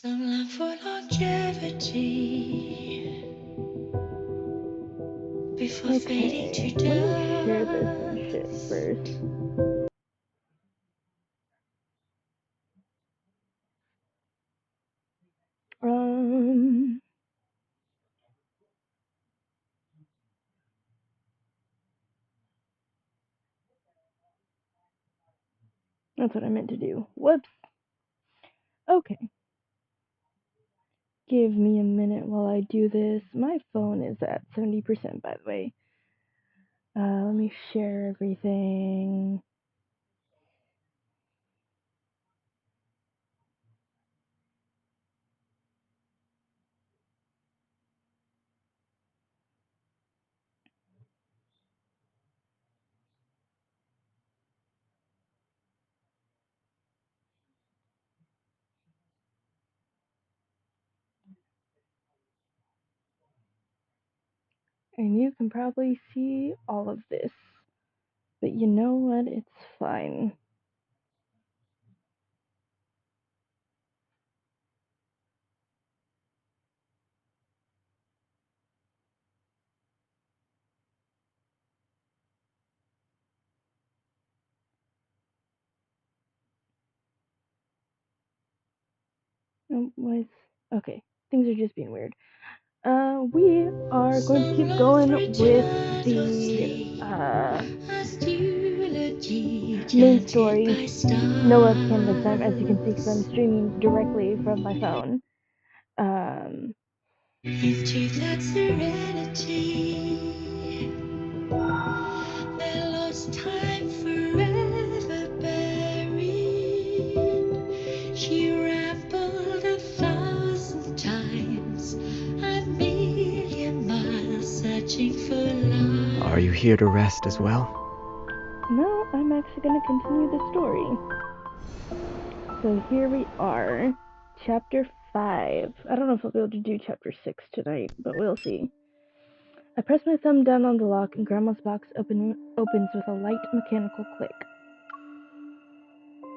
Some love for longevity before fading to dust. Let me share this and shit first. That's what I meant to do. Whoops. Okay. Give me a minute while I do this. My phone is at 70%, by the way. Let me share everything. And you can probably see all of this. But you know what? It's fine. Okay, things are just being weird. We are going to keep going with the main story. No webcam this time, as you can see, because I'm streaming directly from my phone. Into that serenity, their lost time forever buried. She rambled 1,000 times, a million miles, searching for love. Are you here to rest as well? No, I'm actually going to continue the story. So here we are, chapter 5. I don't know if I'll be able to do chapter 6 tonight, but we'll see. I press my thumb down on the lock and Grandma's box opens with a light mechanical click.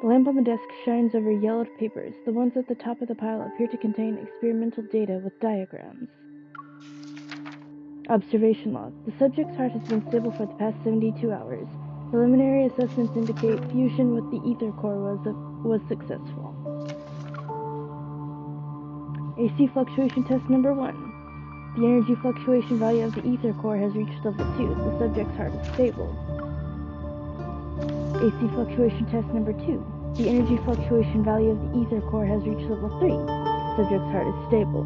The lamp on the desk shines over yellowed papers. The ones at the top of the pile appear to contain experimental data with diagrams. Observation log. The subject's heart has been stable for the past 72 hours. Preliminary assessments indicate fusion with the ether core was successful. AC fluctuation test number 1. The energy fluctuation value of the ether core has reached level 2. The subject's heart is stable. AC fluctuation test number 2. The energy fluctuation value of the ether core has reached level 3. The subject's heart is stable.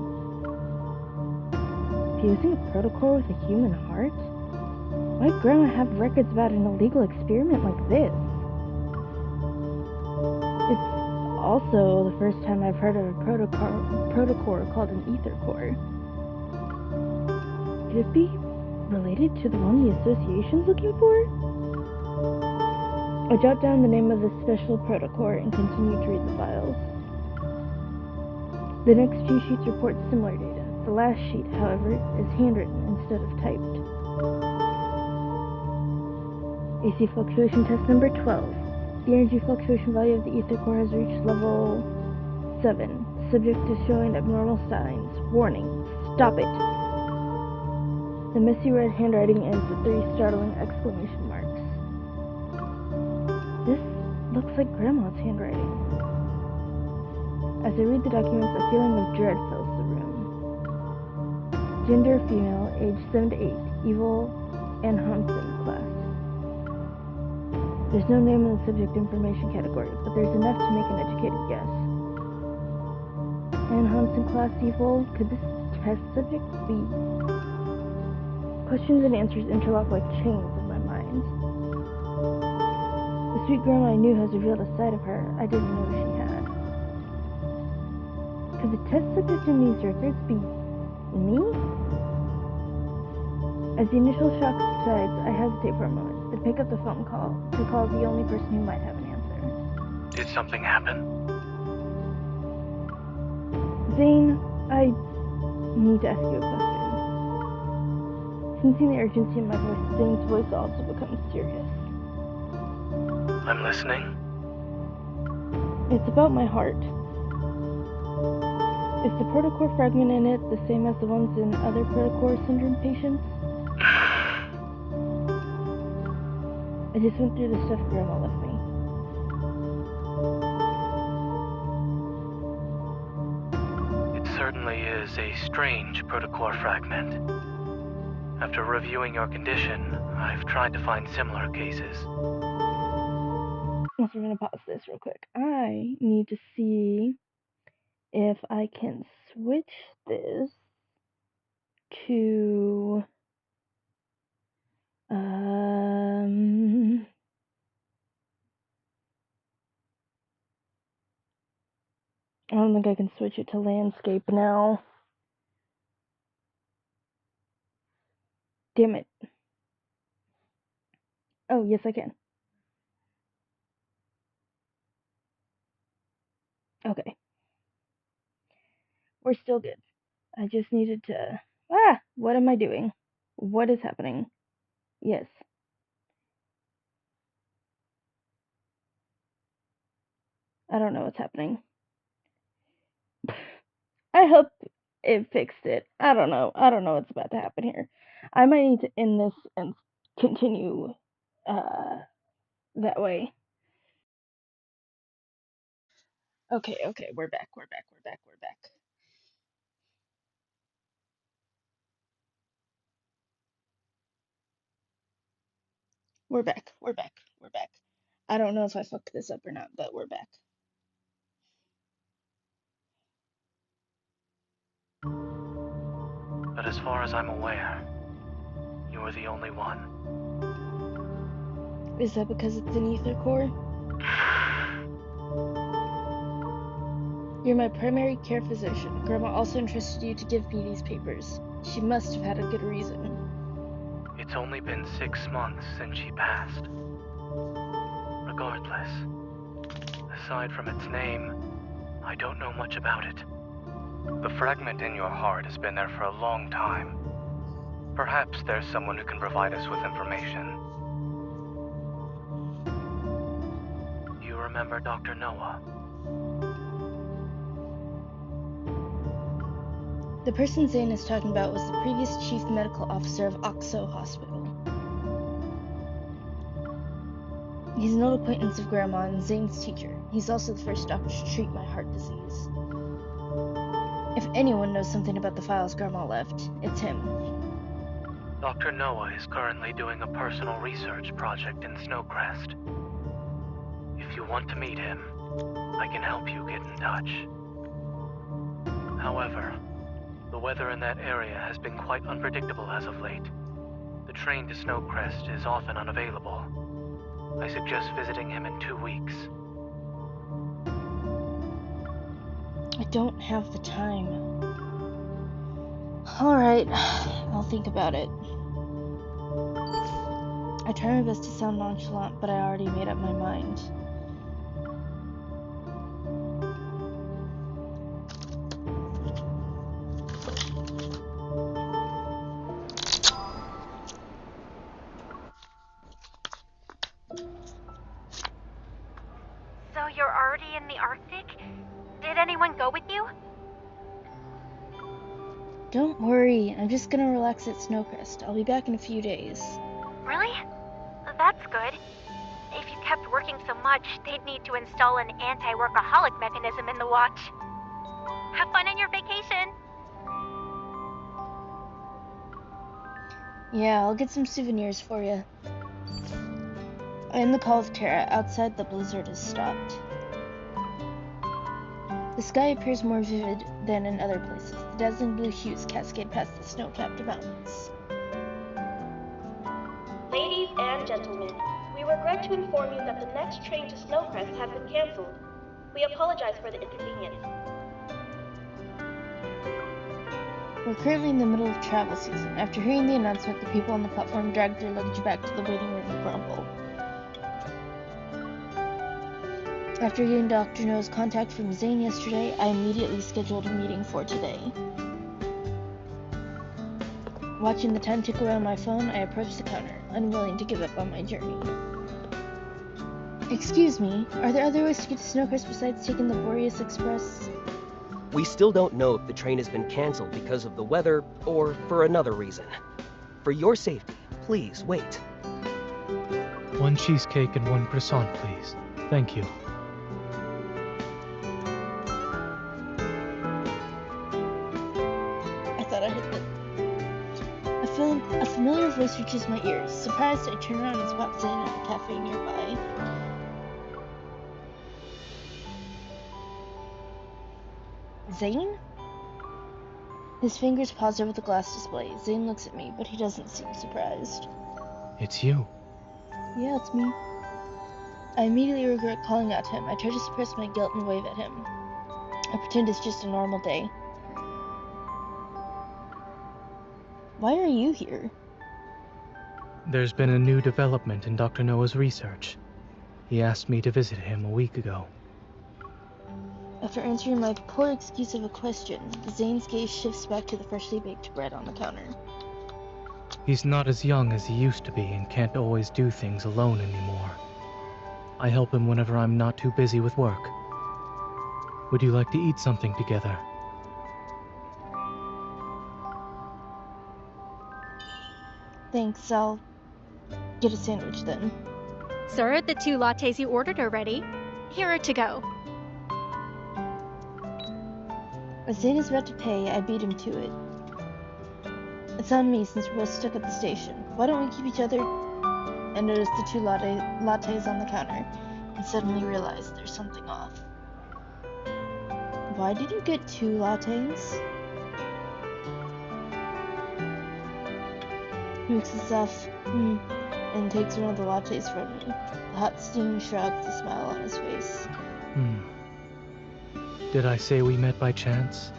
Fusing a protocore with a human heart? Why would Grandma have records about an illegal experiment like this? It's also the first time I've heard of a protocore called an ether core. Could it be related to the one the association's looking for? I jot down the name of the special protocore and continue to read the files. The next few sheets report similar data. The last sheet, however, is handwritten instead of typed. AC fluctuation test number 12. The energy fluctuation value of the ether core has reached level 7. The subject is showing abnormal signs. Warning, stop it! The messy red handwriting ends with 3 startling exclamation marks. This looks like Grandma's handwriting. As I read the documents, a feeling of dread fills the room. Gender female, age 7 to 8, evil Ann Hansen class. There's no name in the subject information category, but there's enough to make an educated guess. Ann Hansen class evil, could this test subject be? Questions and answers interlock like chains in my mind. The sweet Grandma I knew has revealed a side of her I didn't know she had. Could the test subject in these records be me? As the initial shock subsides, I hesitate for a moment, then pick up the phone call to call the only person who might have an answer. Did something happen? Zane, I need to ask you a question. Sensing the urgency in my voice, Zane's voice also becomes serious. I'm listening. It's about my heart. Is the protocore fragment in it the same as the ones in other protocore syndrome patients? I just went through the stuff Grandma left me. It certainly is a strange protocore fragment. After reviewing your condition, I've tried to find similar cases. So we're going to pause this real quick. I need to see if I can switch this to I don't think I can switch it to landscape now. Damn it. Oh, yes I can. Okay. We're still good. I just needed to... What am I doing? What is happening? Yes. I don't know what's happening. I hope it fixed it. I don't know. I don't know what's about to happen here. I might need to end this and continue that way. Okay, we're back. We're back. I don't know if I fucked this up or not, but we're back. But as far as I'm aware, you are the only one. Is that because it's an ether core? You're my primary care physician. Grandma also entrusted you to give me these papers. She must have had a good reason. It's only been 6 months since she passed. Regardless, aside from its name, I don't know much about it. The fragment in your heart has been there for a long time. Perhaps there's someone who can provide us with information. Do you remember Dr. Noah? The person Zane is talking about was the previous chief medical officer of Oxo Hospital. He's an old acquaintance of Grandma and Zane's teacher. He's also the first doctor to treat my heart disease. If anyone knows something about the files Grandma left, it's him. Dr. Noah is currently doing a personal research project in Snowcrest. If you want to meet him, I can help you get in touch. However, the weather in that area has been quite unpredictable as of late. The train to Snowcrest is often unavailable. I suggest visiting him in 2 weeks. I don't have the time. Alright, I'll think about it. I try my best to sound nonchalant, but I already made up my mind. So you're already in the Arctic? Did anyone go with you? Don't worry, I'm just gonna relax at Snowcrest. I'll be back in a few days. Really? That's good. If you kept working so much, they'd need to install an anti-workaholic mechanism in the watch. Have fun on your vacation! Yeah, I'll get some souvenirs for you. I end the call with Tara. Outside, the blizzard has stopped. The sky appears more vivid than in other places. The dazzling blue hues cascade past the snow-capped mountains. Ladies and gentlemen, we regret to inform you that the next train to Snowcrest has been cancelled. We apologize for the inconvenience. We're currently in the middle of travel season. After hearing the announcement, the people on the platform dragged their luggage back to the waiting room and grumbled. After getting Dr. Noah's contact from Zane yesterday, I immediately scheduled a meeting for today. Watching the time tick around my phone, I approached the counter, unwilling to give up on my journey. Excuse me, are there other ways to get to Snowcrest besides taking the Boreas Express? We still don't know if the train has been canceled because of the weather or for another reason. For your safety, please wait. 1 cheesecake and 1 croissant, please. Thank you. I thought I heard that. A familiar voice reaches my ears. Surprised, I turn around and spot Zane at a cafe nearby. Zane? His fingers pause over the glass display. Zane looks at me, but he doesn't seem surprised. It's you. Yeah, it's me. I immediately regret calling out to him. I try to suppress my guilt and wave at him. I pretend it's just a normal day. Why are you here? There's been a new development in Dr. Noah's research. He asked me to visit him a week ago. After answering my poor excuse of a question, Zane's gaze shifts back to the freshly baked bread on the counter. He's not as young as he used to be and can't always do things alone anymore. I help him whenever I'm not too busy with work. Would you like to eat something together? Thanks, I'll get a sandwich then. Sir, the 2 lattes you ordered are ready. Here are to go. As Zane is about to pay, I beat him to it. It's on me since we're both stuck at the station. Why don't we keep each other? I notice the 2 lattes on the counter and suddenly realize there's something off. Why did you get 2 lattes? He mixes off and takes one of the lattes from me. The hot steam shrouds the smile on his face. Did I say we met by chance?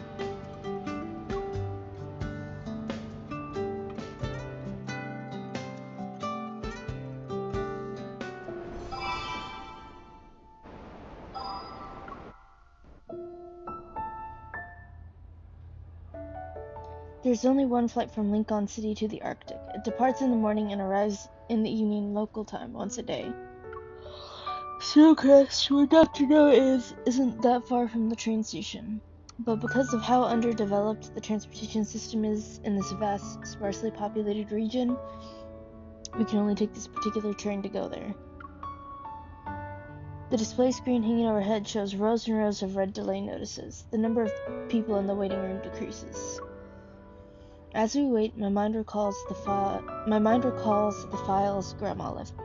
There's only one flight from Lincoln City to the Arctic. It departs in the morning and arrives in the evening local time once a day. Snowcrest, where Dr. Noah isn't that far from the train station. But because of how underdeveloped the transportation system is in this vast, sparsely populated region, we can only take this particular train to go there. The display screen hanging overhead shows rows and rows of red delay notices. The number of people in the waiting room decreases. As we wait, my mind recalls the files Grandma left me.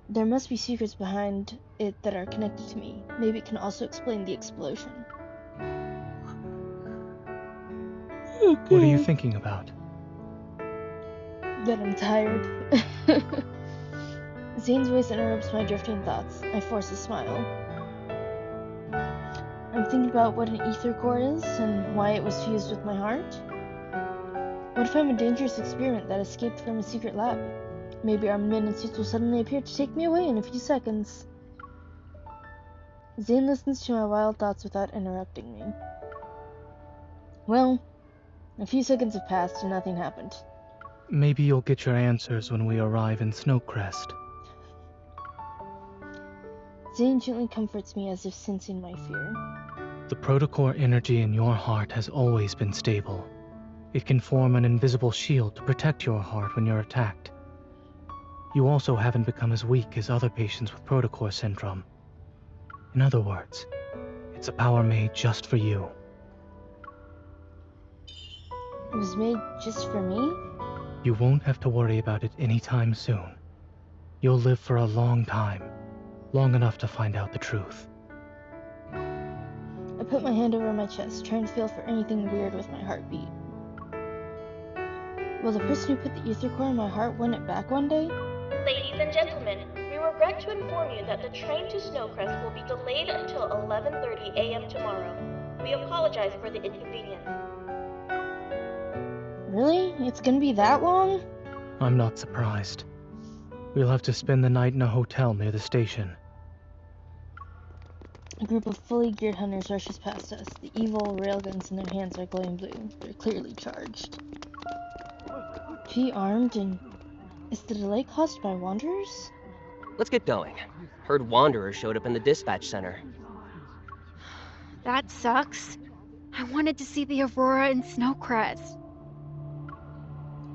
There must be secrets behind it that are connected to me. Maybe it can also explain the explosion. What are you thinking about? That I'm tired. Zane's voice interrupts my drifting thoughts. I force a smile. I'm thinking about what an ether core is and why it was fused with my heart. What if I'm a dangerous experiment that escaped from a secret lab? Maybe armed men in suits will suddenly appear to take me away in a few seconds. Zane listens to my wild thoughts without interrupting me. Well, a few seconds have passed and nothing happened. Maybe you'll get your answers when we arrive in Snowcrest. Zane gently comforts me as if sensing my fear. The protocore energy in your heart has always been stable. It can form an invisible shield to protect your heart when you're attacked. You also haven't become as weak as other patients with protocore syndrome. In other words, it's a power made just for you. It was made just for me? You won't have to worry about it anytime soon. You'll live for a long time, long enough to find out the truth. I put my hand over my chest, trying to feel for anything weird with my heartbeat. Will the person who put the ether core in my heart win it back one day? Ladies and gentlemen, we regret to inform you that the train to Snowcrest will be delayed until 11:30 a.m. tomorrow. We apologize for the inconvenience. Really? It's gonna be that long? I'm not surprised. We'll have to spend the night in a hotel near the station. A group of fully geared hunters rushes past us. The evil railguns in their hands are glowing blue. They're clearly charged. She armed, and is the delay caused by wanderers? Let's get going. Heard wanderers showed up in the dispatch center. That sucks. I wanted to see the Aurora and Snowcrest.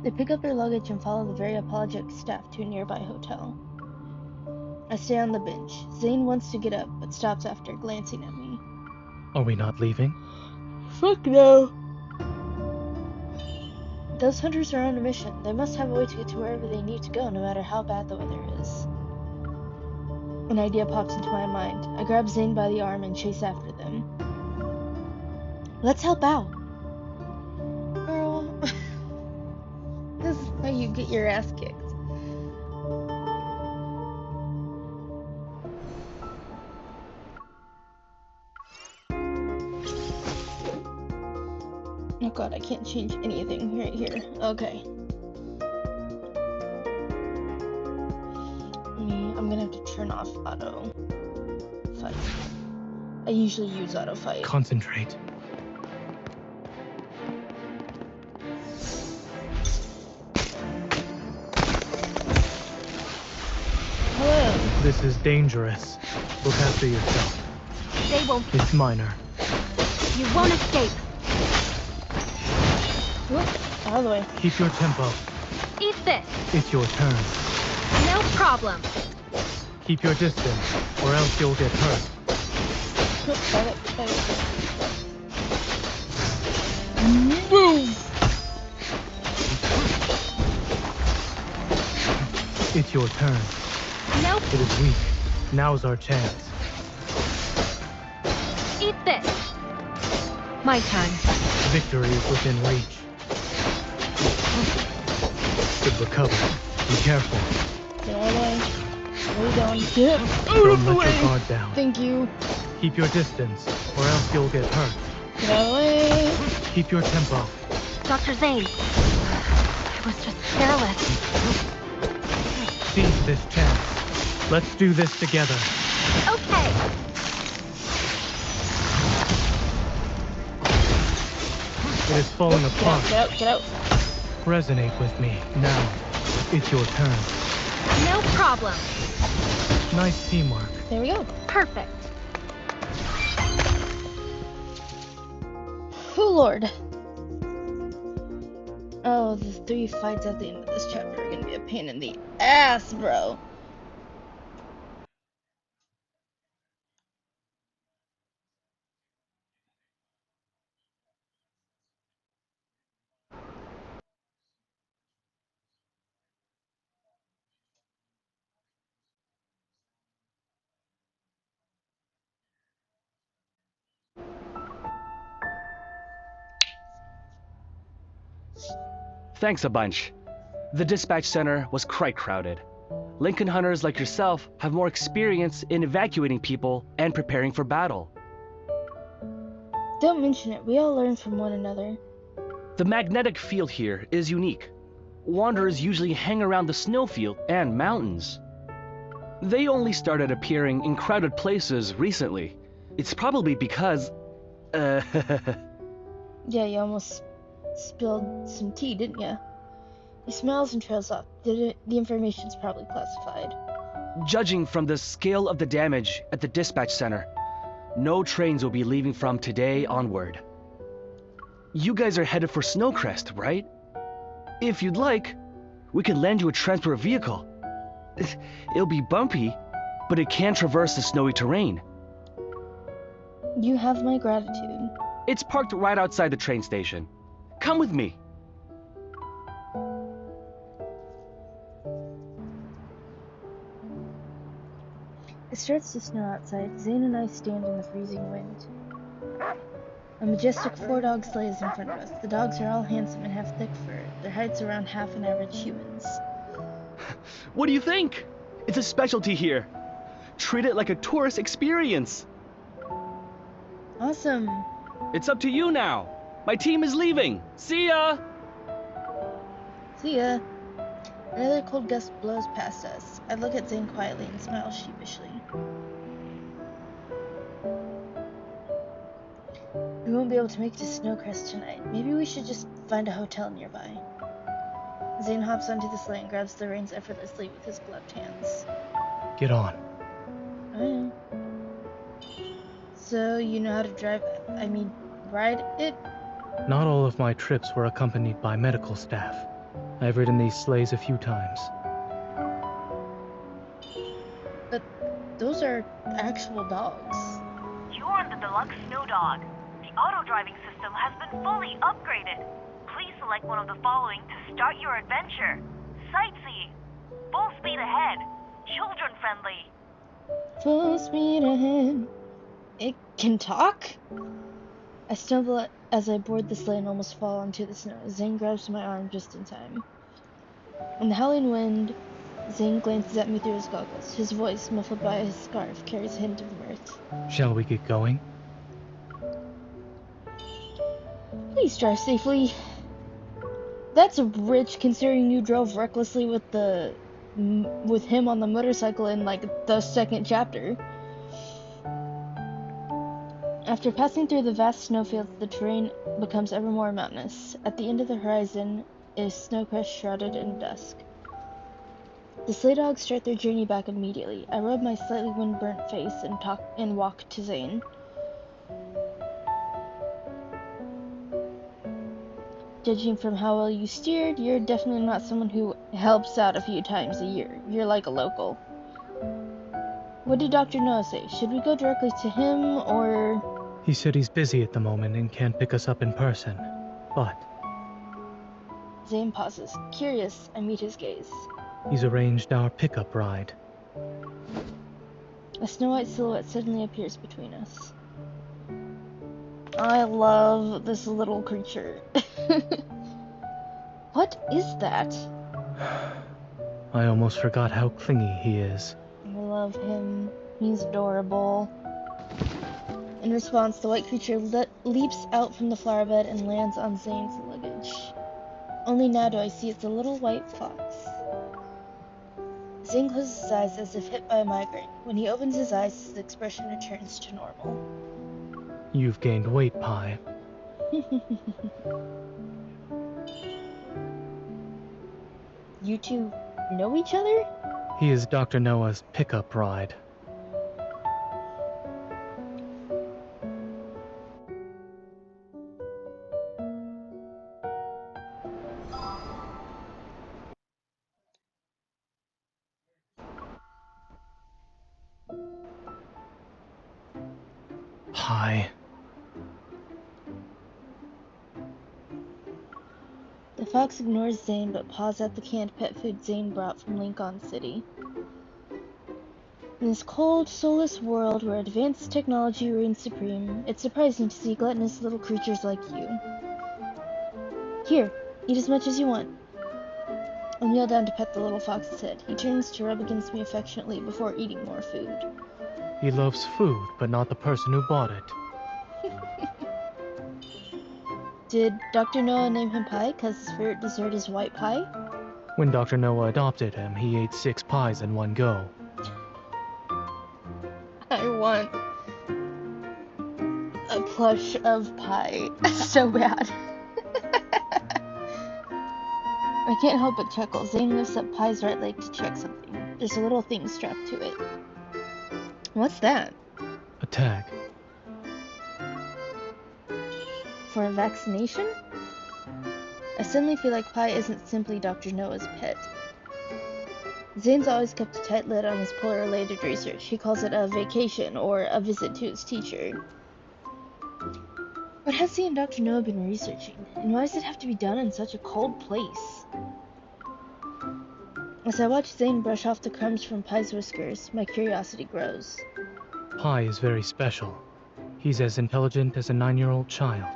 They pick up their luggage and follow the very apologetic staff to a nearby hotel. I stay on the bench. Zane wants to get up, but stops after glancing at me. Are we not leaving? Fuck no! Those hunters are on a mission. They must have a way to get to wherever they need to go, no matter how bad the weather is. An idea pops into my mind. I grab Zane by the arm and chase after them. Let's help out. Girl, this is how you get your ass kicked. Oh god, I can't change anything right here. Okay. I'm gonna have to turn off auto fight. I usually use auto fight. Concentrate. Hello. This is dangerous. Look after yourself. They won't. It's minor. You won't escape. Whoop, out of the way. Keep your tempo. Eat this. It's your turn. No problem. Keep your distance, or else you'll get hurt. Whoop, got it. Boom! It's your turn. Nope. It is weak. Now's our chance. Eat this. My turn. Victory is within reach. Good recovery. Be careful. Get out of the way. Where are you going? Get out Don't of the let way! your guard down. Thank you. Keep your distance, or else you'll get hurt. Get out of the way. Keep your tempo. Dr. Zane. I was just careless. Seize this chance. Let's do this together. Okay. It is falling apart. Get out. Resonate with me. Now, it's your turn. No problem. Nice teamwork. There we go. Perfect. Oh lord. Oh, the 3 fights at the end of this chapter are gonna be a pain in the ass, bro. Thanks a bunch. The dispatch center was quite crowded. Lincoln hunters like yourself have more experience in evacuating people and preparing for battle. Don't mention it. We all learn from one another. The magnetic field here is unique. Wanderers usually hang around the snowfield and mountains. They only started appearing in crowded places recently. It's probably because... Yeah, you almost spilled some tea, didn't ya? He smiles and trails off. The information's probably classified. Judging from the scale of the damage at the dispatch center, no trains will be leaving from today onward. You guys are headed for Snowcrest, right? If you'd like, we can lend you a transport vehicle. It'll be bumpy, but it can traverse the snowy terrain. You have my gratitude. It's parked right outside the train station. Come with me. It starts to snow outside. Zane and I stand in the freezing wind. A majestic 4-dog sleigh is in front of us. The dogs are all handsome and have thick fur. Their height's around half an average human's. What do you think? It's a specialty here. Treat it like a tourist experience. Awesome. It's up to you now. My team is leaving. See ya! See ya. Another cold gust blows past us. I look at Zane quietly and smile sheepishly. We won't be able to make it to Snowcrest tonight. Maybe we should just find a hotel nearby. Zane hops onto the sleigh and grabs the reins effortlessly with his gloved hands. Get on. I know. So, you know how to ride it? Not all of my trips were accompanied by medical staff. I've ridden these sleighs a few times. But those are actual dogs. You're on the deluxe snow dog. The auto-driving system has been fully upgraded. Please select one of the following to start your adventure. Sightseeing. Full speed ahead. Children-friendly. Full speed ahead. It can talk? I stumble as I board the sleigh and almost fall onto the snow. Zane grabs my arm just in time. In the howling wind, Zane glances at me through his goggles. His voice, muffled by his scarf, carries a hint of mirth. Shall we get going? Please drive safely. That's rich, considering you drove recklessly with him on the motorcycle in like the second chapter. After passing through the vast snowfields, the terrain becomes ever more mountainous. At the end of the horizon is Snowcrest shrouded in dusk. The sleigh dogs start their journey back immediately. I rub my slightly wind-burnt face and walk to Zane. Judging from how well you steered, you're definitely not someone who helps out a few times a year. You're like a local. What did Dr. Noah say? Should we go directly to him, or...? He said he's busy at the moment and can't pick us up in person. But Zane pauses. Curious, I meet his gaze. he's arranged our pickup ride. A snow-white silhouette suddenly appears between us. I love this little creature. What is that? I almost forgot how clingy he is. I love him. He's adorable. In response, the white creature leaps out from the flower bed and lands on Zane's luggage. Only now do I see it's a little white fox. Zane closes his eyes as if hit by a migraine. When he opens his eyes, his expression returns to normal. You've gained weight, Pi. You two know each other? He is Dr. Noah's pickup ride. Pi. The fox ignores Zane but paws at the canned pet food Zane brought from Lincoln City. In this cold, soulless world where advanced technology reigns supreme, it's surprising to see gluttonous little creatures like you. Here, eat as much as you want. I kneel down to pet the little fox's head. He turns to rub against me affectionately before eating more food. He loves food, but not the person who bought it. Did Dr. Noah name him Pie because his favorite dessert is white pie? When Dr. Noah adopted him, he ate 6 pies in one go. I want a plush of Pie so bad. I can't help but chuckle. Zane lifts up Pie's right leg to check something. There's a little thing strapped to it. What's that? A tag. For a vaccination? I suddenly feel like Pie isn't simply Dr. Noah's pet. Zane's always kept a tight lid on his polar-related research. He calls it a vacation or a visit to his teacher. What has he and Dr. Noah been researching? And why does it have to be done in such a cold place? As I watch Zane brush off the crumbs from Pie's whiskers, my curiosity grows. Pi is very special. He's as intelligent as a 9-year-old child.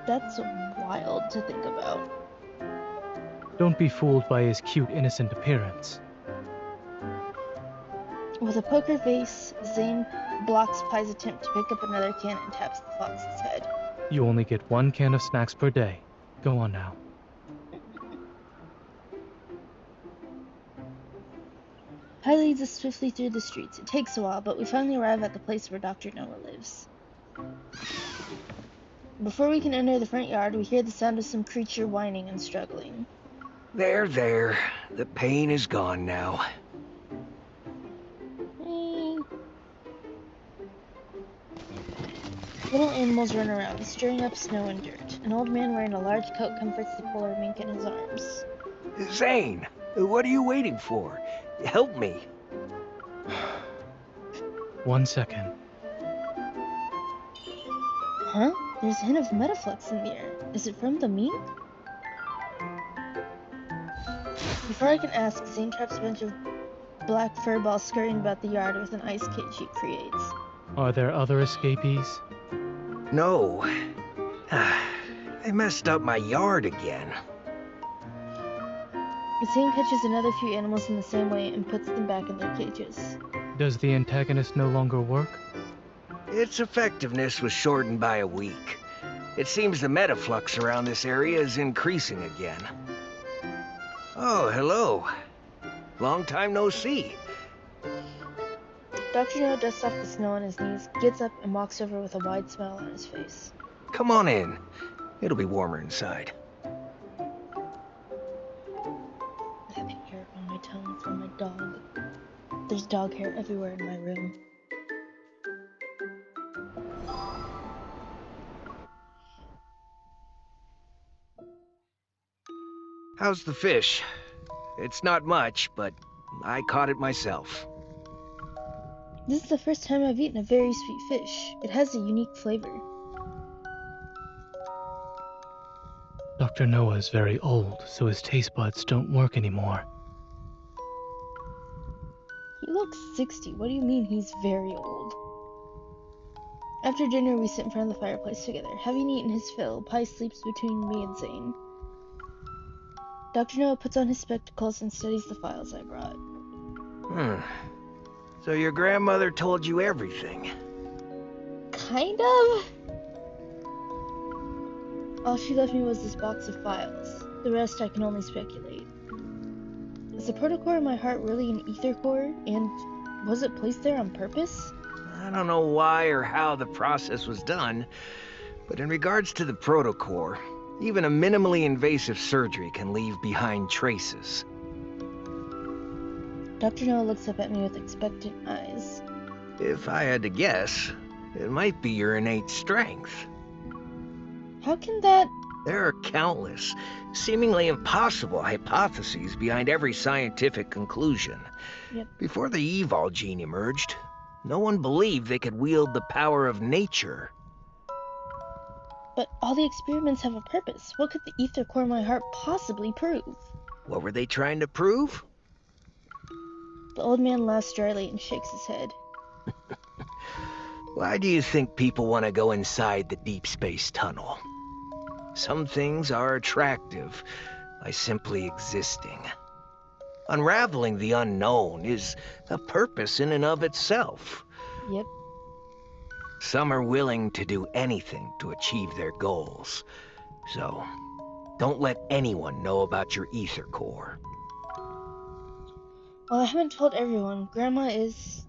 That's wild to think about. Don't be fooled by his cute, innocent appearance. With a poker face, Zane blocks Pie's attempt to pick up another can and taps the fox's head. You only get 1 can of snacks per day. Go on now. Pie leads us swiftly through the streets. It takes a while, but we finally arrive at the place where Dr. Noah lives. Before we can enter the front yard, we hear the sound of some creature whining and struggling. There. The pain is gone now. Hey. Little animals run around, stirring up snow and dirt. An old man wearing a large coat comforts the polar mink in his arms. Zane, what are you waiting for? Help me. 1 second. Huh? There's a hint of metaflux in the air. Is it from the mink? Before I can ask, Zane traps a bunch of black fur balls scurrying about the yard with an ice cage he creates. Are there other escapees? No. I messed up my yard again. Zane catches another few animals in the same way and puts them back in their cages. Does the antagonist no longer work? Its effectiveness was shortened by a week. It seems the metaflux around this area is increasing again. Oh, hello. Long time no see. Dr. Noah dusts off the snow on his knees, gets up, and walks over with a wide smile on his face. Come on in. It'll be warmer inside. I have hair on my tongue from my dog. There's dog hair everywhere in my room. How's the fish? It's not much, but I caught it myself. This is the first time I've eaten a very sweet fish. It has a unique flavor. Dr. Noah is very old, so his taste buds don't work anymore. He looks 60. What do you mean he's very old? After dinner, we sit in front of the fireplace together. Having eaten his fill, Pi sleeps between me and Zane. Dr. Noah puts on his spectacles and studies the files I brought. So your grandmother told you everything? Kind of. All she left me was this box of files. The rest I can only speculate. Is the protocore in my heart really an ether core? And was it placed there on purpose? I don't know why or how the process was done, but in regards to the protocore, even a minimally invasive surgery can leave behind traces. Dr. Noah looks up at me with expectant eyes. If I had to guess, it might be your innate strength. How can that... There are countless, seemingly impossible hypotheses behind every scientific conclusion. Yep. Before the Evol gene emerged, no one believed they could wield the power of nature. But all the experiments have a purpose. What could the ether core in my heart possibly prove? What were they trying to prove? The old man laughs dryly and shakes his head. Why do you think people want to go inside the deep space tunnel? Some things are attractive by simply existing. Unraveling the unknown is a purpose in and of itself. Yep. Some are willing to do anything to achieve their goals. So, don't let anyone know about your ether core. While I haven't told everyone, Grandma is...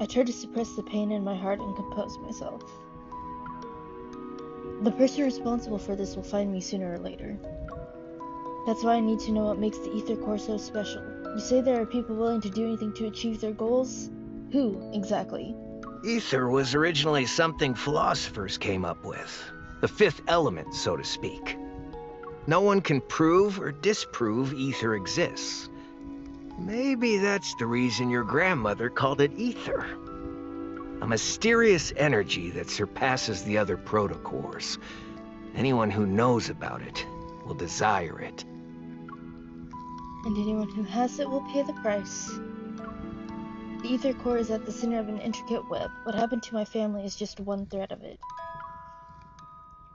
I try to suppress the pain in my heart and compose myself. The person responsible for this will find me sooner or later. That's why I need to know what makes the ether core so special. You say there are people willing to do anything to achieve their goals? Who, exactly? Ether was originally something philosophers came up with. The fifth element, so to speak. No one can prove or disprove ether exists. Maybe that's the reason your grandmother called it ether. A mysterious energy that surpasses the other protocores. Anyone who knows about it will desire it. And anyone who has it will pay the price. The ether core is at the center of an intricate web. What happened to my family is just one thread of it.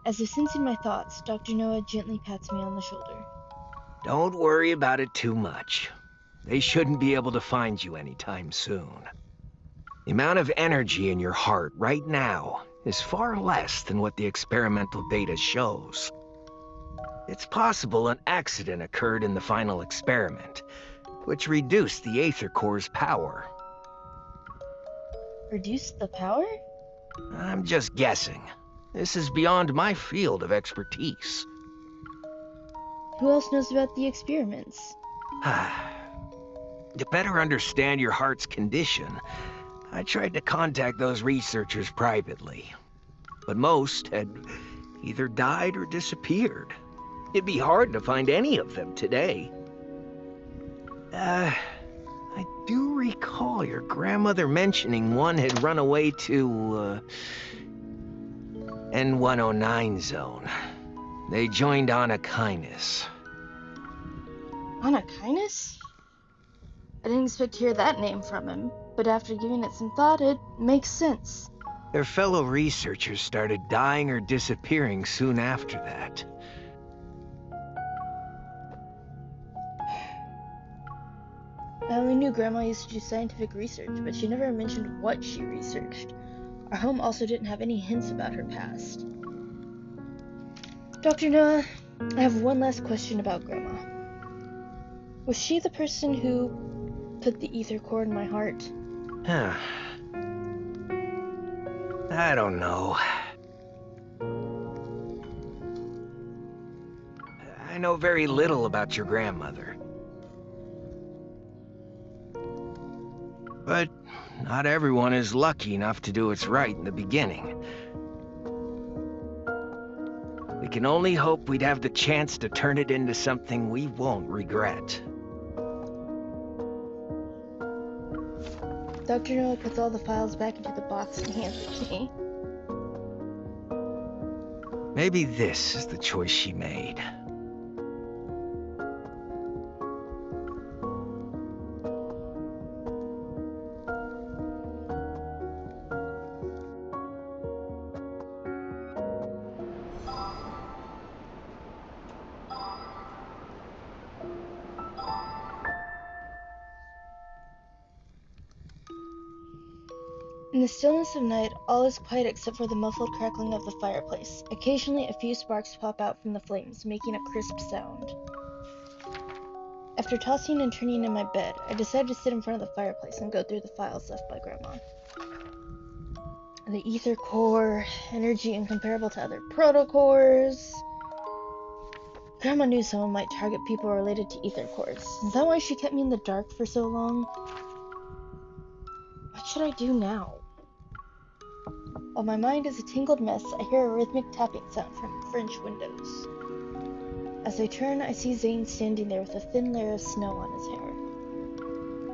As if sensing my thoughts, Dr. Noah gently pats me on the shoulder. Don't worry about it too much. They shouldn't be able to find you anytime soon. The amount of energy in your heart right now is far less than what the experimental data shows. It's possible an accident occurred in the final experiment, which reduced the ether core's power. Reduce the power? I'm just guessing. This is beyond my field of expertise. Who else knows about the experiments? To better understand your heart's condition, I tried to contact those researchers privately. but most had either died or disappeared. It'd be hard to find any of them today. I do recall your grandmother mentioning one had run away to, N109 zone. They joined Anna Kindness. Anna Kindness? I didn't expect to hear that name from him, but after giving it some thought, it makes sense. Their fellow researchers started dying or disappearing soon after that. I only knew Grandma used to do scientific research, but she never mentioned what she researched. Our home also didn't have any hints about her past. Dr. Noah, I have one last question about Grandma. Was she the person who put the ether core in my heart? I don't know. I know very little about your grandmother. But not everyone is lucky enough to do what's right in the beginning. We can only hope we'd have the chance to turn it into something we won't regret. Dr. Noah puts all the files back into the box and hands it to me. Maybe this is the choice she made. In the stillness of night, all is quiet except for the muffled crackling of the fireplace. Occasionally, a few sparks pop out from the flames, making a crisp sound. After tossing and turning in my bed, I decided to sit in front of the fireplace and go through the files left by Grandma. The ether core, energy incomparable to other protocores. Grandma knew someone might target people related to ether cores. Is that why she kept me in the dark for so long? What should I do now? While my mind is a tangled mess, I hear a rhythmic tapping sound from French windows. As I turn, I see Zane standing there with a thin layer of snow on his hair.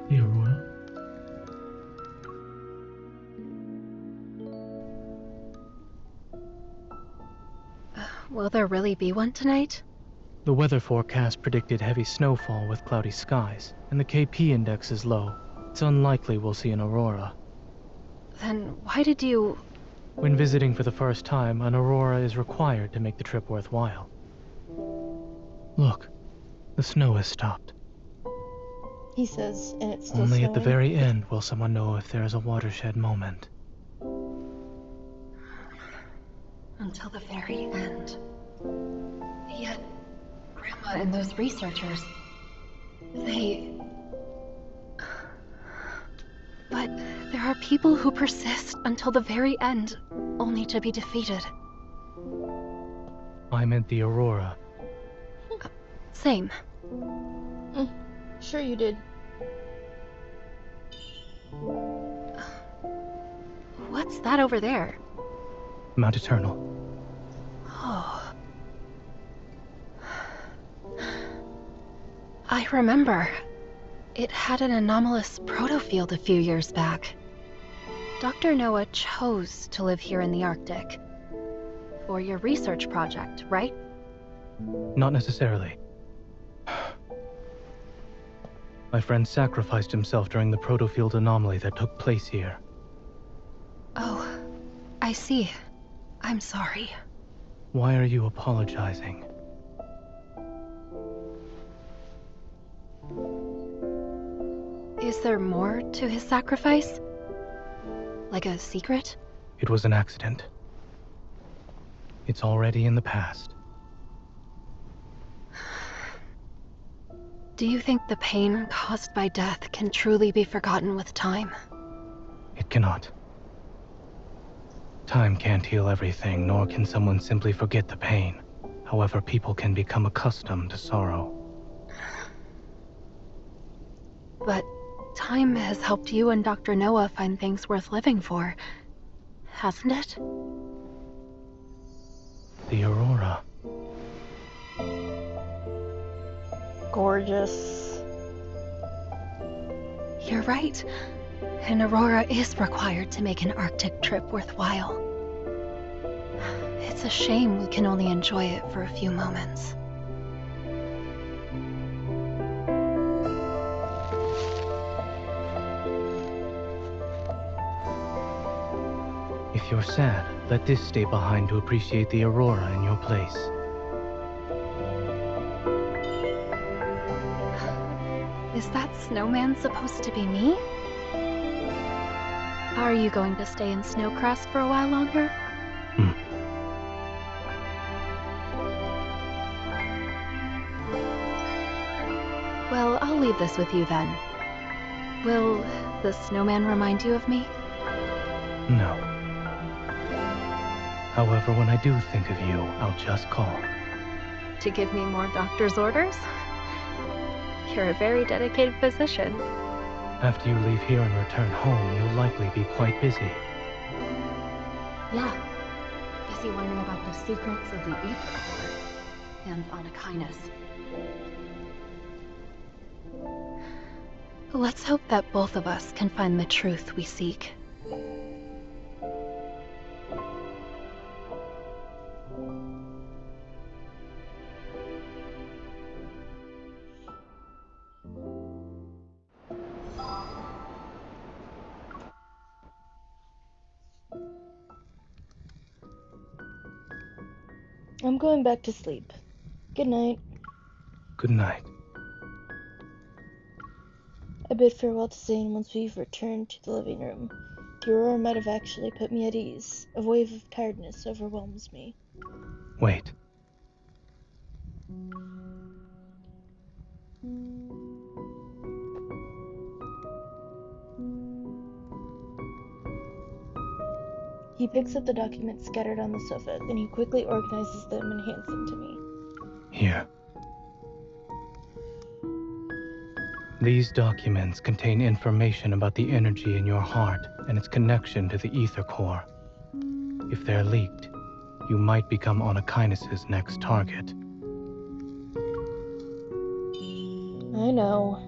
The Aurora? Will there really be one tonight? The weather forecast predicted heavy snowfall with cloudy skies, and the KP index is low. It's unlikely we'll see an aurora. Then why did you... When visiting for the first time, an aurora is required to make the trip worthwhile. Look, the snow has stopped. He says, and it's still Only snowing. at the very end will someone know if there is a watershed moment. Until the very end. Yet, Grandma and those researchers... They... But there are people who persist until the very end, only to be defeated. I meant the aurora. Same. Sure you did. What's that over there? Mount Eternal. Oh. I remember. It had an anomalous protofield a few years back. Dr. Noah chose to live here in the Arctic. For your research project, right? Not necessarily. My friend sacrificed himself during the protofield anomaly that took place here. Oh, I see. I'm sorry. Why are you apologizing? Is there more to his sacrifice? Like a secret? It was an accident. It's already in the past. Do you think the pain caused by death can truly be forgotten with time? It cannot. Time can't heal everything, nor can someone simply forget the pain. However, people can become accustomed to sorrow. But time has helped you and Dr. Noah find things worth living for, hasn't it? The Aurora. Gorgeous. You're right. An aurora is required to make an Arctic trip worthwhile. It's a shame we can only enjoy it for a few moments. If you're sad, let this stay behind to appreciate the Aurora in your place. Is that snowman supposed to be me? Are you going to stay in Snowcrest for a while longer? Well, I'll leave this with you then. Will the snowman remind you of me? No. However, when I do think of you, I'll just call. To give me more doctor's orders? You're a very dedicated physician. After you leave here and return home, you'll likely be quite busy. Yeah. Busy learning about the secrets of the Ether Core and Anakinus. Let's hope that both of us can find the truth we seek. I'm going back to sleep. Good night. Good night. I bid farewell to Zane once we've returned to the living room. The aurora might have actually put me at ease. A wave of tiredness overwhelms me. Wait. He picks up the documents scattered on the sofa, then he quickly organizes them and hands them to me. Here. These documents contain information about the energy in your heart and its connection to the Ether Core. If they're leaked, you might become Anakinus' next target. I know.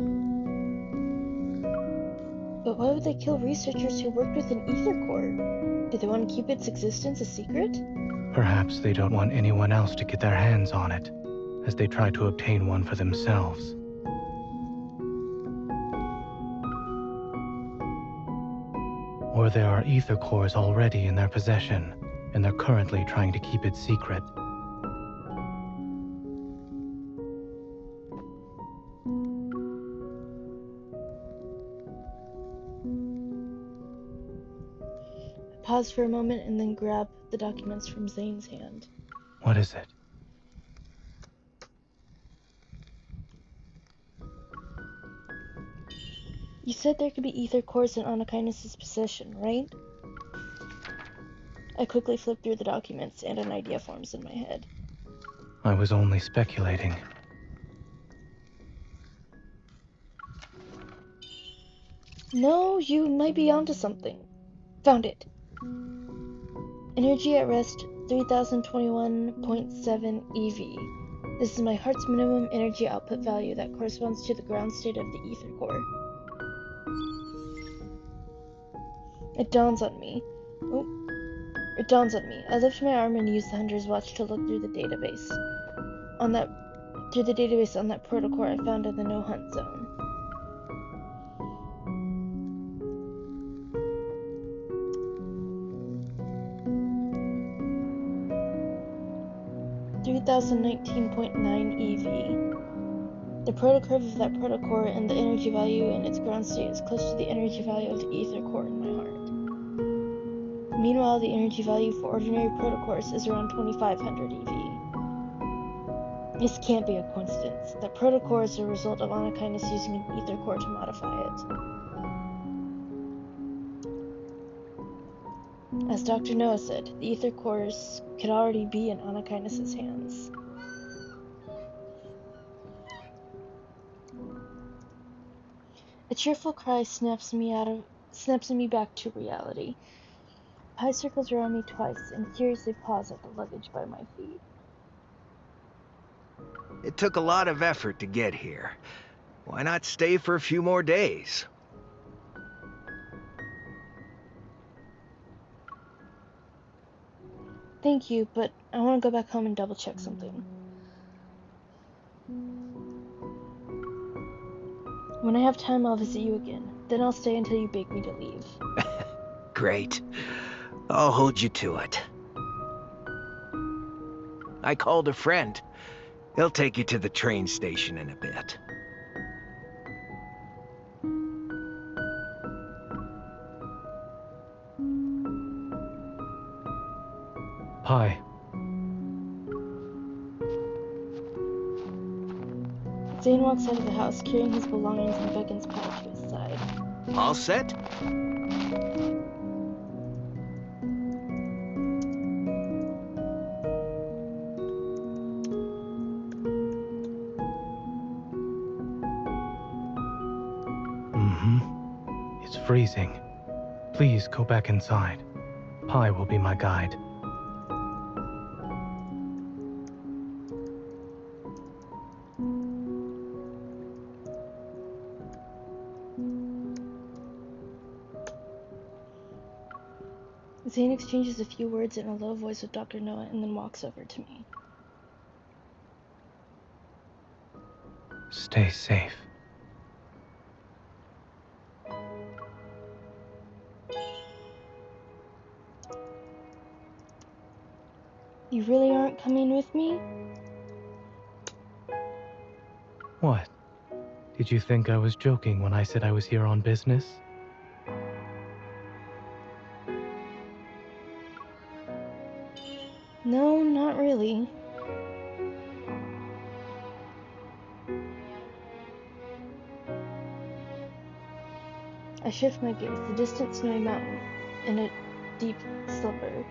But why would they kill researchers who worked with an Ether Core? Do they want to keep its existence a secret? Perhaps they don't want anyone else to get their hands on it, as they try to obtain one for themselves. Or there are Ether Cores already in their possession, and they're currently trying to keep it secret. I pause for a moment and then grab the documents from Zane's hand. What is it? You said there could be Ether Cores in Anakinus' possession, right? I quickly flip through the documents and an idea forms in my head. I was only speculating. No, you might be onto something. Found it. Energy at rest 3021.7 EV. This is my heart's minimum energy output value that corresponds to the ground state of the Ether Core. It dawns on me. I lift my arm and use the Hunter's Watch to look through the database. On that protocore I found in the no-hunt zone. (3019.9 EV). The protocurve of that protocore and the energy value in its ground state is close to the energy value of the Ether Core in my heart. Meanwhile, the energy value for ordinary protocores is around 2500 EV. This can't be a coincidence. The protocore is a result of Anakinus using an Ether Core to modify it. As Dr. Noah said, the Ether Cores could already be in Anakinus' hands. A cheerful cry snaps me back to reality. Pi circles around me twice and curiously paws at the luggage by my feet. It took a lot of effort to get here. Why not stay for a few more days? Thank you, but I want to go back home and double check something. When I have time, I'll visit you again. Then I'll stay until you beg me to leave. Great. I'll hold you to it. I called a friend. He'll take you to the train station in a bit. Pi. Zane walks out of the house, carrying his belongings, and beckons Pi to his side. All set? It's freezing. Please go back inside. Pi will be my guide. Zane exchanges a few words in a low voice with Dr. Noah and then walks over to me. Stay safe. You really aren't coming with me? What? Did you think I was joking when I said I was here on business? No, not really. I shift my gaze, the distant snowy mountain, and a deep slipper.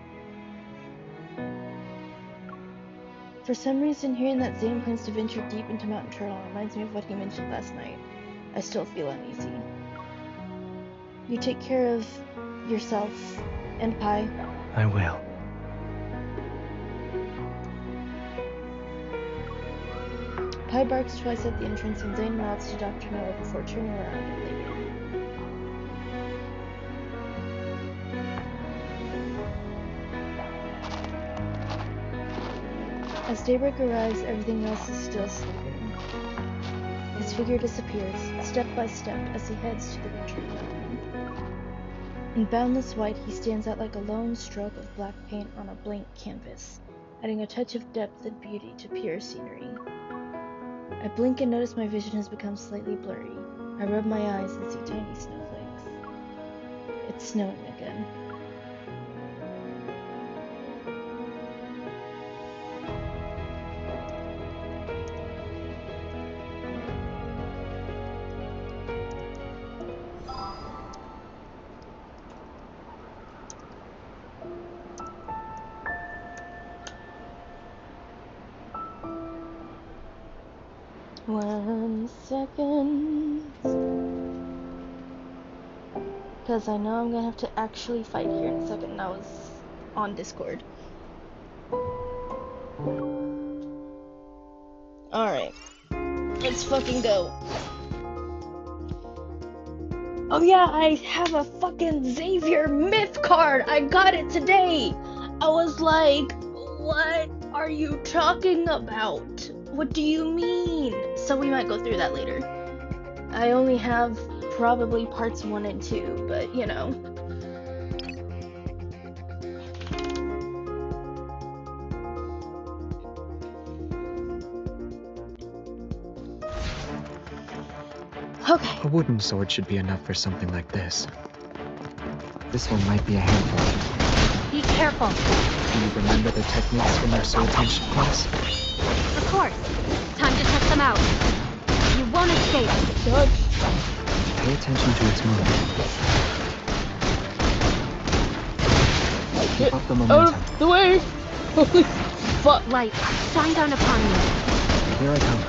For some reason, hearing that Zane plans to venture deep into Mount Turtle reminds me of what he mentioned last night. I still feel uneasy. You take care of yourself and Pi. I will. Pi barks twice at the entrance and Zane nods to Dr. Noah before turning around and leaving. As daybreak arrives, everything else is still sleeping. His figure disappears, step by step, as he heads to the retreat mountain. In boundless white, he stands out like a lone stroke of black paint on a blank canvas, adding a touch of depth and beauty to pure scenery. I blink and notice my vision has become slightly blurry. I rub my eyes and see tiny snowflakes. It's snowing again. One second. Because I know I'm gonna have to actually fight here in a second. That was on Discord. Alright. Let's fucking go. Oh yeah, I have a fucking Xavier myth card! I got it today! I was like, what are you talking about? What do you mean? So we might go through that later. I only have probably parts 1 and 2, but you know. Okay. A wooden sword should be enough for something like this. This one might be a handful. Be careful. Do you remember the techniques from your swordsmanship class? Of course. Time to test them out. You won't escape. Dodge. Pay attention to its movement. Keep up the momentum. Out of the way! Holy fuck. Light, shine down upon me. Here I come.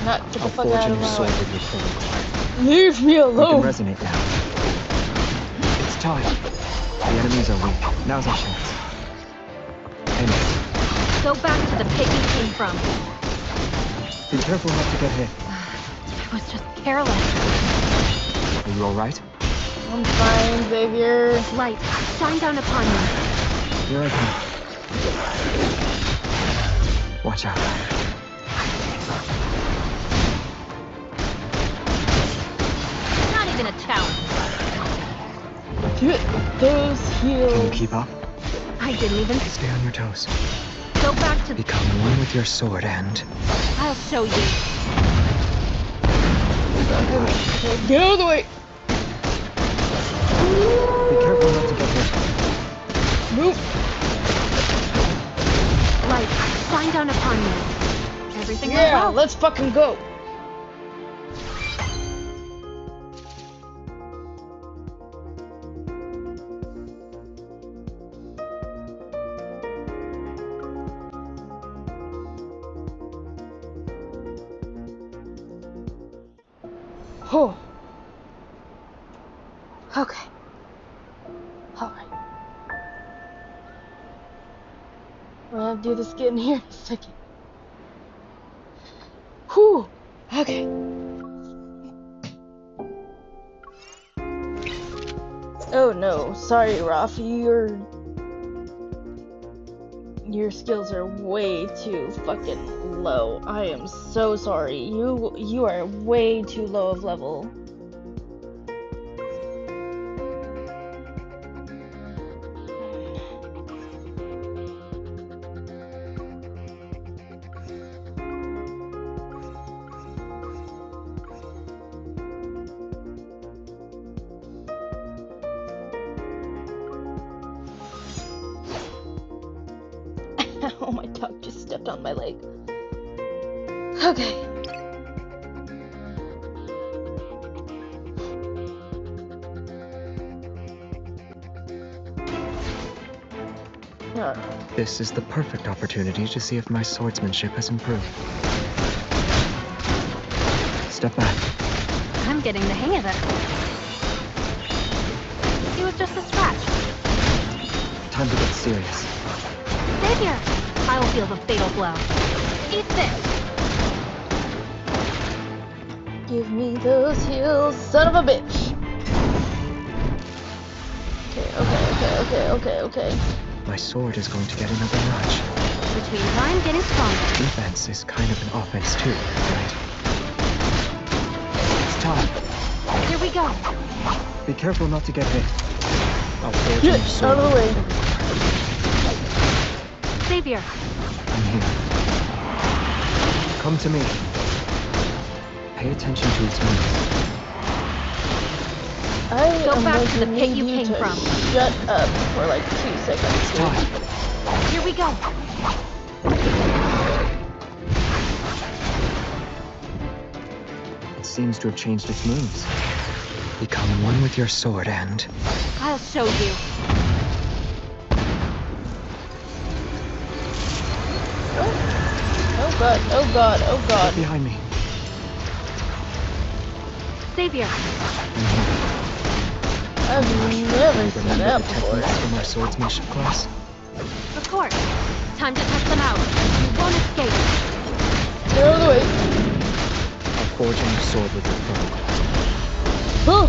Not get the I'll fuck forge out a of new my sword way. with your full required. Leave me You alone! can resonate now. It's time. The enemies are weak. Now's our chance. Aim. Go back to the pit you came from. Be careful not to get hit. I was just careless. Are you alright? I'm fine, Xavier. Light, shine down upon me. Here I come. Watch out. Not even a challenge. Get those heels. Can you keep up? I didn't even... Stay on your toes. Go back to... Become one with your sword and... I'll show you. Get out of the way. Be careful not to get hit. Move. Light, shine down upon me. Everything went Yeah, well. let's fucking go. Oh. Okay. Alright. We'll have to do this again here in a second. Whew. Okay. Oh no. Sorry, Rafi. Your skills are way too fucking low. I am so sorry. You are way too low of level. Oh, my dog just stepped on my leg. Okay. This is the perfect opportunity to see if my swordsmanship has improved. Step back. I'm getting the hang of it. It was just a scratch. Time to get serious. Xavier! I'll feel the fatal blow. Eat this! Give me those heels, son of a bitch! Okay. My sword is going to get another notch. Which means I'm getting stronger. Defense is kind of an offense too, right? It's time. Here we go. Be careful not to get hit. I'll forge Get on your sword. out of the way. Xavier. I'm here. Come to me. Pay attention to its moves. I Go am back going to the pit need you came to from. Shut up for like 2 seconds. Time. Here we go. It seems to have changed its moves. Become one with your sword and... I'll show you. Oh god. Get behind me. Xavier. I've never seen Remember that the before. techniques from our swordsmanship class? Of course. Time to test them out. You won't escape. Get out of the way. I'll forge on your sword with your foe.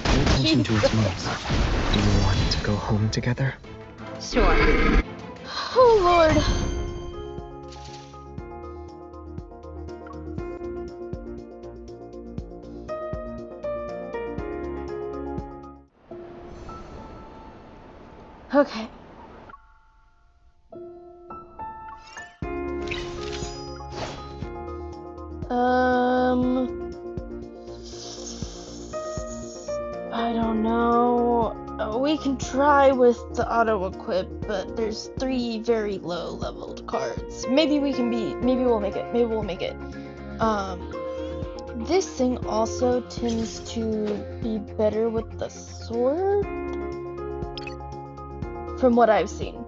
Pay attention to its moves. Do you want to go home together? Sure. Oh lord. Okay. I don't know. We can try with the auto-equip, but there's 3 very low-leveled cards. Maybe we'll make it. This thing also tends to be better with the sword, from what I've seen.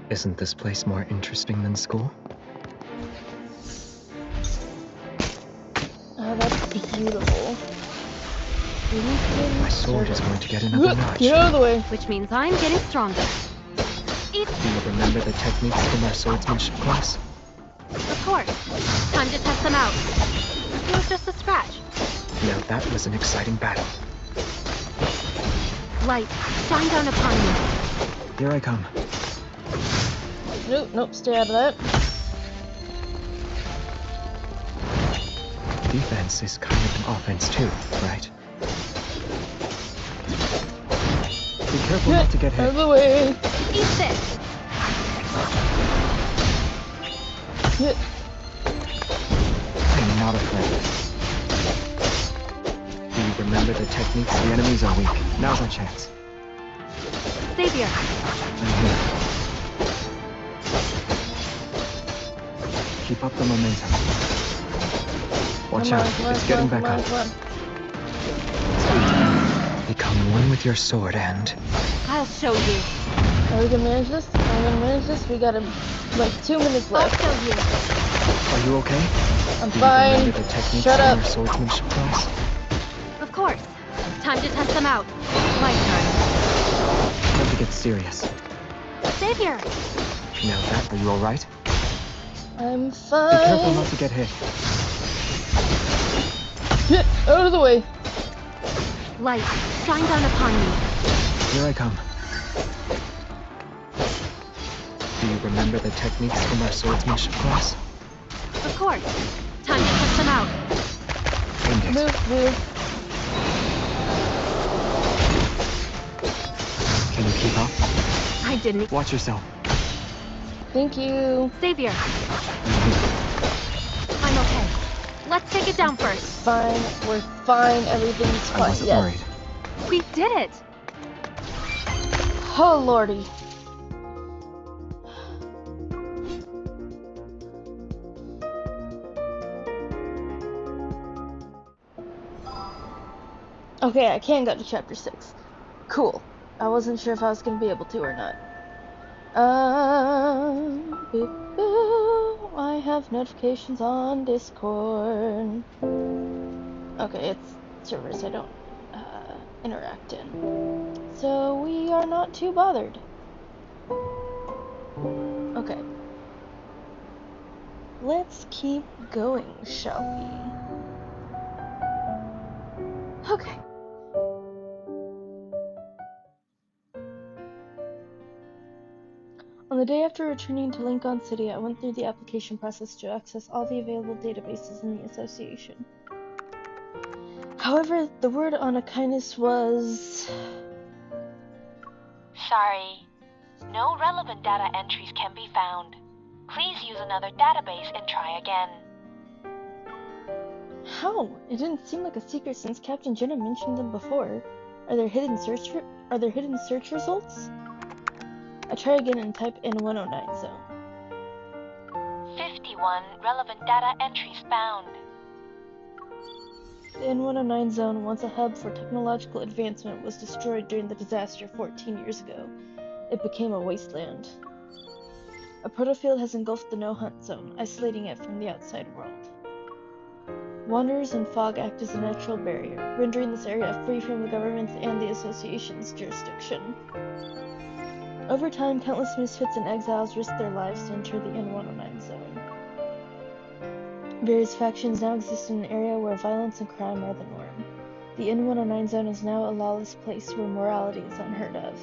Isn't this place more interesting than school? Beautiful. My sword is going to get another notch. Get out of the way. Which means I'm getting stronger. Do you remember the techniques from our swordsmanship class? Of course. Time to test them out. It was just a scratch. Now that was an exciting battle. Light, shine down upon me. Here I come. Nope, stay out of that. Defense is kind of an offense too, right? Be careful not to get hit. Out of the way. Eat this. Hit. I'm not afraid. Do you remember the techniques? The enemies are weak. Now's our chance. Xavier. I'm here. Keep up the momentum. Watch out, it's getting back up. Become one with your sword and... I'll show you. Are we gonna manage this? We got like 2 minutes I'll left. show you. Are you okay? I'm Do you fine. remember the techniques Shut from up. our swordsmanship class? Of course. Time to test them out. My turn. Time to get serious. Xavier. Now that, are you alright? I'm Be careful not fine. to get hit. Hit. Out of the way. Light, shine down upon me. Here I come. Do you remember the techniques from our swordsmanship class? Of course. Time to test them out. Aimed it. Move. Can you keep up? I didn't. Watch yourself. Thank you. Xavier. I'm okay. Let's take it down first. Fine. We're fine. Everything's fine. I wasn't Yes. worried. We did it. Oh lordy. Okay, I can go to chapter 6. Cool. I wasn't sure if I was gonna be able to or not. I have notifications on Discord. Okay, it's servers I don't interact in. So we are not too bothered. Okay. Let's keep going, shall we? Okay. On the day after returning to Lincoln City, I went through the application process to access all the available databases in the association. However, the word on a kindness was... Sorry. No relevant data entries can be found. Please use another database and try again. How? It didn't seem like a secret since Captain Jenna mentioned them before. Are there hidden search results? I try again and type in 109 zone. 51 relevant data entries found. The N109 zone, once a hub for technological advancement, was destroyed during the disaster 14 years ago. It became a wasteland. A protofield has engulfed the no-hunt zone, isolating it from the outside world. Wanderers and fog act as a natural barrier, rendering this area free from the government's and the association's jurisdiction. Over time, countless misfits and exiles risk their lives to enter the N109 zone. Various factions now exist in an area where violence and crime are the norm. The N109 zone is now a lawless place where morality is unheard of.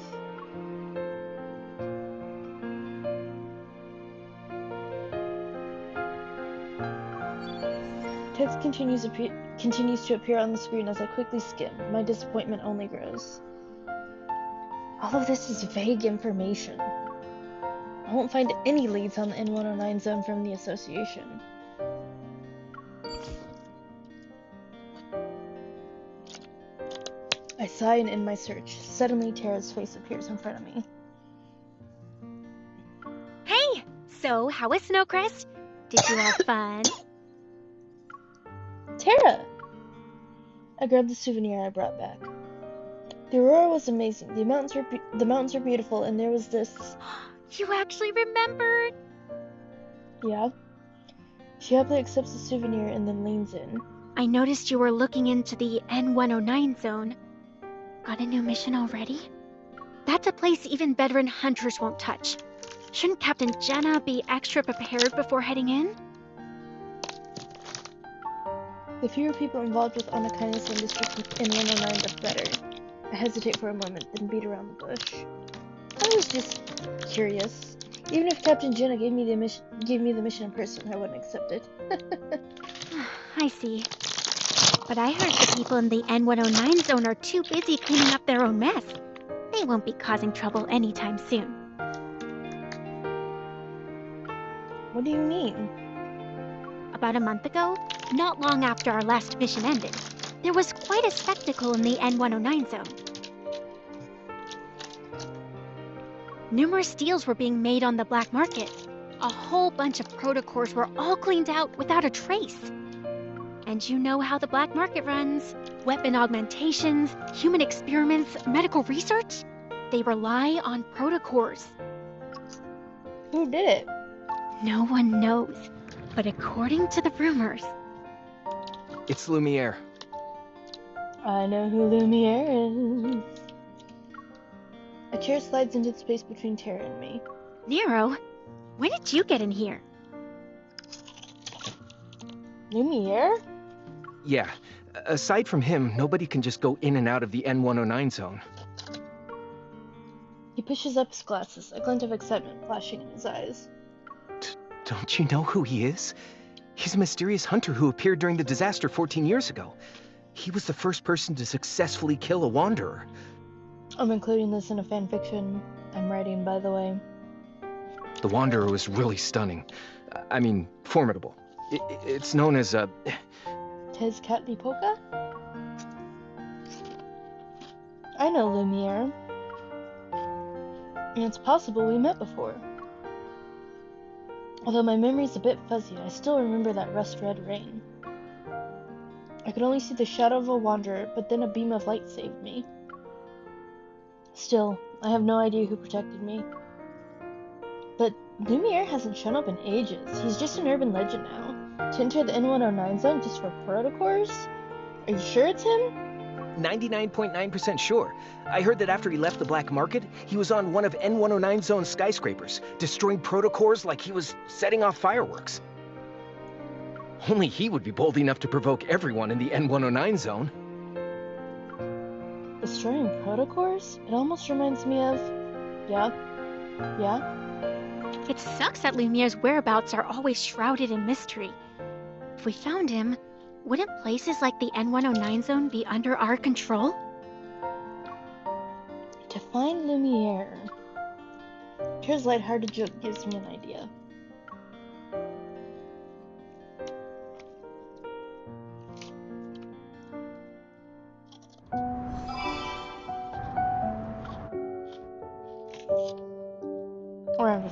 Text continues to appear on the screen as I quickly skim. My disappointment only grows. All of this is vague information. I won't find any leads on the N109 zone from the association. I sigh and end my search. Suddenly, Tara's face appears in front of me. Hey! So, how was Snowcrest? Did you have fun? Tara! I grabbed the souvenir I brought back. The aurora was amazing. The mountains were beautiful, and there was this... You actually remembered? Yeah. She happily accepts the souvenir and then leans in. I noticed you were looking into the N109 zone. Got a new mission already? That's a place even veteran hunters won't touch. Shouldn't Captain Jenna be extra prepared before heading in? The fewer people involved with Anakaina's in District N109, the better. I hesitate for a moment, then beat around the bush. I was just curious. Even if Captain Jenna gave me the mission in person, I wouldn't accept it. I see. But I heard the people in the N109 zone are too busy cleaning up their own mess. They won't be causing trouble anytime soon. What do you mean? About a month ago, not long after our last mission ended, there was quite a spectacle in the N109 zone. Numerous deals were being made on the black market. A whole bunch of protocors were all cleaned out without a trace. And you know how the black market runs. Weapon augmentations, human experiments, medical research. They rely on protocors. Who did it? No one knows. But according to the rumors... It's Lumiere. I know who Lumiere is. A chair slides into the space between Tara and me. Nero, when did you get in here? Lumiere? Yeah. Aside from him, nobody can just go in and out of the N109 zone. He pushes up his glasses, a glint of excitement flashing in his eyes. Don't you know who he is? He's a mysterious hunter who appeared during the disaster 14 years ago. He was the first person to successfully kill a Wanderer. I'm including this in a fanfiction I'm writing, by the way. The Wanderer was really stunning. I mean, formidable. It's known as a... Tezcatlipoca? I know Lumiere. And it's possible we met before. Although my memory's a bit fuzzy, I still remember that rust-red rain. I could only see the shadow of a wanderer, but then a beam of light saved me. Still, I have no idea who protected me. But Lumiere hasn't shown up in ages. He's just an urban legend now. To enter the N109 zone just for protocors? Are you sure it's him? 99.9% sure. I heard that after he left the black market, he was on one of N109 zone's skyscrapers, destroying protocors like he was setting off fireworks. Only he would be bold enough to provoke everyone in the N109 zone. Destroying protocors? It almost reminds me of... Yeah? It sucks that Lumiere's whereabouts are always shrouded in mystery. If we found him, wouldn't places like the N109 zone be under our control? To find Lumiere... Tara's lighthearted joke gives me an idea.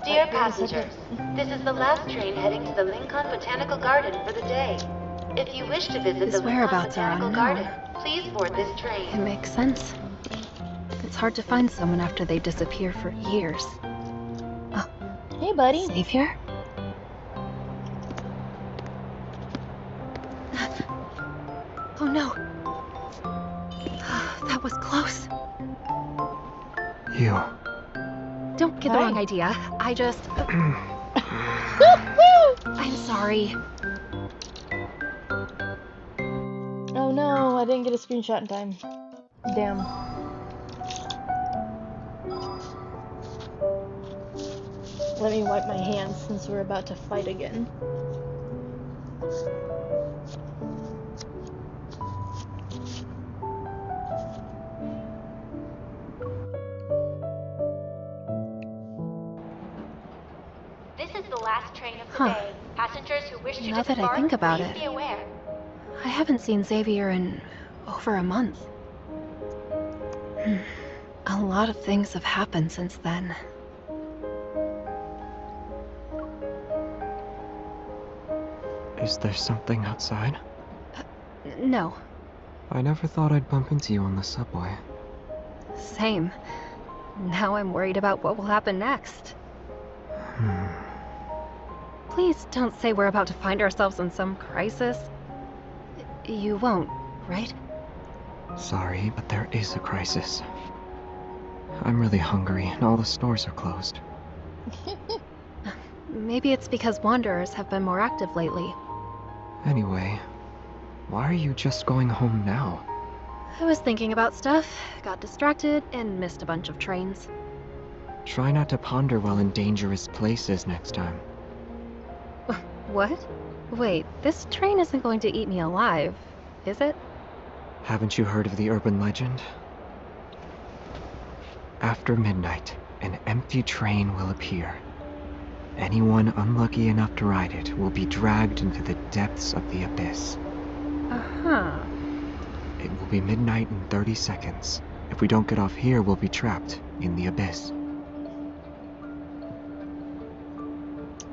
Dear passengers, this is the last train heading to the Lincoln Botanical Garden for the day. If you wish to visit His the Lincoln whereabouts are Botanical unknown. Garden, please board this train. It makes sense. It's hard to find someone after they disappear for years. Oh, hey, buddy. Xavier? Oh no. That was close. You. Don't get the wrong idea. I just... I'm sorry. Oh no, I didn't get a screenshot in time. Damn. Let me wipe my hands since we're about to fight again. This is the last train of the Huh. day. Passengers who wish to Now that I depart, think about please it. be aware. I haven't seen Xavier in over a month. A lot of things have happened since then. Is there something outside? No, I never thought I'd bump into you on the subway. same. Now I'm worried about what will happen next. Please don't say we're about to find ourselves in some crisis. You won't, right? Sorry, but there is a crisis. I'm really hungry, and all the stores are closed. Maybe it's because Wanderers have been more active lately. Anyway, why are you just going home now? I was thinking about stuff, got distracted, and missed a bunch of trains. Try not to ponder while in dangerous places next time. What? Wait, this train isn't going to eat me alive, is it? Haven't you heard of the urban legend? After midnight, an empty train will appear. Anyone unlucky enough to ride it will be dragged into the depths of the abyss. Uh-huh. It will be midnight in 30 seconds. If we don't get off here, we'll be trapped in the abyss.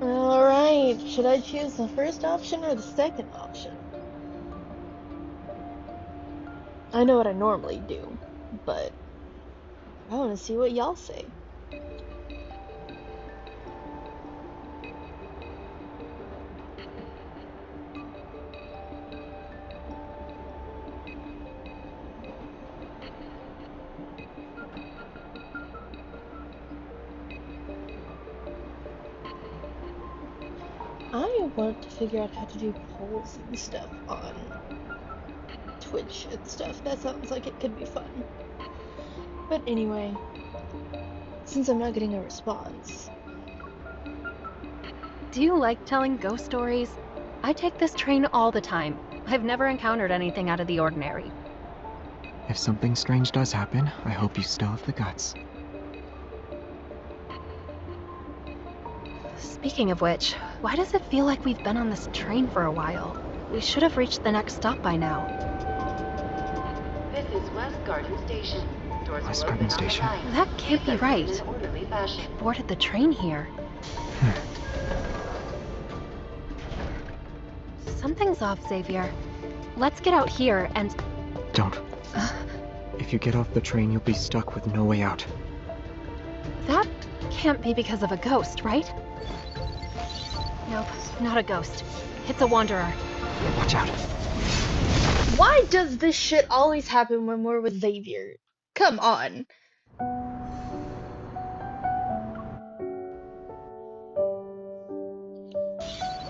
Alright, should I choose the first option or the second option? I know what I normally do, but I want to see what y'all say. I want to figure out how to do polls and stuff on Twitch and stuff. That sounds like it could be fun. But anyway, since I'm not getting a response. Do you like telling ghost stories? I take this train all the time. I've never encountered anything out of the ordinary. If something strange does happen, I hope you still have the guts. Speaking of which, why does it feel like we've been on this train for a while? We should have reached the next stop by now. This is West Garden Station. Doors West will open Garden on the Station? 9th. That can't be Please right. exit in orderly fashion. I boarded the train here. Something's off, Xavier. Let's get out here and... Don't. If you get off the train, you'll be stuck with no way out. That can't be because of a ghost, right? Nope, not a ghost. It's a wanderer. Watch out. Why does this shit always happen when we're with Xavier? Come on.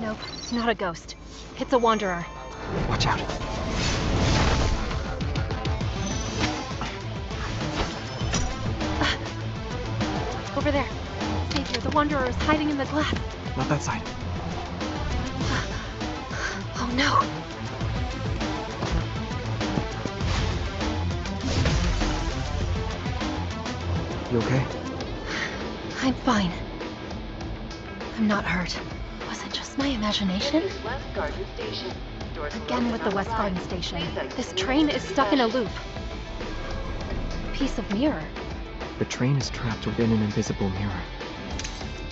Nope, not a ghost. It's a wanderer. Watch out. Over there. Xavier, the wanderer is hiding in the glass. Not that side. Oh no. You okay? I'm fine. I'm not hurt. Was it just my imagination? This is West Garden Station. Doors will Again open with on the West right. Garden Station. Please exit This in train is orderly stuck in a fashion. loop. Piece of mirror. The train is trapped within an invisible mirror.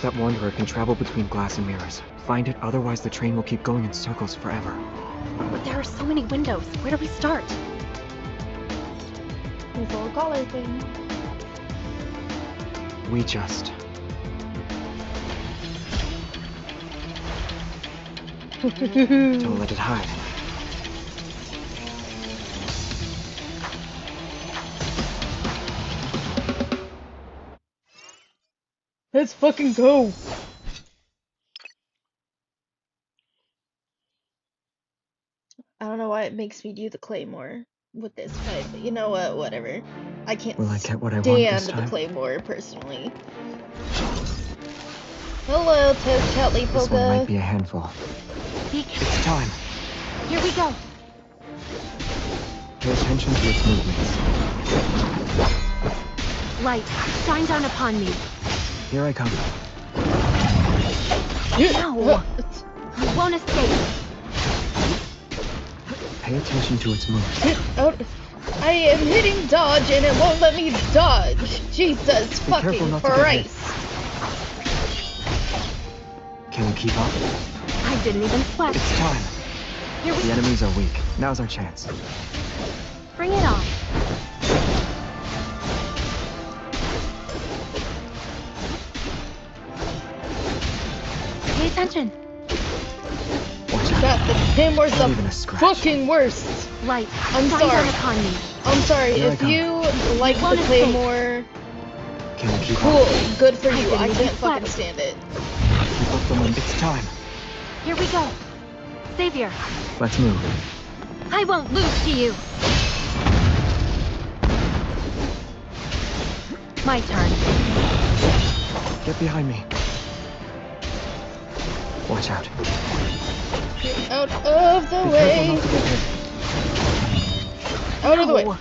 That wanderer can travel between glass and mirrors. Find it, otherwise the train will keep going in circles forever. But there are so many windows. Where do we start? This little collar thing. We just... Don't let it hide. Let's fucking go. I don't know why it makes me do the claymore with this fight, but you know what? Whatever. I can't Will I get what I want this stand the time? claymore personally. Hello, Toast Chatley This one Polka. might be a handful. It's time. Here we go. Pay attention to its movements. Light, shine down upon me. Here I come. No! You won't escape. Pay attention to its movements. Oh, I am hitting dodge and it won't let me dodge. Jesus Be careful fucking not to get hit. Christ. Can you keep up? I didn't even sweat. It's time. Here we The go. enemies are weak. Now's our chance. Bring it on. Pay attention. Watch out. God, the Claymores Not even the a scratch. fucking worst. Light, I'm shine sorry. down upon me. I'm sorry, Here I if come. you like the won't escape. Claymore, Can you keep cool, up? good for I you. didn't I even can't sweat. fucking stand it. Keep up the momentum. It's time. Here we go. Xavier, Let's move. I won't lose to you. My turn. Get behind me. Watch out. Get out of the Be way. careful not to get hit. Out of the way. No.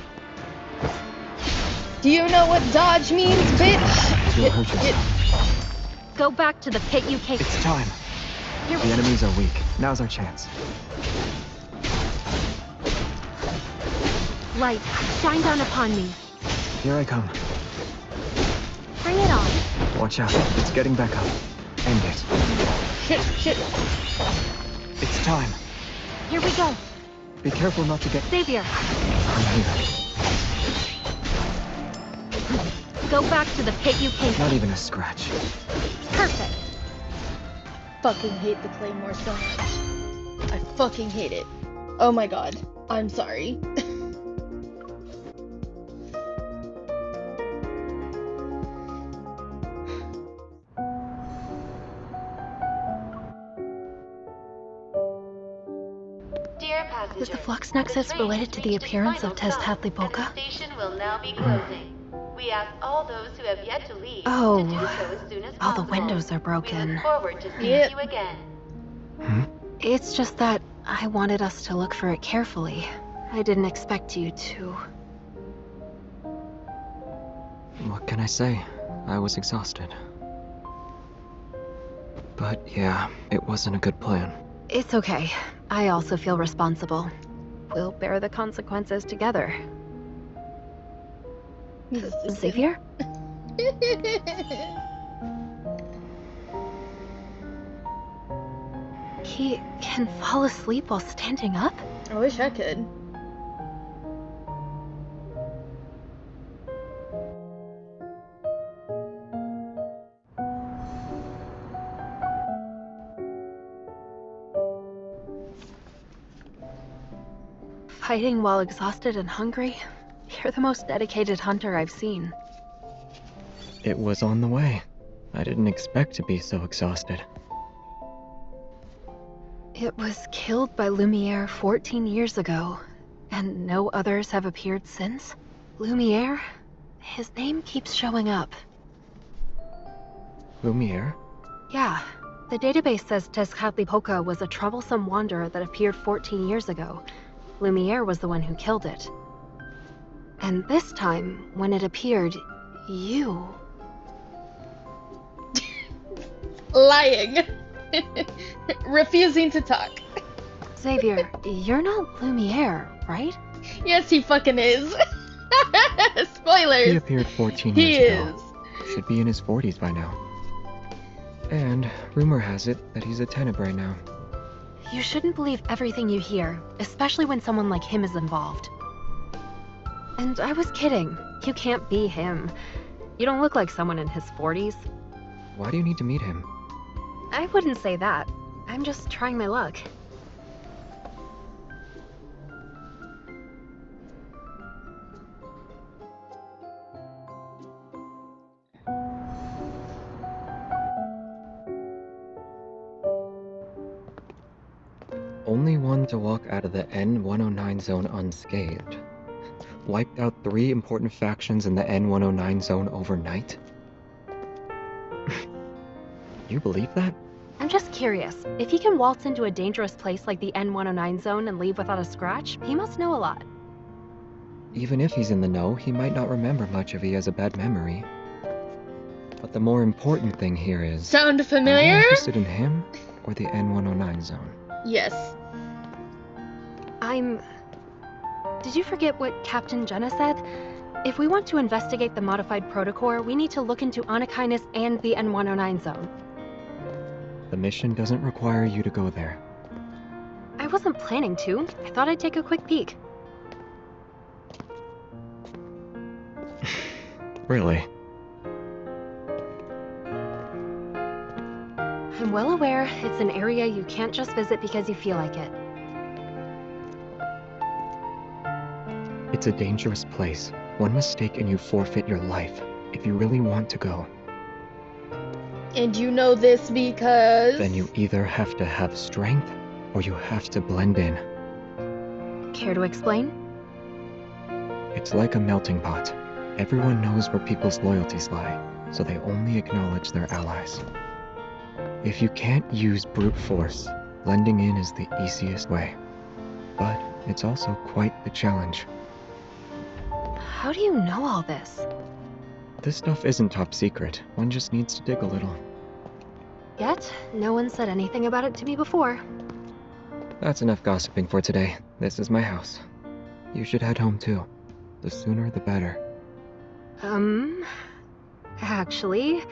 Do you know what dodge means, bitch? You'll hurt yourself. Go back to the pit you came. It's time. Here The enemies are weak. Now's our chance. Light, shine down upon me. Here I come. Bring it on. Watch out. It's getting back up. End it. Shit. It's time. Here we go. Be careful not to get... Xavier, I'm here. go back to the pit you came Not from. even a scratch. Perfect. Fucking hate the Claymore so much. I fucking hate it. Oh my god. I'm sorry. Dear passengers, Is the flux nexus train related to the reached its appearance final of Test stop, Hadley Polka? and the station will now be closing. We ask all those who have yet to leave Oh, to do so as soon as all possible. the windows are We broken. look forward to seeing Yep. you again. It's just that I wanted us to look for it carefully. I didn't expect you to. What can I say? I was exhausted. But yeah, it wasn't a good plan. It's okay. I also feel responsible. We'll bear the consequences together. Xavier? He can fall asleep while standing up? I wish I could. Fighting while exhausted and hungry? You're the most dedicated hunter I've seen. It was on the way. I didn't expect to be so exhausted. It was killed by Lumiere 14 years ago, and no others have appeared since? Lumiere? His name keeps showing up. Lumiere? Yeah. The database says Tezcatlipoca was a troublesome wanderer that appeared 14 years ago. Lumiere was the one who killed it. And this time, when it appeared, you... Lying. Refusing to talk. Xavier, you're not Lumiere, right? Yes, he fucking is. He Spoilers. appeared 14 He years is. ago. Should be in his 40s by now. And rumor has it that he's a Tenebrae now. You shouldn't believe everything you hear, especially when someone like him is involved. And I was kidding. You can't be him. You don't look like someone in his 40s. Why do you need to meet him? I wouldn't say that. I'm just trying my luck. Only one to walk out of the N109 zone unscathed. Wiped out 3 important factions in the N109 zone overnight? You believe that? I'm just curious. If he can waltz into a dangerous place like the N109 zone and leave without a scratch, he must know a lot. Even if he's in the know, he might not remember much if he has a bad memory. But the more important thing here is... Sound Are you familiar? interested in him or the N109 zone? Yes. Did you forget what Captain Jenna said? If we want to investigate the modified protocore, we need to look into Anakinus and the N109 zone. The mission doesn't require you to go there. I wasn't planning to. I thought I'd take a quick peek. Really? I'm well aware it's an area you can't just visit because you feel like it. It's a dangerous place. One mistake and you forfeit your life, if you really want to go. And you know this because... Then you either have to have strength, or you have to blend in. Care to explain? It's like a melting pot. Everyone knows where people's loyalties lie, so they only acknowledge their allies. If you can't use brute force, blending in is the easiest way. But it's also quite the challenge. How do you know all this? This stuff isn't top secret. One just needs to dig a little. Yet, no one said anything about it to me before. That's enough gossiping for today. This is my house. You should head home too. The sooner the better. Actually,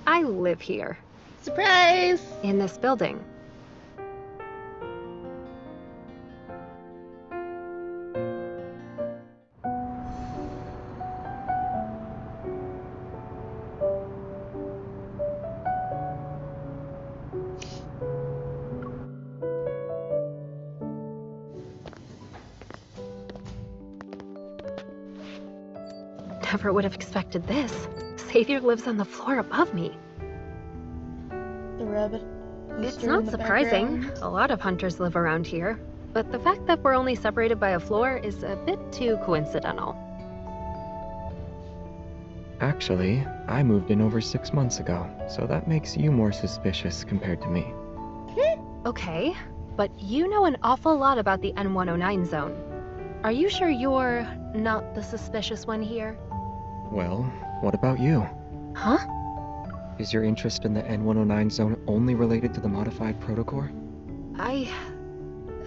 I live here. Surprise! In this building. Never would have expected this. Xavier lives on the floor above me. The rabbit. It's not surprising. A lot of hunters live around here. But the fact that we're only separated by a floor is a bit too coincidental. Actually, I moved in over 6 months ago, so that makes you more suspicious compared to me. Okay, but you know an awful lot about the N109 zone. Are you sure you're not the suspicious one here? Well, what about you? Huh? Is your interest in the N109 zone only related to the modified protocore?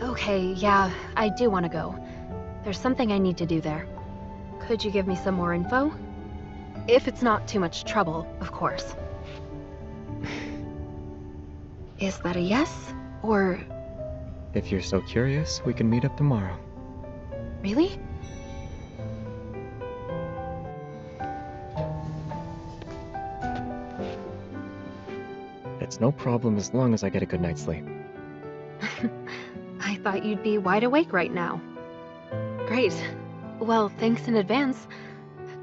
Okay, yeah, I do want to go. There's something I need to do there. Could you give me some more info? If it's not too much trouble, of course. Is that a yes? Or... If you're so curious, we can meet up tomorrow. Really? It's no problem as long as I get a good night's sleep. I thought you'd be wide awake right now. Great. Well, thanks in advance.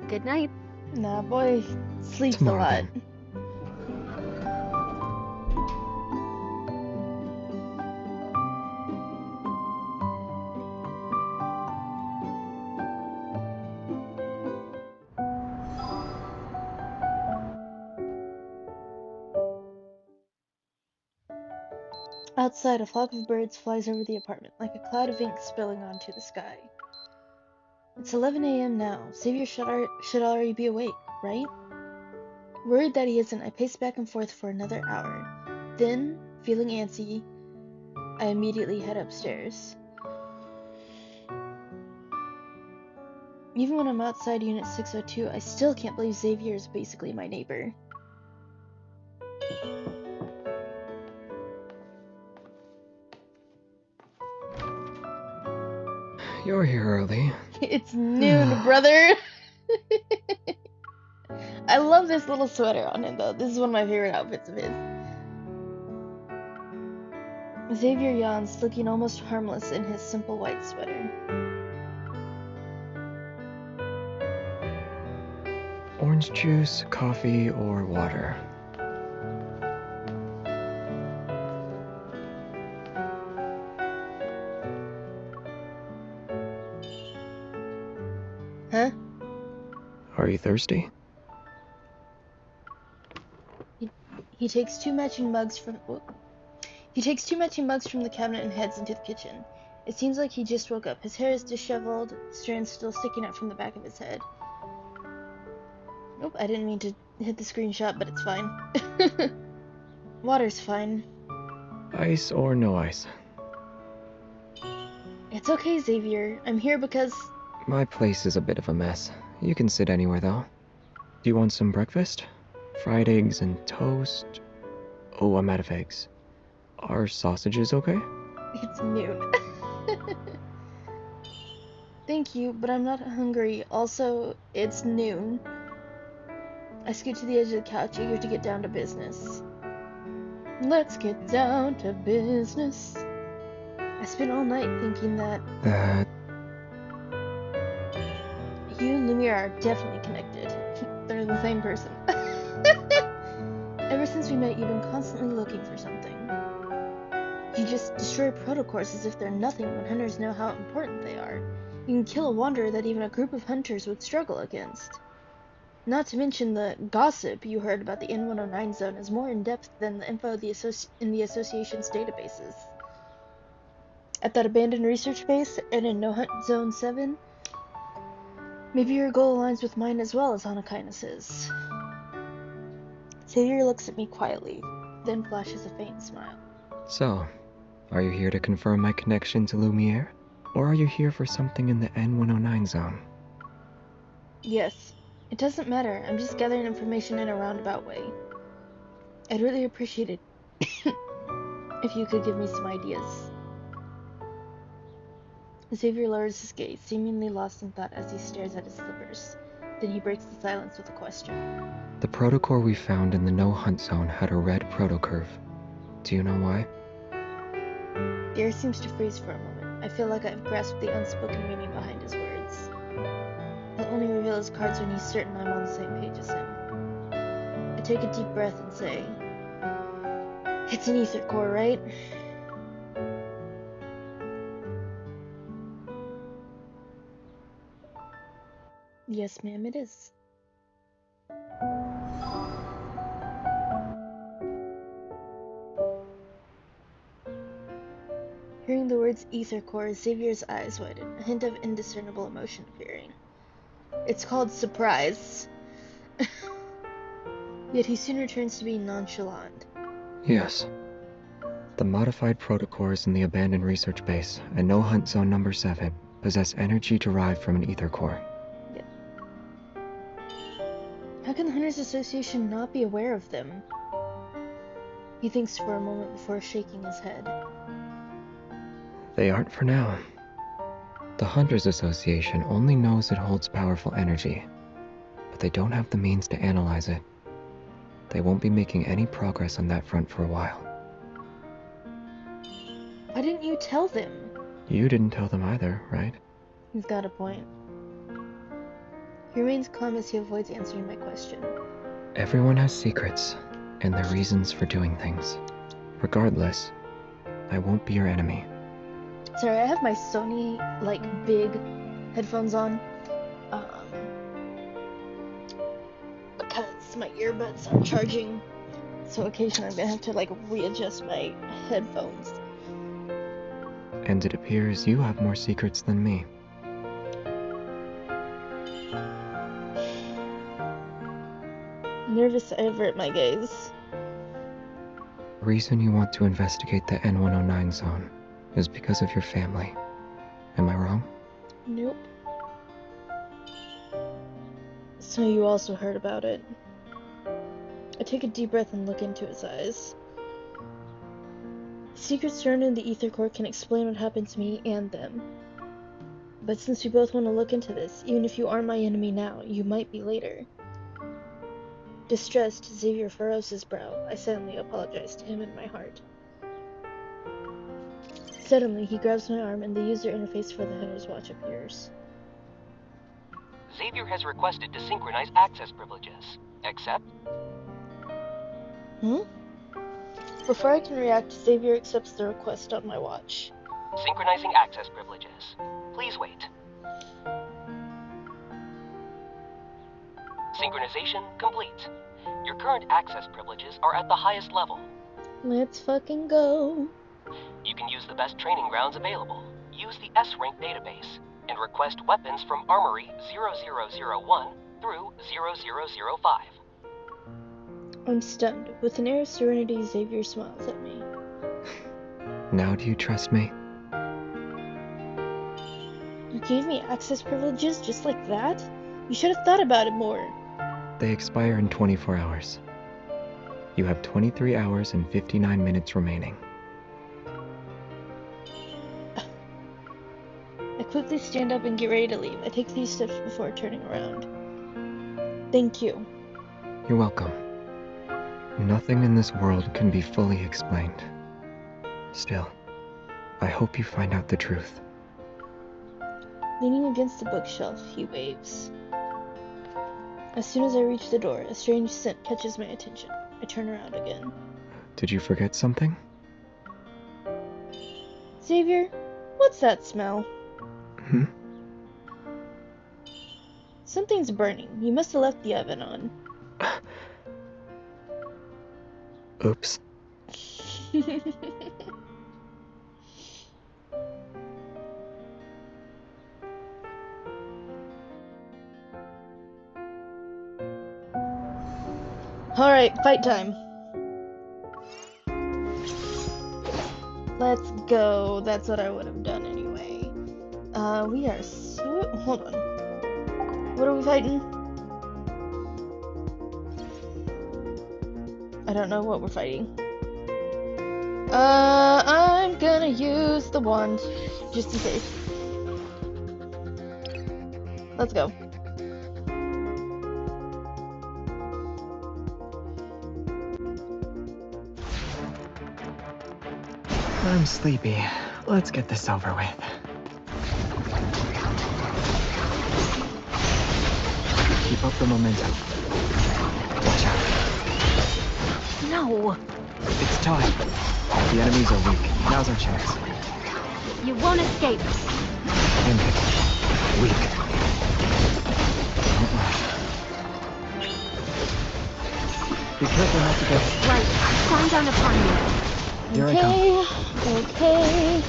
Good night. Nah, boy, sleeps Tomorrow, a lot. then. Outside, a flock of birds flies over the apartment, like a cloud of ink spilling onto the sky. It's 11 a.m. now. Xavier should already be awake, right? Worried that he isn't, I pace back and forth for another hour. Then, feeling antsy, I immediately head upstairs. Even when I'm outside Unit 602, I still can't believe Xavier is basically my neighbor. You're here early. It's noon, brother! I love this little sweater on him, though. This is one of my favorite outfits of his. Xavier yawns, looking almost harmless in his simple white sweater. Orange juice, coffee, or water? Huh? Are you thirsty? He takes two matching mugs from the cabinet and heads into the kitchen. It seems like he just woke up. His hair is disheveled, strands still sticking out from the back of his head. Nope, I didn't mean to hit the screenshot, but it's fine. Water's fine. Ice or no ice? It's okay, Xavier. I'm here because... My place is a bit of a mess. You can sit anywhere, though. Do you want some breakfast? Fried eggs and toast? Oh, I'm out of eggs. Are sausages okay? It's noon. Thank you, but I'm not hungry. Also, it's noon. I scoot to the edge of the couch, eager to get down to business. Let's get down to business. I spent all night thinking that you and Lumiere are definitely connected. They're the same person. Ever since we met, you've been constantly looking for something. You just destroy protocores as if they're nothing when hunters know how important they are. You can kill a wanderer that even a group of hunters would struggle against. Not to mention the gossip you heard about the N109 zone is more in-depth than the info in the association's databases. At that abandoned research base and in No Hunt Zone 7, maybe your goal aligns with mine as well as Hanakainus's. Xavier looks at me quietly, then flashes a faint smile. So, are you here to confirm my connection to Lumiere? Or are you here for something in the N109 zone? Yes. It doesn't matter. I'm just gathering information in a roundabout way. I'd really appreciate it if you could give me some ideas. Xavier lowers his gaze, seemingly lost in thought as he stares at his slippers. Then he breaks the silence with a question. The protocore we found in the no-hunt zone had a red protocurve. Do you know why? The air seems to freeze for a moment. I feel like I've grasped the unspoken meaning behind his words. He'll only reveal his cards when he's certain I'm on the same page as him. I take a deep breath and say, "It's an ether core, right?" "Yes, ma'am, it is." Hearing the words ether core, Xavier's eyes widen, a hint of indiscernible emotion appearing. It's called surprise. Yet he soon returns to being nonchalant. Yes. The modified protocores in the abandoned research base and no hunt zone number 7 possess energy derived from an ether core. Yep. How can the Hunters Association not be aware of them? He thinks for a moment before shaking his head. They aren't for now. The Hunters Association only knows it holds powerful energy, but they don't have the means to analyze it. They won't be making any progress on that front for a while. Why didn't you tell them? You didn't tell them either, right? He's got a point. He remains calm as he avoids answering my question. Everyone has secrets, and their reasons for doing things. Regardless, I won't be your enemy. Sorry, I have my Sony, big headphones on. Because my earbuds aren't charging. So occasionally I'm gonna have to, readjust my headphones. And it appears you have more secrets than me. Nervous, I avert my gaze. The reason you want to investigate the N109 zone is because of your family. Am I wrong? Nope. So you also heard about it. I take a deep breath and look into his eyes. Secrets surrounding the ether core can explain what happened to me and them. But since we both want to look into this, even if you are my enemy now, you might be later. Distressed, Xavier furrows his brow. I silently apologize to him in my heart. Suddenly, he grabs my arm and the user interface for the Hunter's Watch appears. Xavier has requested to synchronize access privileges. Accept? Before I can react, Xavier accepts the request on my watch. Synchronizing access privileges. Please wait. Synchronization complete. Your current access privileges are at the highest level. Let's fucking go. You can use the best training grounds available. Use the S-Rank database and request weapons from Armory 0001 through 0005. I'm stunned. With an air of serenity, Xavier smiles at me. Now do you trust me? You gave me access privileges just like that? You should have thought about it more. They expire in 24 hours. You have 23 hours and 59 minutes remaining. I quickly stand up and get ready to leave. I take 3 steps before turning around. Thank you. You're welcome. Nothing in this world can be fully explained. Still, I hope you find out the truth. Leaning against the bookshelf, he waves. As soon as I reach the door, a strange scent catches my attention. I turn around again. Did you forget something? Xavier, what's that smell? Hmm? Something's burning. You must have left the oven on. Oops. Alright, fight time. Let's go. That's what I would have done anyway. We are so... Hold on. What are we fighting? I don't know what we're fighting. I'm gonna use the wand, just in case. Let's go. I'm sleepy. Let's get this over with. Keep up the momentum. Watch out. No, It's time. The enemies are weak. Now's our chance. you won't escape. End it. Weak. Don't rush. Be careful not to get... Right, shine down upon me. Here I come. Okay.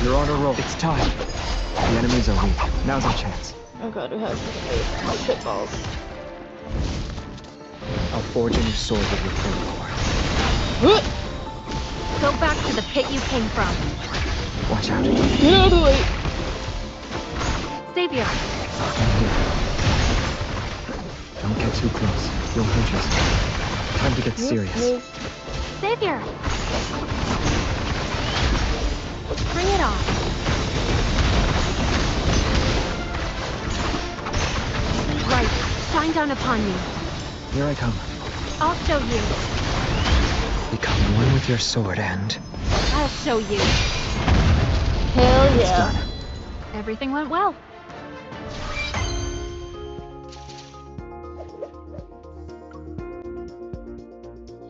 You're on a roll. It's time. The enemies are weak. Now's our chance. Oh god, who has the shit balls? I'll forge a new sword with your protocol. Go back to the pit you came from. Watch out. Get out of the way! Xavier, I'm here. Don't get too close. You'll hurt yourself. Time to get serious. Xavier! Bring it on. Right, shine down upon me. Here I come. I'll show you. Become one with your sword and... I'll show you. Hell It's yeah. done. Everything went well.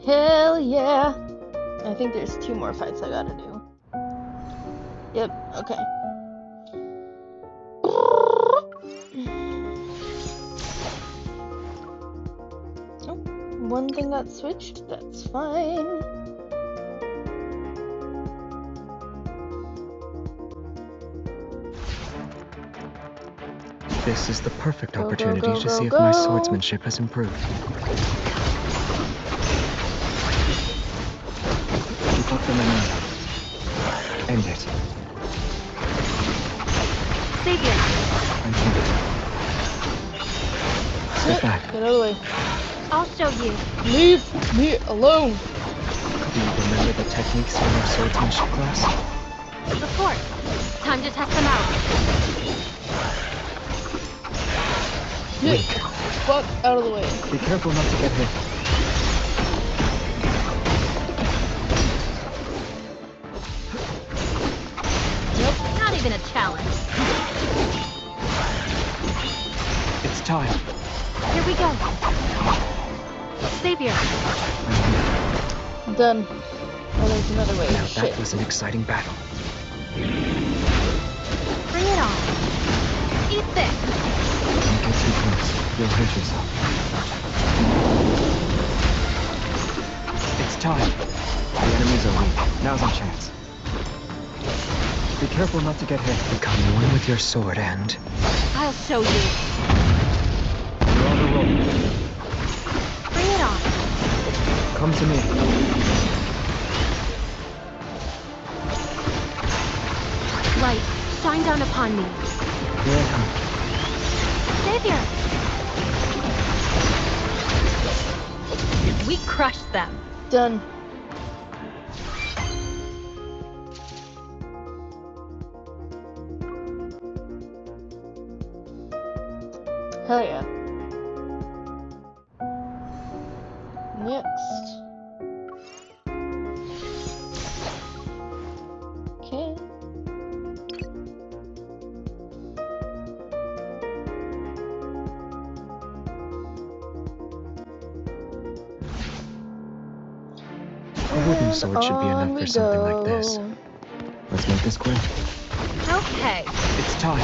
Hell yeah. I think there's 2 more fights I gotta do. Yep, okay. Oh, one thing got switched, that's fine. This is the perfect Go, go, opportunity go, to go, see if my go. swordsmanship has improved. Keep up the momentum. End it. Xavier, I'm here. Step back. Get out of the way. I'll show you. Leave me alone. Do you remember the techniques from our swordsmanship class? Of course. Time to test them out. Get fuck out of the way. Be careful not to get hit. Not even a challenge. It's time. Here we go. Xavier, Done. Oh, there's another way. Now Shit. that was an exciting battle. bring it on. Eat this. Don't get too close. You'll hurt yourself. It's time. The enemies are weak. Now's our chance. Be careful not to get hit. Become one with your sword and... I'll show you. You're on a roll. Bring it on. Come to me. Light, shine down upon me. Here I come. Xavier! We crushed them. Done. Hell yeah. Next. wooden sword should be enough for something like this. Let's make this quick. Okay, It's time.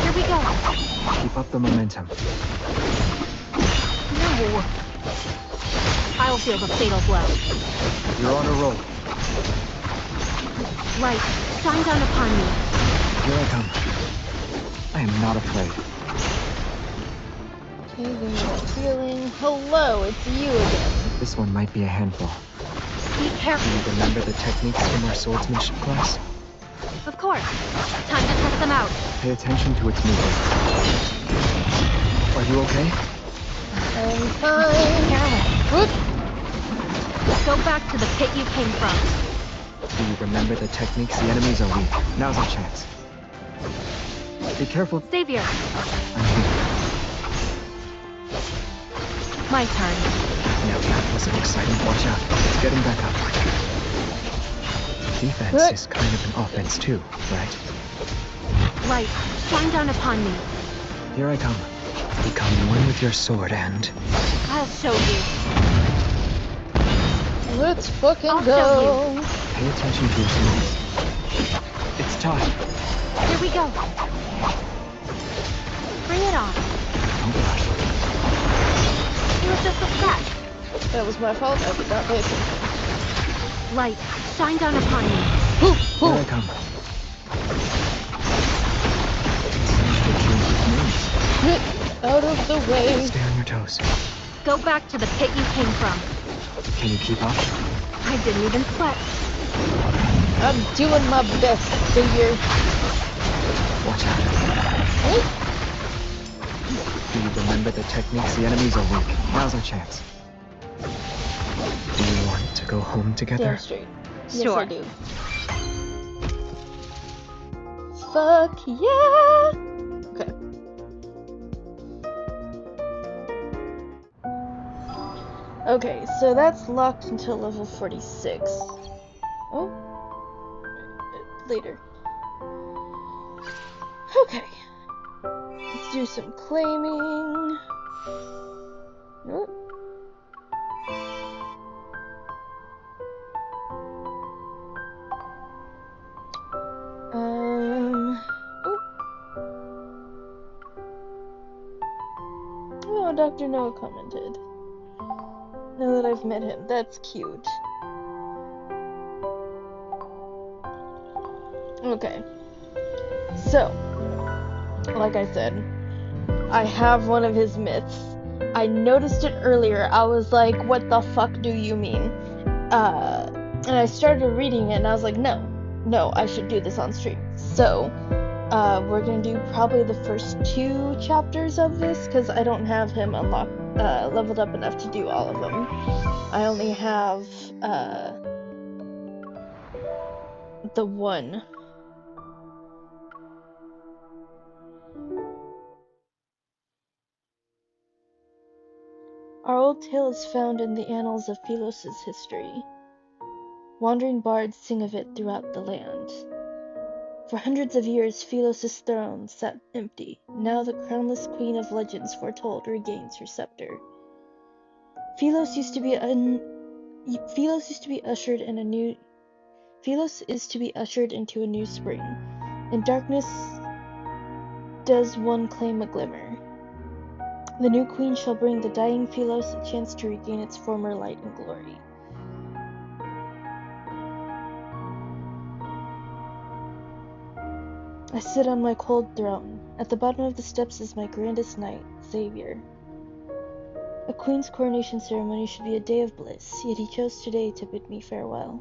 here we go. Keep up the momentum. No. I'll feel the fatal blow. You're on a roll. Light, shine down upon me. Here I come. I am not afraid. Okay, give me that healing. Hello, it's you again. This one might be a handful. Be careful. Do you remember the techniques from our swordsmanship class? Of course. Time to test them out. Pay attention to its movement. Are you okay? I'm fine. Careless. Whoop. Go back to the pit you came from. Do you remember the techniques? The enemies are weak. Now's our chance. Be careful. Xavier, I'm here. my turn. Now that wasn't exciting. Watch out. It's getting back up. Defense is kind of an offense too, right? Light, shine down upon me. Here I come. Become one with your sword and... I'll show you. Let's fucking I'll go. Pay attention to your moves. It's time. Here we go. Bring it on. Don't rush. It was just a scratch. That was my fault. I did not pay attention. Light, shine down upon me. Here I come. Get out of the way. Stay on your toes. Go back to the pit you came from. Can you keep up? I didn't even sweat. I'm doing my best, Xavier. Watch out. Do you remember the techniques? The enemies are weak. Now's our chance. Do you want to go home together? Damn straight. Sure. Yes, I do. Fuck yeah! Okay. Okay, so that's locked until level 46. Oh. Later. Okay. Let's do some claiming. Oh. Oh, Dr. Noah commented. Now that I've met him, that's cute. Okay. So, like I said, I have one of his myths. I noticed it earlier. I was like, what the fuck do you mean? And I started reading it and I was like, no, I should do this on stream. So, we're gonna do probably the first 2 chapters of this because I don't have him unlocked, leveled up enough to do all of them. I only have, the one. Our old tale is found in the annals of Philos' history. Wandering bards sing of it throughout the land. For hundreds of years, Philos' throne sat empty. Now the crownless queen of legends foretold regains her scepter. Philos is to be ushered into a new spring. In darkness does one claim a glimmer. The new queen shall bring the dying Philos a chance to regain its former light and glory. I sit on my cold throne. At the bottom of the steps is my grandest knight, Xavier. A queen's coronation ceremony should be a day of bliss, yet he chose today to bid me farewell.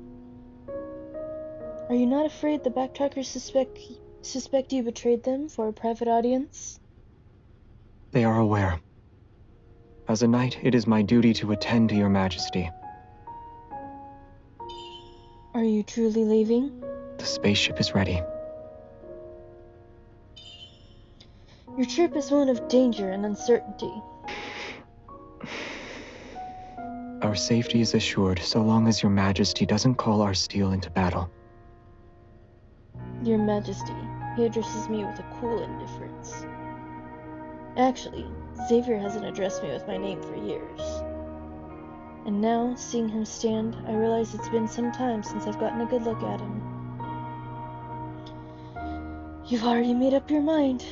Are you not afraid the backtrackers suspect you betrayed them for a private audience? They are aware. As a knight, it is my duty to attend to your majesty. Are you truly leaving? The spaceship is ready. Your trip is one of danger and uncertainty. Our safety is assured so long as your majesty doesn't call our steel into battle. Your Majesty, he addresses me with a cool indifference. Actually, Xavier hasn't addressed me with my name for years. And now, seeing him stand, I realize it's been some time since I've gotten a good look at him. You've already made up your mind.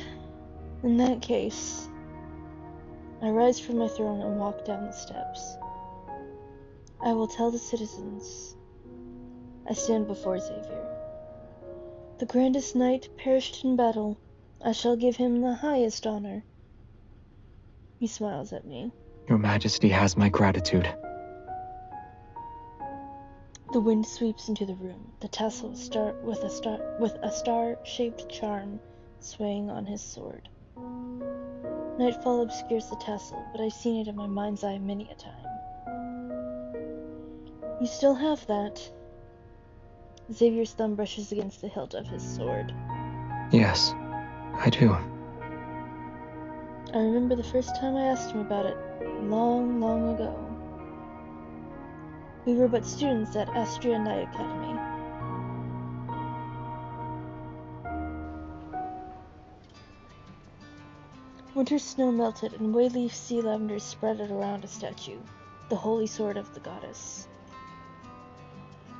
In that case, I rise from my throne and walk down the steps. I will tell the citizens. I stand before Xavier. The grandest knight perished in battle. I shall give him the highest honor. He smiles at me. Your Majesty has my gratitude. The wind sweeps into the room, the tassel with a star-shaped charm swaying on his sword. Nightfall obscures the tassel, but I've seen it in my mind's eye many a time. You still have that. Xavier's thumb brushes against the hilt of his sword. Yes, I do. I remember the first time I asked him about it, long, long ago. We were but students at Astria Night Academy. Winter snow melted and way-leaf sea lavender spread it around a statue, the holy sword of the goddess.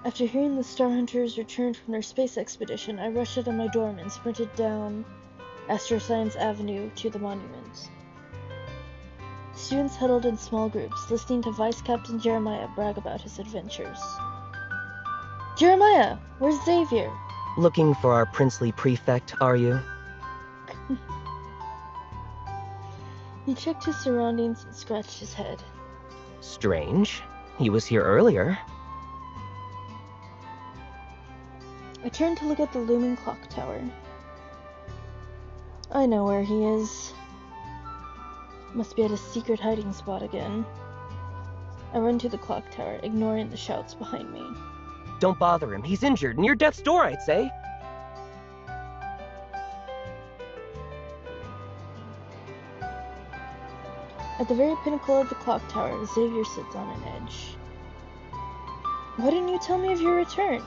After hearing the Star Hunters returned from their space expedition, I rushed out of my dorm and sprinted down Astroscience Avenue to the monument. Students huddled in small groups, listening to Vice Captain Jeremiah brag about his adventures. Jeremiah, where's Xavier? Looking for our princely prefect, are you? He checked his surroundings and scratched his head. Strange. He was here earlier. I turned to look at the looming clock tower. I know where he is. Must be at a secret hiding spot again. I run to the clock tower, ignoring the shouts behind me. Don't bother him. He's injured, near death's door, I'd say. At the very pinnacle of the clock tower, Xavier sits on an edge. Why didn't you tell me of your return?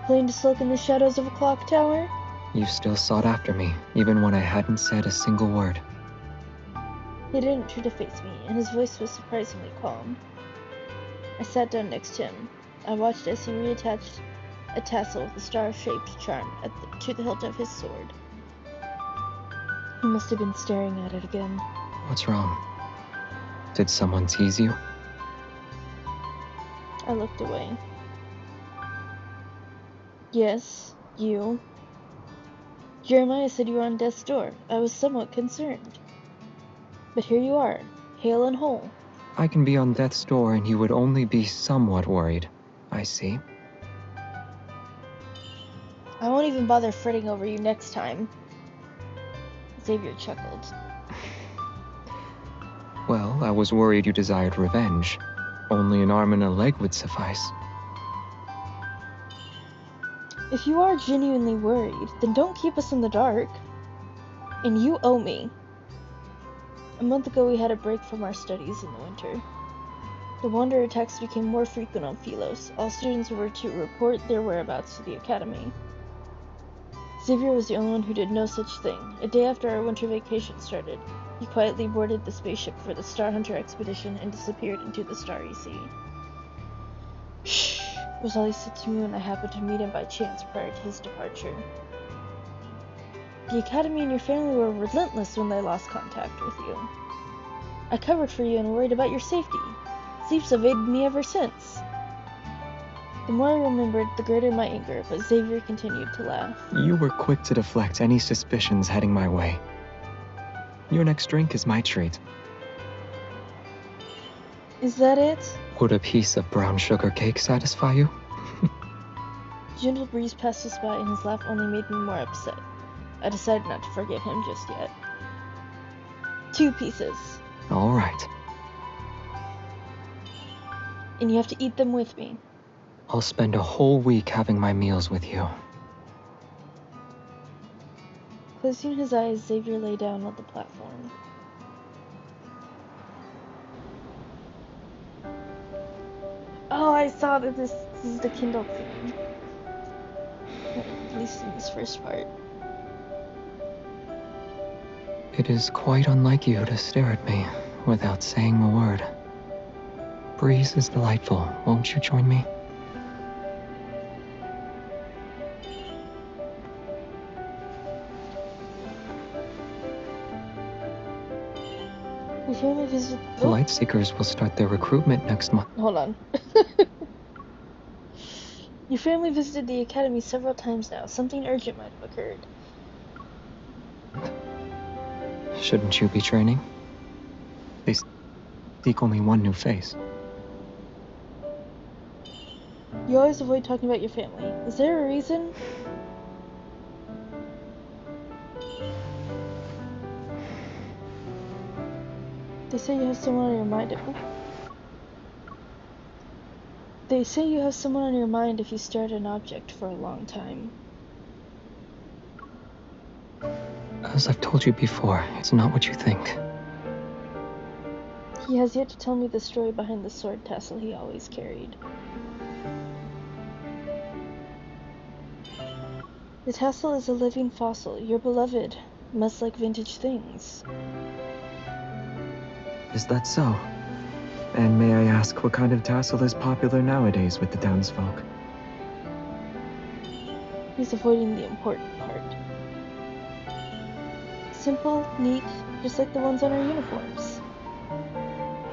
Planning to sulk in the shadows of a clock tower? You still sought after me, even when I hadn't said a single word. He didn't try to face me, and his voice was surprisingly calm. I sat down next to him. I watched as he reattached a tassel with a star-shaped charm to the hilt of his sword. He must have been staring at it again. What's wrong? Did someone tease you? I looked away. Yes, you. Jeremiah said you were on death's door. I was somewhat concerned. But here you are, hale and whole. I can be on death's door and you would only be somewhat worried. I see. I won't even bother fretting over you next time. Xavier chuckled. Well, I was worried you desired revenge. Only an arm and a leg would suffice. If you are genuinely worried, then don't keep us in the dark. And you owe me. A month ago we had a break from our studies in the winter. The Wanderer attacks became more frequent on Philos. All students were to report their whereabouts to the academy. Xavier was the only one who did no such thing. A day after our winter vacation started, he quietly boarded the spaceship for the Star Hunter expedition and disappeared into the starry sea. Shh, was all he said to me when I happened to meet him by chance prior to his departure. The academy and your family were relentless when they lost contact with you. I covered for you and worried about your safety. Sleep's evaded me ever since. The more I remembered, the greater my anger, but Xavier continued to laugh. You were quick to deflect any suspicions heading my way. Your next drink is my treat. Is that it? Would a piece of brown sugar cake satisfy you? The gentle breeze passed us by and his laugh only made me more upset. I decided not to forgive him just yet. 2 pieces. All right. And you have to eat them with me. I'll spend a whole week having my meals with you. Closing his eyes, Xavier lay down on the platform. Oh, I saw that this is the Kindle theme. At least in this first part. It is quite unlike you to stare at me without saying a word. breeze is delightful. Won't you join me? Your family visited... The Lightseekers will start their recruitment next month. Hold on. Your family visited the academy several times now. Something urgent might have occurred. Shouldn't you be training? They seek only one new face. You always avoid talking about your family. Is there a reason? They say you have someone on your mind. They say you have someone on your mind if you stare at an object for a long time. As I've told you before, it's not what you think. He has yet to tell me the story behind the sword tassel he always carried. The tassel is a living fossil. Your beloved must like vintage things. Is that so? And may I ask what kind of tassel is popular nowadays with the townsfolk? He's avoiding the important part. Simple, neat, just like the ones on our uniforms.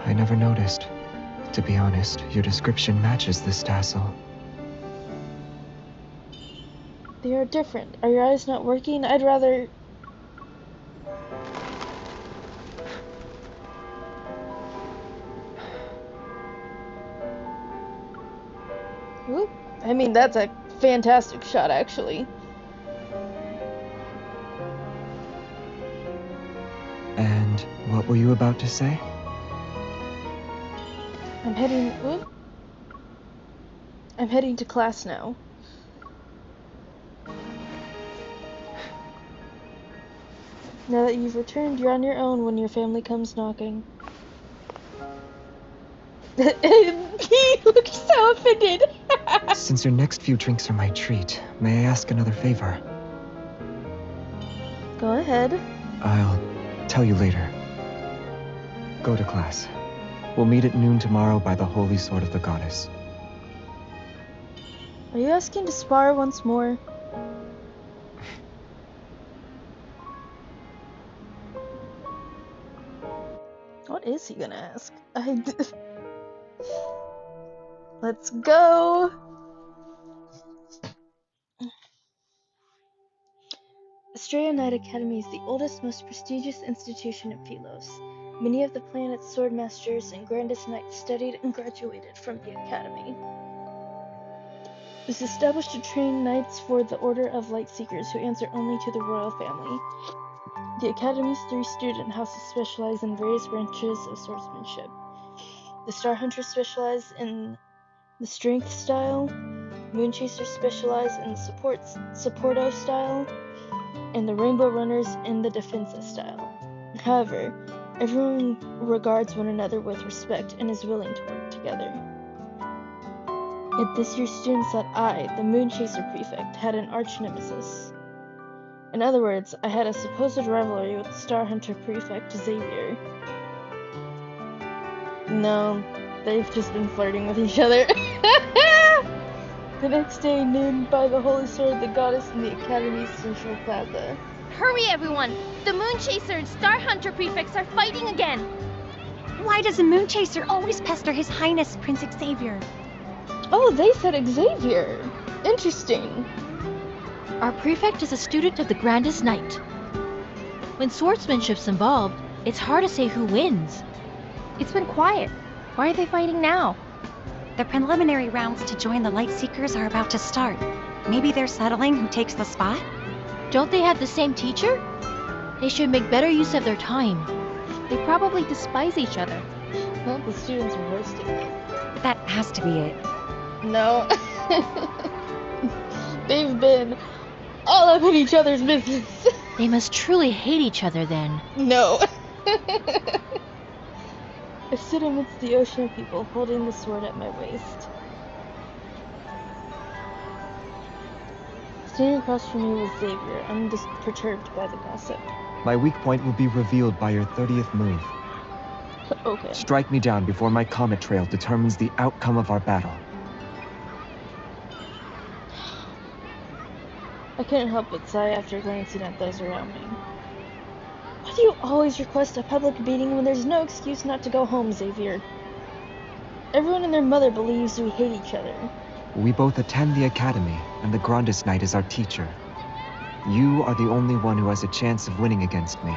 I never noticed. To be honest, your description matches this tassel. They are different. Are your eyes not working? I'd rather... Whoop. I mean, that's a fantastic shot, actually. And what were you about to say? I'm heading... Whoop. I'm heading to class now. Now that you've returned, you're on your own when your family comes knocking. He looks so offended. Since your next few drinks are my treat, may I ask another favor? Go ahead. I'll tell you later. Go to class. We'll meet at noon tomorrow by the Holy Sword of the Goddess. Are you asking to spar once more? What is he gonna ask? Let's go! Estrella Knight Academy is the oldest, most prestigious institution in Pylos. Many of the planet's swordmasters and grandest knights studied and graduated from the academy. It was established to train knights for the Order of Lightseekers, who answer only to the royal family. The Academy's 3 student houses specialize in various branches of swordsmanship. The Star Hunters specialize in the Strength style, Moonchasers specialize in the Supporto style, and the Rainbow Runners in the Defensa style. However, everyone regards one another with respect and is willing to work together. Yet this year's students that I, the Moonchaser Prefect, had an arch-nemesis. In other words, I had a supposed rivalry with the Star Hunter Prefect, Xavier. No, they've just been flirting with each other. The next day, noon, by the Holy Sword of the Goddess in the Academy's Central Plaza. Hurry, everyone! The Moonchaser and Star Hunter prefects are fighting again! Why does the Moonchaser always pester His Highness Prince Xavier? Oh, they said Xavier! Interesting. Our prefect is a student of the Grandest Knight. When swordsmanship's involved, it's hard to say who wins. It's been quiet. Why are they fighting now? The preliminary rounds to join the Lightseekers are about to start. Maybe they're settling who takes the spot? Don't they have the same teacher? They should make better use of their time. They probably despise each other. Well, the students are roasting them. That has to be it. No. They've been all up in each other's business. They must truly hate each other then. No. I stood amidst the ocean of people, holding the sword at my waist. Standing across from me was Xavier, unperturbed by the gossip. My weak point will be revealed by your 30th move. Okay. Strike me down before my comet trail determines the outcome of our battle. I couldn't help but sigh after glancing at those around me. Why do you always request a public meeting when there's no excuse not to go home, Xavier? Everyone and their mother believes we hate each other. We both attend the academy, and the Grandest Knight is our teacher. You are the only one who has a chance of winning against me.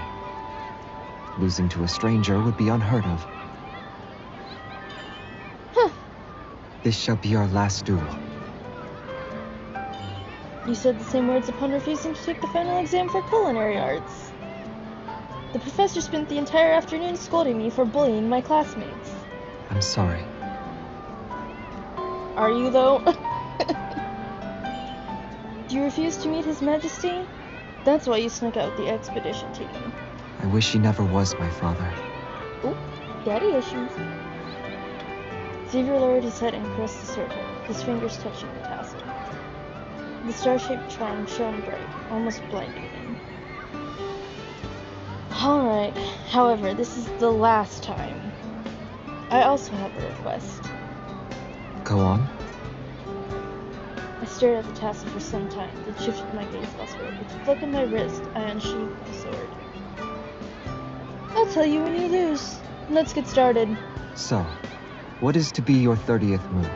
Losing to a stranger would be unheard of. Huh. This shall be our last duel. You said the same words upon refusing to take the final exam for culinary arts. The professor spent the entire afternoon scolding me for bullying my classmates. I'm sorry. Are you, though? Do you refuse to meet His Majesty? That's why you snuck out with the expedition team. I wish he never was my father. Oop, daddy issues. Xavier lowered his head and caressed the sword hilt, his fingers touching the tassel. The star-shaped charm shone bright, almost blinding him. Alright, however, this is the last time. I also have a request. Go on. I stared at the tassel for some time, then shifted my gaze elsewhere. With a flick of my wrist, I unsheathed my sword. I'll tell you when you lose. Let's get started. So, what is to be your 30th move?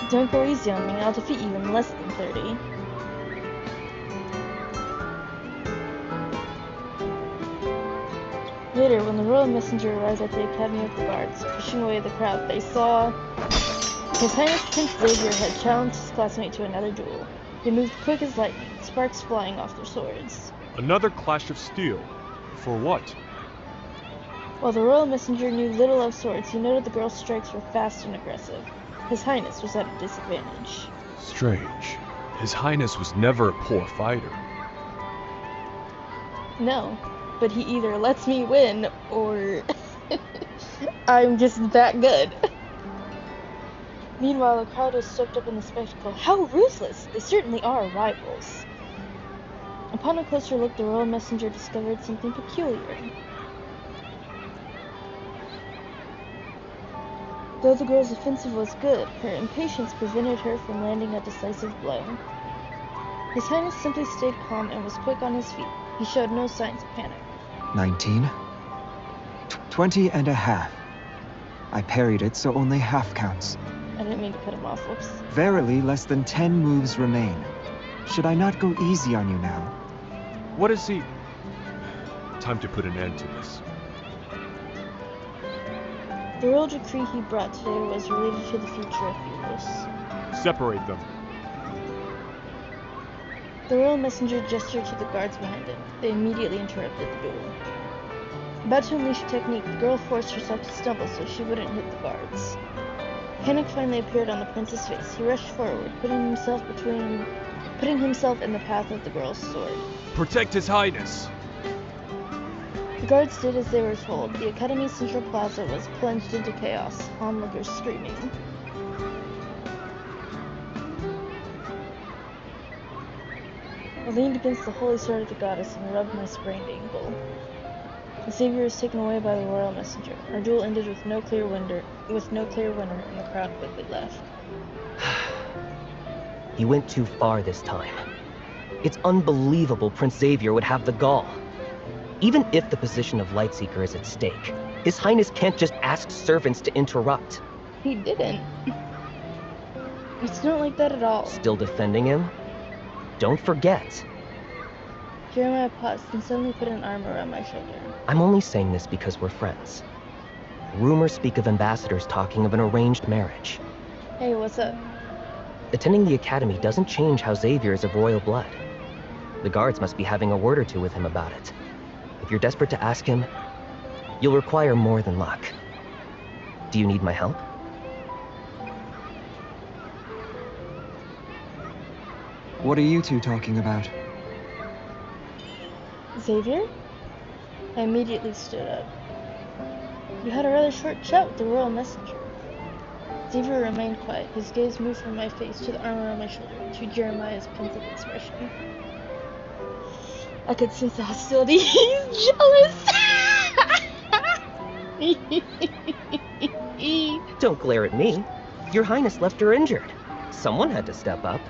Don't go easy on me, I'll defeat you in less than 30. Later, when the royal messenger arrived at the Academy of the Guards, pushing away the crowd, they saw... His Highness Prince Xavier had challenged his classmate to another duel. They moved quick as lightning, sparks flying off their swords. Another clash of steel. For what? While the royal messenger knew little of swords, he noted the girl's strikes were fast and aggressive. His Highness was at a disadvantage. Strange. His Highness was never a poor fighter. No, but he either lets me win, or I'm just that good. Meanwhile, the crowd was soaked up in the spectacle. How ruthless! They certainly are rivals. Upon a closer look, the royal messenger discovered something peculiar. Though the girl's offensive was good, her impatience prevented her from landing a decisive blow. His Highness simply stayed calm and was quick on his feet. He showed no signs of panic. 19. 20 and a half. I parried it, so only half counts. I didn't mean to cut him off, whoops. Verily, less than 10 moves remain. Should I not go easy on you now? What is he? Time to put an end to this. The royal decree he brought today was related to the future of Feros. Separate them. The royal messenger gestured to the guards behind him. They immediately interrupted the duel. About to unleash a technique, the girl forced herself to stumble so she wouldn't hit the guards. Panic finally appeared on the prince's face. He rushed forward, putting himself in the path of the girl's sword. Protect His Highness! The guards did as they were told. The Academy's central plaza was plunged into chaos, onlookers screaming. I leaned against the holy sword of the goddess and rubbed my sprained ankle. Xavier was taken away by the royal messenger. Our duel ended with no clear winner, and the crowd quickly left. He went too far this time. It's unbelievable Prince Xavier would have the gall. Even if the position of Lightseeker is at stake, His Highness can't just ask servants to interrupt. He didn't. It's not like that at all. Still defending him? Don't forget. Jeremiah paused and suddenly put an arm around my shoulder. I'm only saying this because we're friends. Rumors speak of ambassadors talking of an arranged marriage. Hey, what's up? Attending the academy doesn't change how Xavier is of royal blood. The guards must be having a word or two with him about it. If you're desperate to ask him, you'll require more than luck. Do you need my help? What are you two talking about? Xavier? I immediately stood up. You had a rather short chat with the royal messenger. Xavier remained quiet. His gaze moved from my face to the arm around my shoulder, to Jeremiah's pensive expression. I could sense the hostility. He's jealous! Don't glare at me. Your Highness left her injured. Someone had to step up.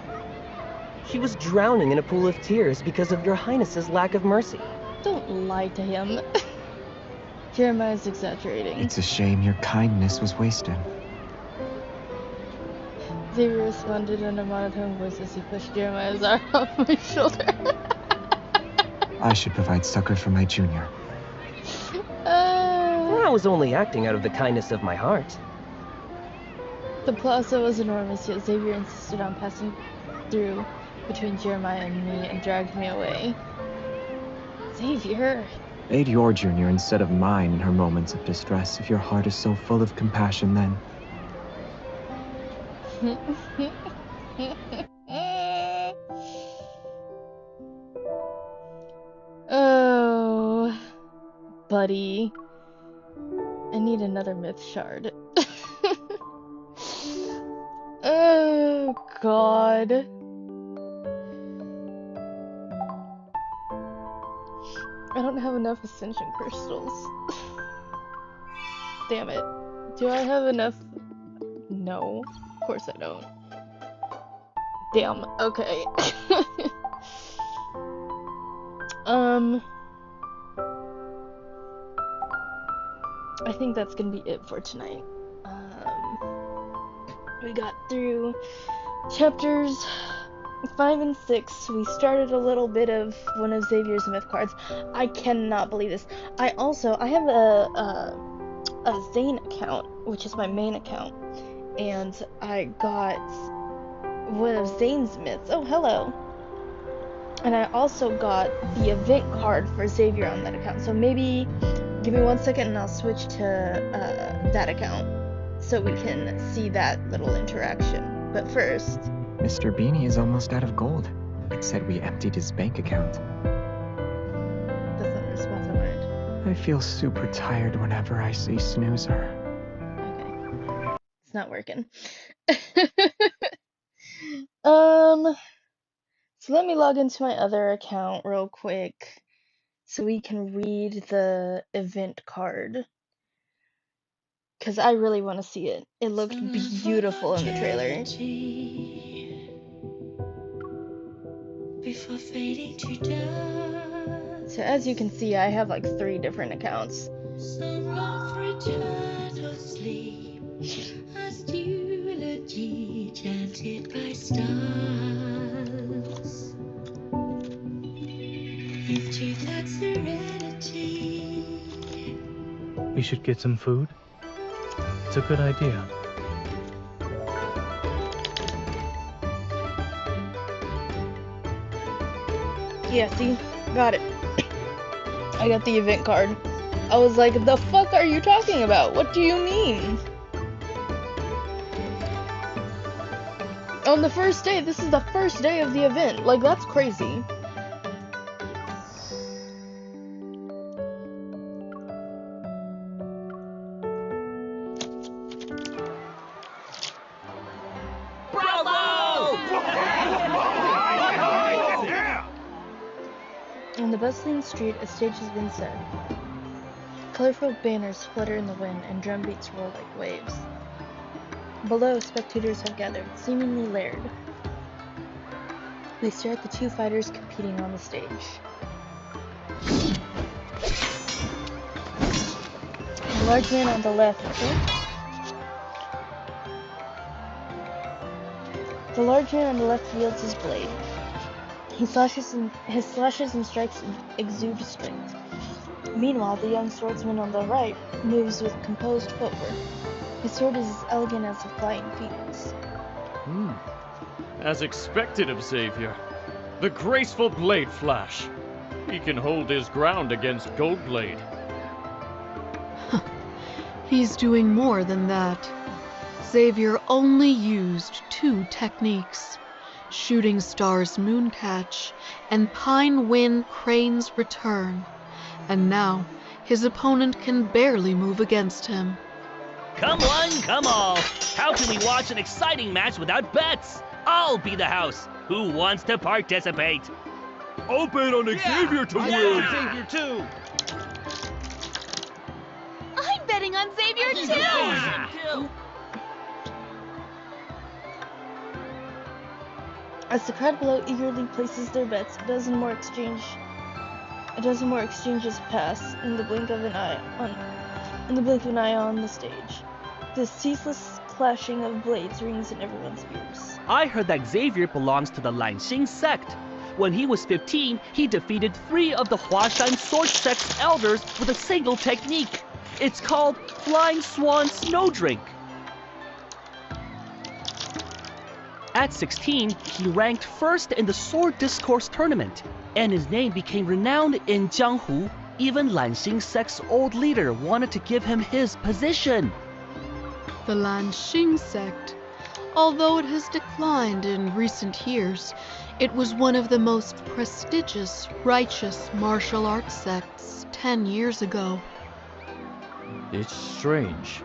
She was drowning in a pool of tears because of your Highness's lack of mercy. Don't lie to him. Jeremiah's exaggerating. It's a shame your kindness was wasted. Xavier responded in a monotone voice as he pushed Jeremiah's arm off my shoulder. I should provide succor for my junior. I was only acting out of the kindness of my heart. The plaza was enormous, yet Xavier insisted on passing through between Jeremiah and me and dragged me away. Xavier! Aid your junior instead of mine in her moments of distress if your heart is so full of compassion then. Oh, buddy. I need another myth shard. Oh, God. I don't have enough ascension crystals. Damn it. Do I have enough? No. Of course I don't. Damn. Okay. I think that's gonna be it for tonight. We got through chapters 5 and 6. We started a little bit of one of Xavier's myth cards. I cannot believe this. I have a Zane account, which is my main account, and I got one of Zane's myths. Oh, hello. And I also got the event card for Xavier on that account. So maybe give me 1 second and I'll switch to that account so we can see that little interaction. But first, Mr. Beanie is almost out of gold. It said we emptied his bank account. that's not the response I wanted. I feel super tired whenever I see Snoozer. Okay. It's not working. So let me log into my other account real quick so we can read the event card. Because I really want to see it. It looked beautiful in the trailer. Before fading to dust, So as you can see, I have like 3 different accounts. some long for eternal sleep, as eulogy chanted by stars. Into that serenity. We should get some food. It's a good idea. Yeah, see? Got it. I got the event card. I was like, the fuck are you talking about? What do you mean? On the first day, this is the first day of the event. Like, that's crazy. On the bustling street, a stage has been set. Colorful banners flutter in the wind, and drum beats roll like waves. Below, spectators have gathered, seemingly layered. They stare at the 2 fighters competing on the stage. The large man on the left. The large man on the left wields his blade. His slashes and strikes exude strength. Meanwhile, the young swordsman on the right moves with composed footwork. His sword is as elegant as a flying phoenix. As expected of Xavier. The graceful blade flash. He can hold his ground against Goldblade. He's doing more than that. Xavier only used 2 techniques. Shooting Star's Mooncatch and Pine Wind Crane's Return. And now, his opponent can barely move against him. Come one, come all. How can we watch an exciting match without bets? I'll be the house. Who wants to participate? I'll bet on Xavier to win. Xavier too. I'm betting betting on Xavier too! As the crowd below eagerly places their bets, a dozen more exchanges pass in the blink of an eye on the stage. The ceaseless clashing of blades rings in everyone's ears. I heard that Xavier belongs to the Lanxing sect. When he was 15, he defeated 3 of the Huashan sword sect's elders with a single technique. It's called Flying Swan Snow Drink. At 16, he ranked first in the Sword Discourse tournament, and his name became renowned in Jianghu. Even Lanxing sect's old leader wanted to give him his position. The Lanxing sect, although it has declined in recent years, it was one of the most prestigious, righteous martial arts sects 10 years ago. It's strange.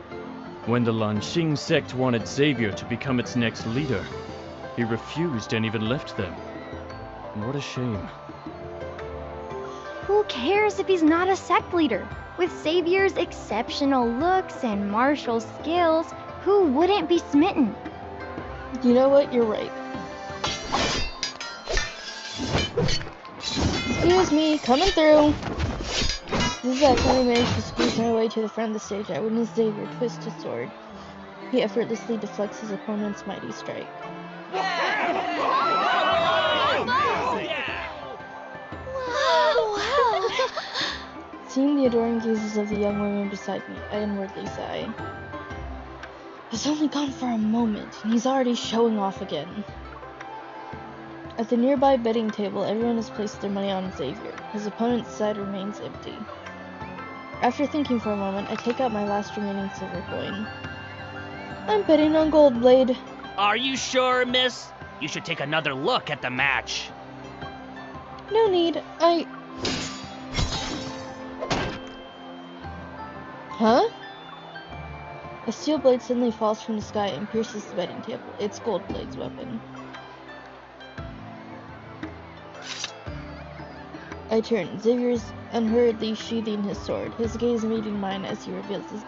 When the Lanxing sect wanted Xavier to become its next leader, he refused and even left them. What a shame. Who cares if he's not a sect leader? With Xavier's exceptional looks and martial skills, who wouldn't be smitten? You know what? You're right. Excuse me, coming through. This is I finally managed to squeeze my way to the front of the stage. I witnessed Xavier twist his sword. He effortlessly deflects his opponent's mighty strike. Wow! Seeing the adoring gazes of the young women beside me, I inwardly sigh. It's only gone for a moment, and he's already showing off again. At the nearby betting table, everyone has placed their money on Xavier. His opponent's side remains empty. After thinking for a moment, I take out my last remaining silver coin. I'm betting on Goldblade. Are you sure, miss? You should take another look at the match. No need, Huh? A steel blade suddenly falls from the sky and pierces the betting table. It's Goldblade's weapon. I turn. Xavier's unhurriedly sheathing his sword, his gaze meeting mine as he reveals his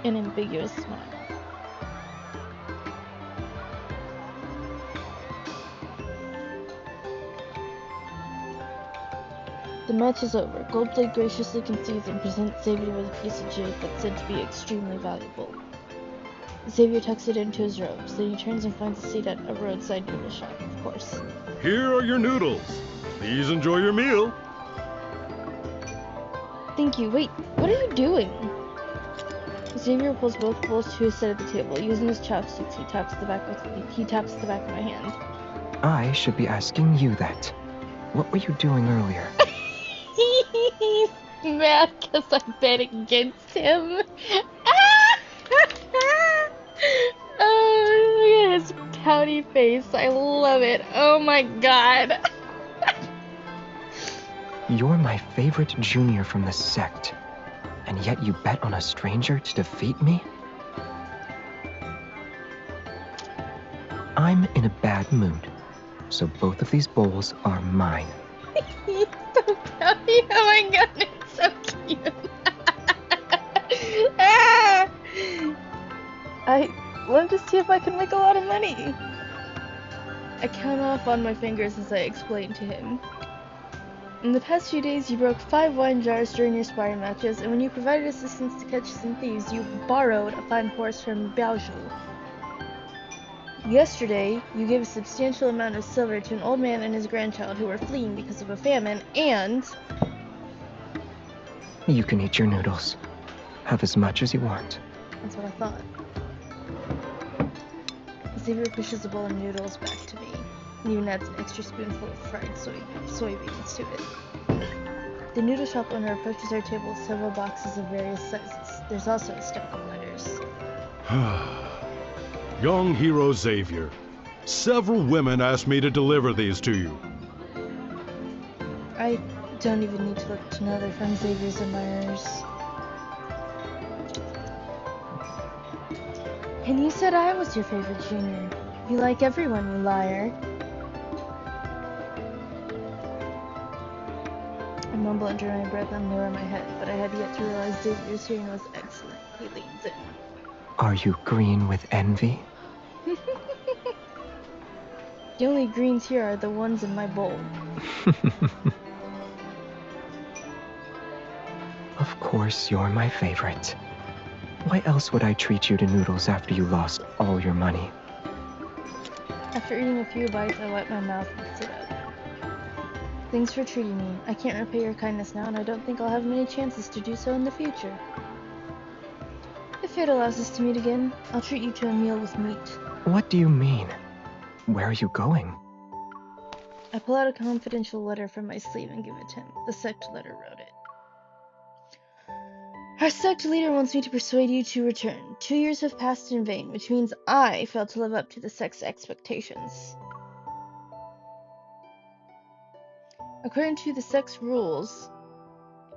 ambiguous smile. The match is over. Goldblade graciously concedes and presents Xavier with a piece of jade that's said to be extremely valuable. Xavier tucks it into his robes, then he turns and finds a seat at a roadside noodle shop, of course. Here are your noodles. Please enjoy your meal. Thank you. Wait, what are you doing? Xavier pulls both bowls to his side of the table. Using his chopsticks, he taps the back of my hand. I should be asking you that. What were you doing earlier? He's mad because I bet against him. Oh, look at his pouty face. I love it. Oh my god. You're my favorite junior from the sect, and yet you bet on a stranger to defeat me? I'm in a bad mood, so both of these bowls are mine. He's so pouty. Oh my god, it's so cute. I want to see if I can make a lot of money. I count off on my fingers as I explain to him. In the past few days, you broke 5 wine jars during your sparring matches, and when you provided assistance to catch some thieves, you borrowed a fine horse from Biaozhu. Yesterday, you gave a substantial amount of silver to an old man and his grandchild who were fleeing because of a famine, and... You can eat your noodles. Have as much as you want. That's what I thought. Xavier pushes a bowl of noodles back to me, and even adds an extra spoonful of fried soybeans to it. The noodle shop owner approaches our table with several boxes of various sizes. There's also a stack of letters. Young hero Xavier, several women asked me to deliver these to you. I don't even need to look to know they're from Xavier's admirers. And you said I was your favorite junior. You like everyone, you liar. I mumble under my breath and lower my head, but I had yet to realize Xavier's hearing was excellent. He leans in. Are you green with envy? The only greens here are the ones in my bowl. Of course, you're my favorite. Why else would I treat you to noodles after you lost all your money? After eating a few bites, I wipe my mouth and sit up. Thanks for treating me. I can't repay your kindness now, and I don't think I'll have many chances to do so in the future. If fate allows us to meet again, I'll treat you to a meal with meat. What do you mean? Where are you going? I pull out a confidential letter from my sleeve and give it to him. The sect letter wrote it. Our sect leader wants me to persuade you to return. 2 years have passed in vain, which means I failed to live up to the sect's expectations. According to the sect's rules,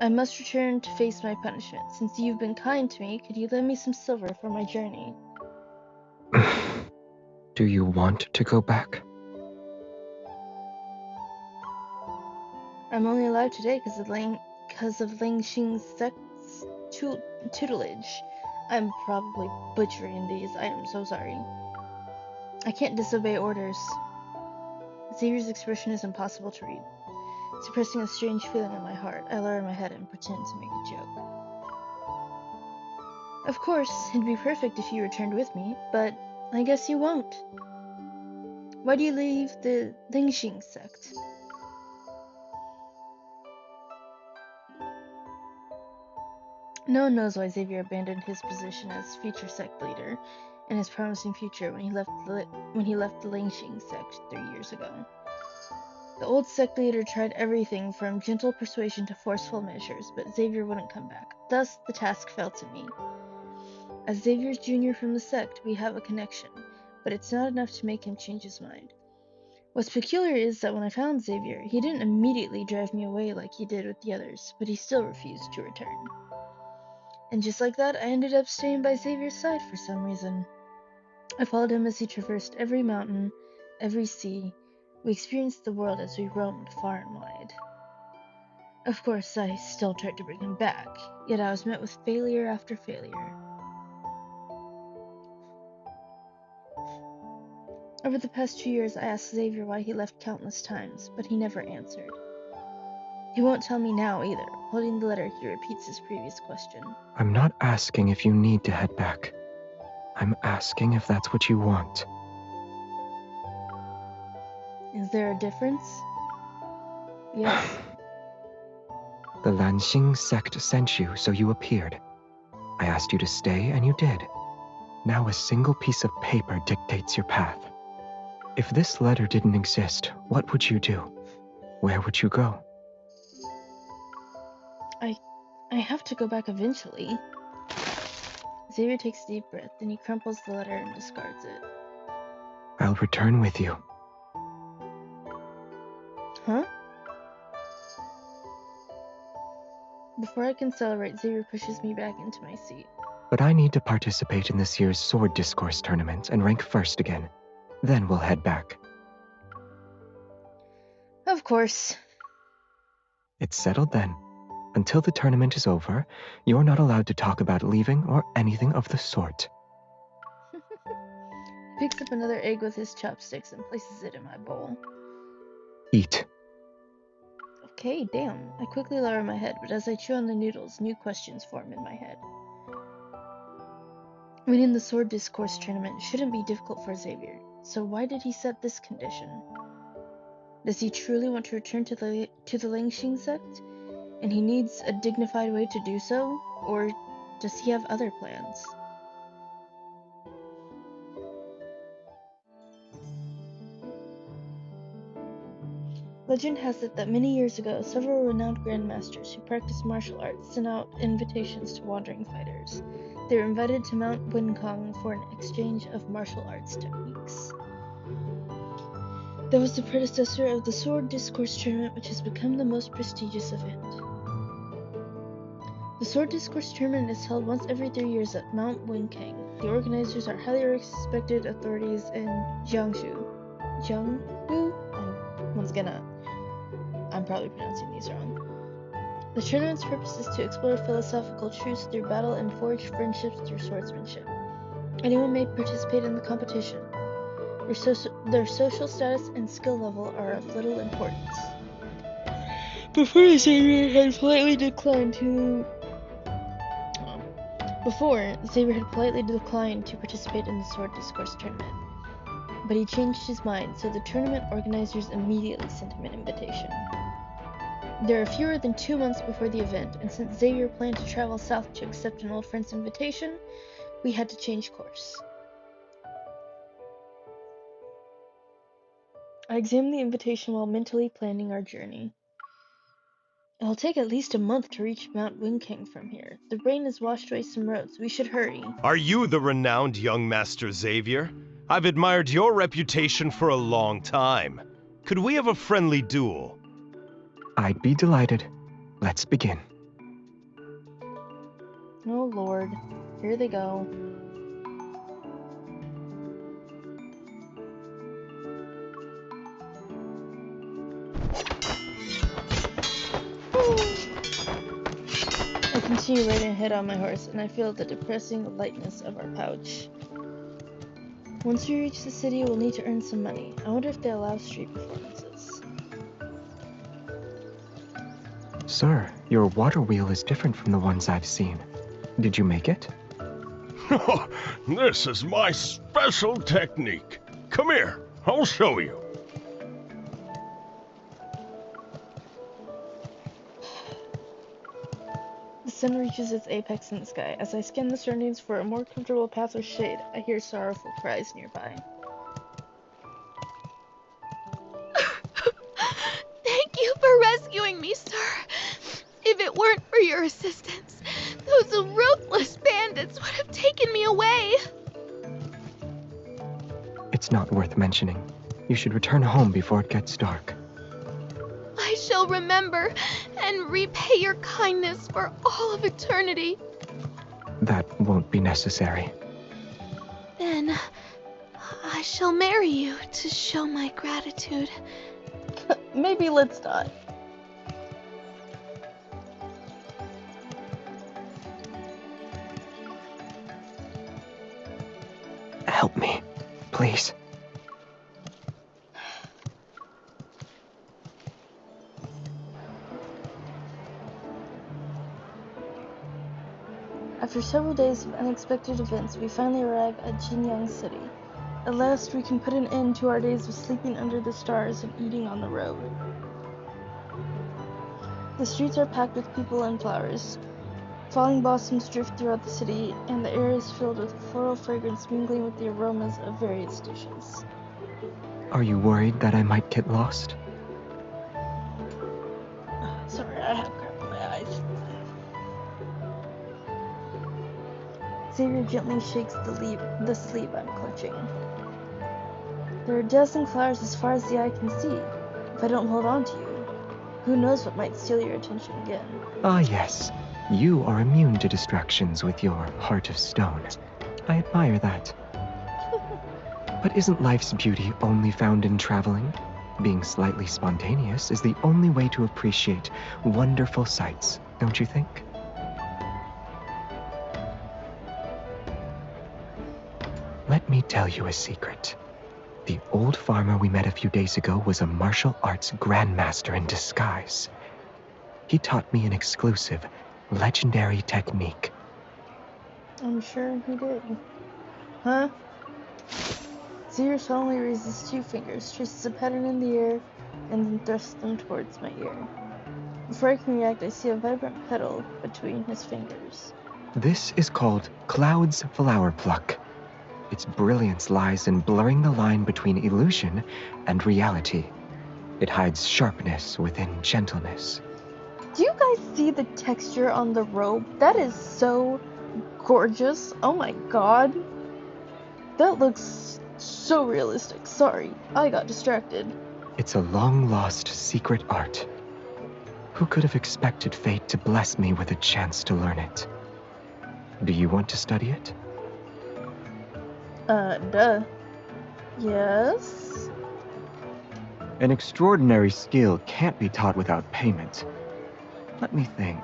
I must return to face my punishment. Since you've been kind to me, could you lend me some silver for my journey? Do you want to go back? I'm only alive today because of Ling Xing's sect's tutelage. I'm probably butchering these. I am so sorry. I can't disobey orders. Xavier's expression is impossible to read. Suppressing a strange feeling in my heart, I lower my head and pretend to make a joke. Of course, it'd be perfect if you returned with me, but I guess you won't. Why do you leave the Lingxing sect? No one knows why Xavier abandoned his position as future sect leader and his promising future when he left the Lingxing sect 3 years ago. The old sect leader tried everything from gentle persuasion to forceful measures, but Xavier wouldn't come back. Thus, the task fell to me. As Xavier's junior from the sect, we have a connection, but it's not enough to make him change his mind. What's peculiar is that when I found Xavier, he didn't immediately drive me away like he did with the others, but he still refused to return. And just like that, I ended up staying by Xavier's side for some reason. I followed him as he traversed every mountain, every sea. We experienced the world as we roamed far and wide. Of course, I still tried to bring him back, yet I was met with failure after failure. Over the past 2 years, I asked Xavier why he left countless times, but he never answered. He won't tell me now either. Holding the letter, he repeats his previous question. I'm not asking if you need to head back. I'm asking if that's what you want. Is there a difference? Yes. The Lanxing sect sent you, so you appeared. I asked you to stay, and you did. Now a single piece of paper dictates your path. If this letter didn't exist, what would you do? Where would you go? I have to go back eventually. Xavier takes a deep breath, then he crumples the letter and discards it. I'll return with you. Huh? Before I can celebrate, Xavier pushes me back into my seat. But I need to participate in this year's Sword Discourse tournament and rank first again. Then we'll head back. Of course. It's settled then. Until the tournament is over, you're not allowed to talk about leaving or anything of the sort. He picks up another egg with his chopsticks and places it in my bowl. Eat. Okay, damn. I quickly lower my head, but as I chew on the noodles, new questions form in my head. Winning the Sword Discourse tournament shouldn't be difficult for Xavier, so why did he set this condition? Does he truly want to return to the Lingxing sect, and he needs a dignified way to do so, or does he have other plans? Legend has it that many years ago, several renowned grandmasters who practiced martial arts sent out invitations to wandering fighters. They were invited to Mount Winkong for an exchange of martial arts techniques. That was the predecessor of the Sword Discourse tournament, which has become the most prestigious event. The Sword Discourse tournament is held once every 3 years at Mount Winkang. The organizers are highly respected authorities in Jiangsu. Jiangsu? Once again, I'm probably pronouncing these wrong. The tournament's purpose is to explore philosophical truths through battle and forge friendships through swordsmanship. Anyone may participate in the competition. Their social status and skill level are of little importance. Before, Xavier had politely declined to participate in the Sword Discourse tournament. But he changed his mind, so the tournament organizers immediately sent him an invitation. There are fewer than 2 months before the event, and since Xavier planned to travel south to accept an old friend's invitation, we had to change course. I examined the invitation while mentally planning our journey. It'll take at least a month to reach Mount Wingking from here. The rain has washed away some roads. We should hurry. Are you the renowned young Master Xavier? I've admired your reputation for a long time. Could we have a friendly duel? I'd be delighted. Let's begin. Oh Lord, here they go. I continue riding ahead on my horse, and I feel the depressing lightness of our pouch. Once we reach the city, we'll need to earn some money. I wonder if they allow street performances. Sir, your water wheel is different from the ones I've seen. Did you make it? This is my special technique. Come here, I'll show you. The sun reaches its apex in the sky. As I scan the surroundings for a more comfortable path or shade, I hear sorrowful cries nearby. Thank you for rescuing me, sir. If it weren't for your assistance, those ruthless bandits would have taken me away. It's not worth mentioning. You should return home before it gets dark. I shall remember and repay your kindness for all of eternity. That won't be necessary. Then I shall marry you to show my gratitude. Maybe let's not. Help me, please. After several days of unexpected events, we finally arrive at Jinyang City. At last, we can put an end to our days of sleeping under the stars and eating on the road. The streets are packed with people and flowers. Falling blossoms drift throughout the city, and the air is filled with floral fragrance mingling with the aromas of various dishes. Are you worried that I might get lost? Sorry, I have crap in my eyes. Xavier gently shakes the sleeve I'm clutching. There are dazzling flowers as far as the eye can see. If I don't hold on to you, who knows what might steal your attention again. Ah, yes. You are immune to distractions with your heart of stone. I admire that. But isn't life's beauty only found in traveling? Being slightly spontaneous is the only way to appreciate wonderful sights, don't you think? Let me tell you a secret. The old farmer we met a few days ago was a martial arts grandmaster in disguise. He taught me an exclusive, legendary technique. I'm sure he did. Huh? Xavier solemnly raises 2 fingers, traces a pattern in the air, and then thrusts them towards my ear. Before I can react, I see a vibrant petal between his fingers. This is called Cloud's Flower Pluck. Its brilliance lies in blurring the line between illusion and reality. It hides sharpness within gentleness. Do you guys see the texture on the robe? That is so gorgeous. Oh my god. That looks so realistic. Sorry, I got distracted. It's a long-lost secret art. Who could have expected fate to bless me with a chance to learn it? Do you want to study it? Duh. Yes? An extraordinary skill can't be taught without payment. Let me think.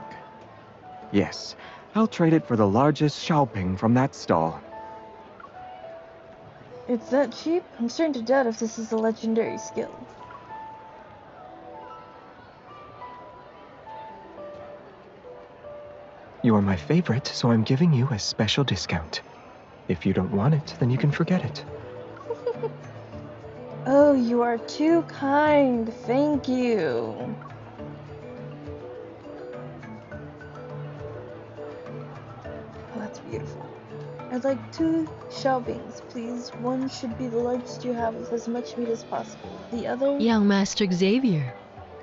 Yes, I'll trade it for the largest Xiaoping from that stall. It's that cheap? I'm starting to doubt if this is a legendary skill. You're my favorite, so I'm giving you a special discount. If you don't want it, then you can forget it. Oh, you are too kind. Thank you. Oh, that's beautiful. I'd like 2 Xiaobings, please. One should be the largest you have with as much meat as possible. The other... Young Master Xavier.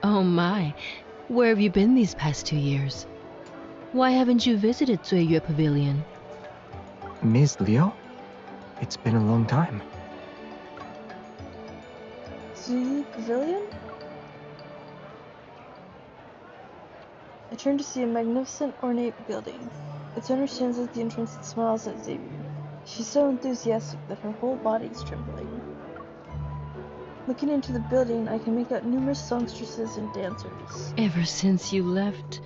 Oh my, where have you been these past 2 years? Why haven't you visited Zuiyue Pavilion? Ms. Liu? It's been a long time. Zuiyue Pavilion? I turn to see a magnificent, ornate building. Its owner stands at the entrance and smiles at Xavier. She's so enthusiastic that her whole body is trembling. Looking into the building, I can make out numerous songstresses and dancers. Ever since you left,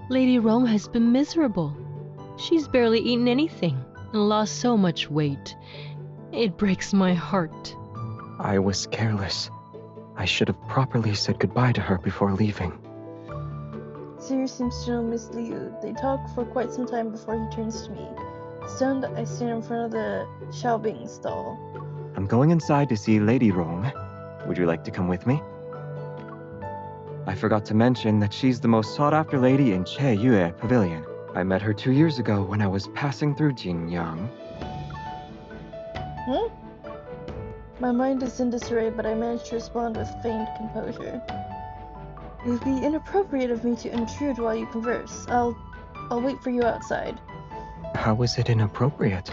Lady Rong has been miserable. She's barely eaten anything and lost so much weight. It breaks my heart. I was careless. I should have properly said goodbye to her before leaving. Xavier seems to know Miss Liu. They talk for quite some time before he turns to me. Stunned, I stand in front of the Xiaobing stall. I'm going inside to see Lady Rong. Would you like to come with me? I forgot to mention that she's the most sought-after lady in Cheiyue Pavilion. I met her 2 years ago when I was passing through Jinyang. My mind is in disarray, but I manage to respond with feigned composure. It would be inappropriate of me to intrude while you converse. I'll wait for you outside. How is it inappropriate?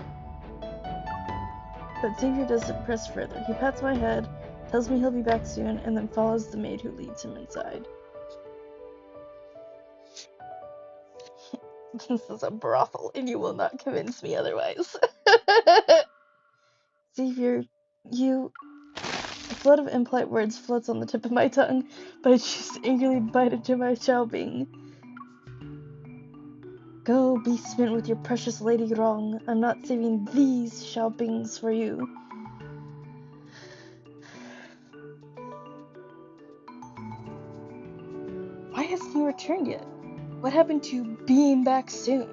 But Xavier doesn't press further. He pats my head, tells me he'll be back soon, and then follows the maid who leads him inside. This is a brothel, and you will not convince me otherwise. Xavier, you... A flood of impolite words floats on the tip of my tongue, but I choose to angrily bite into my Xiaobing. Go, be smitten with your precious Lady Rong. I'm not saving these Xiaobings for you. Why hasn't he returned yet? What happened to being back soon?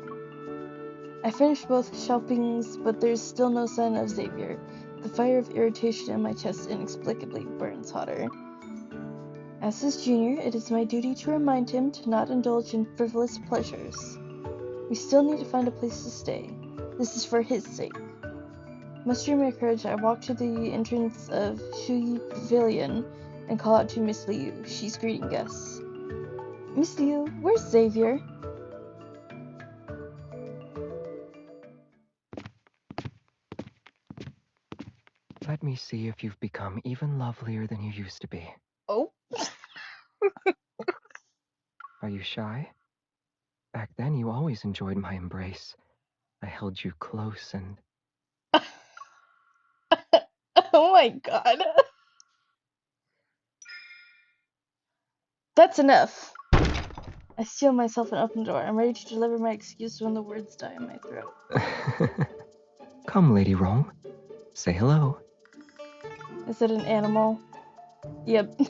I finished both Xiaobings, but there's still no sign of Xavier. The fire of irritation in my chest inexplicably burns hotter. As his junior, it is my duty to remind him to not indulge in frivolous pleasures. We still need to find a place to stay. This is for his sake. Mustering my courage, I walk to the entrance of Zuiyue Pavilion and call out to Miss Liu. She's greeting guests. Miss Liu, where's Xavier? Let me see if you've become even lovelier than you used to be. Oh. Are you shy? Back then, you always enjoyed my embrace. I held you close and... Oh my god. That's enough. I steel myself and open the door. I'm ready to deliver my excuse when the words die in my throat. Come, Lady Rong. Say hello. Is it an animal? Yep.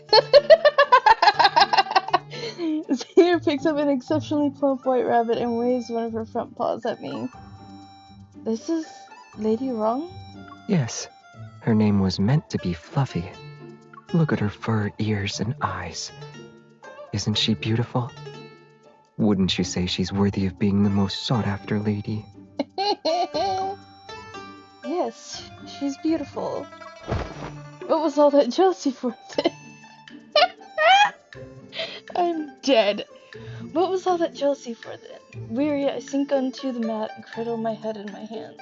Xavier picks up an exceptionally plump white rabbit and waves one of her front paws at me. This is Lady Rong? Yes. Her name was meant to be Fluffy. Look at her fur, ears, and eyes. Isn't she beautiful? Wouldn't you say she's worthy of being the most sought-after lady? Yes, she's beautiful. What was all that jealousy for then? I'm dead. What was all that jealousy for then? Weary, I sink onto the mat and cradle my head in my hands.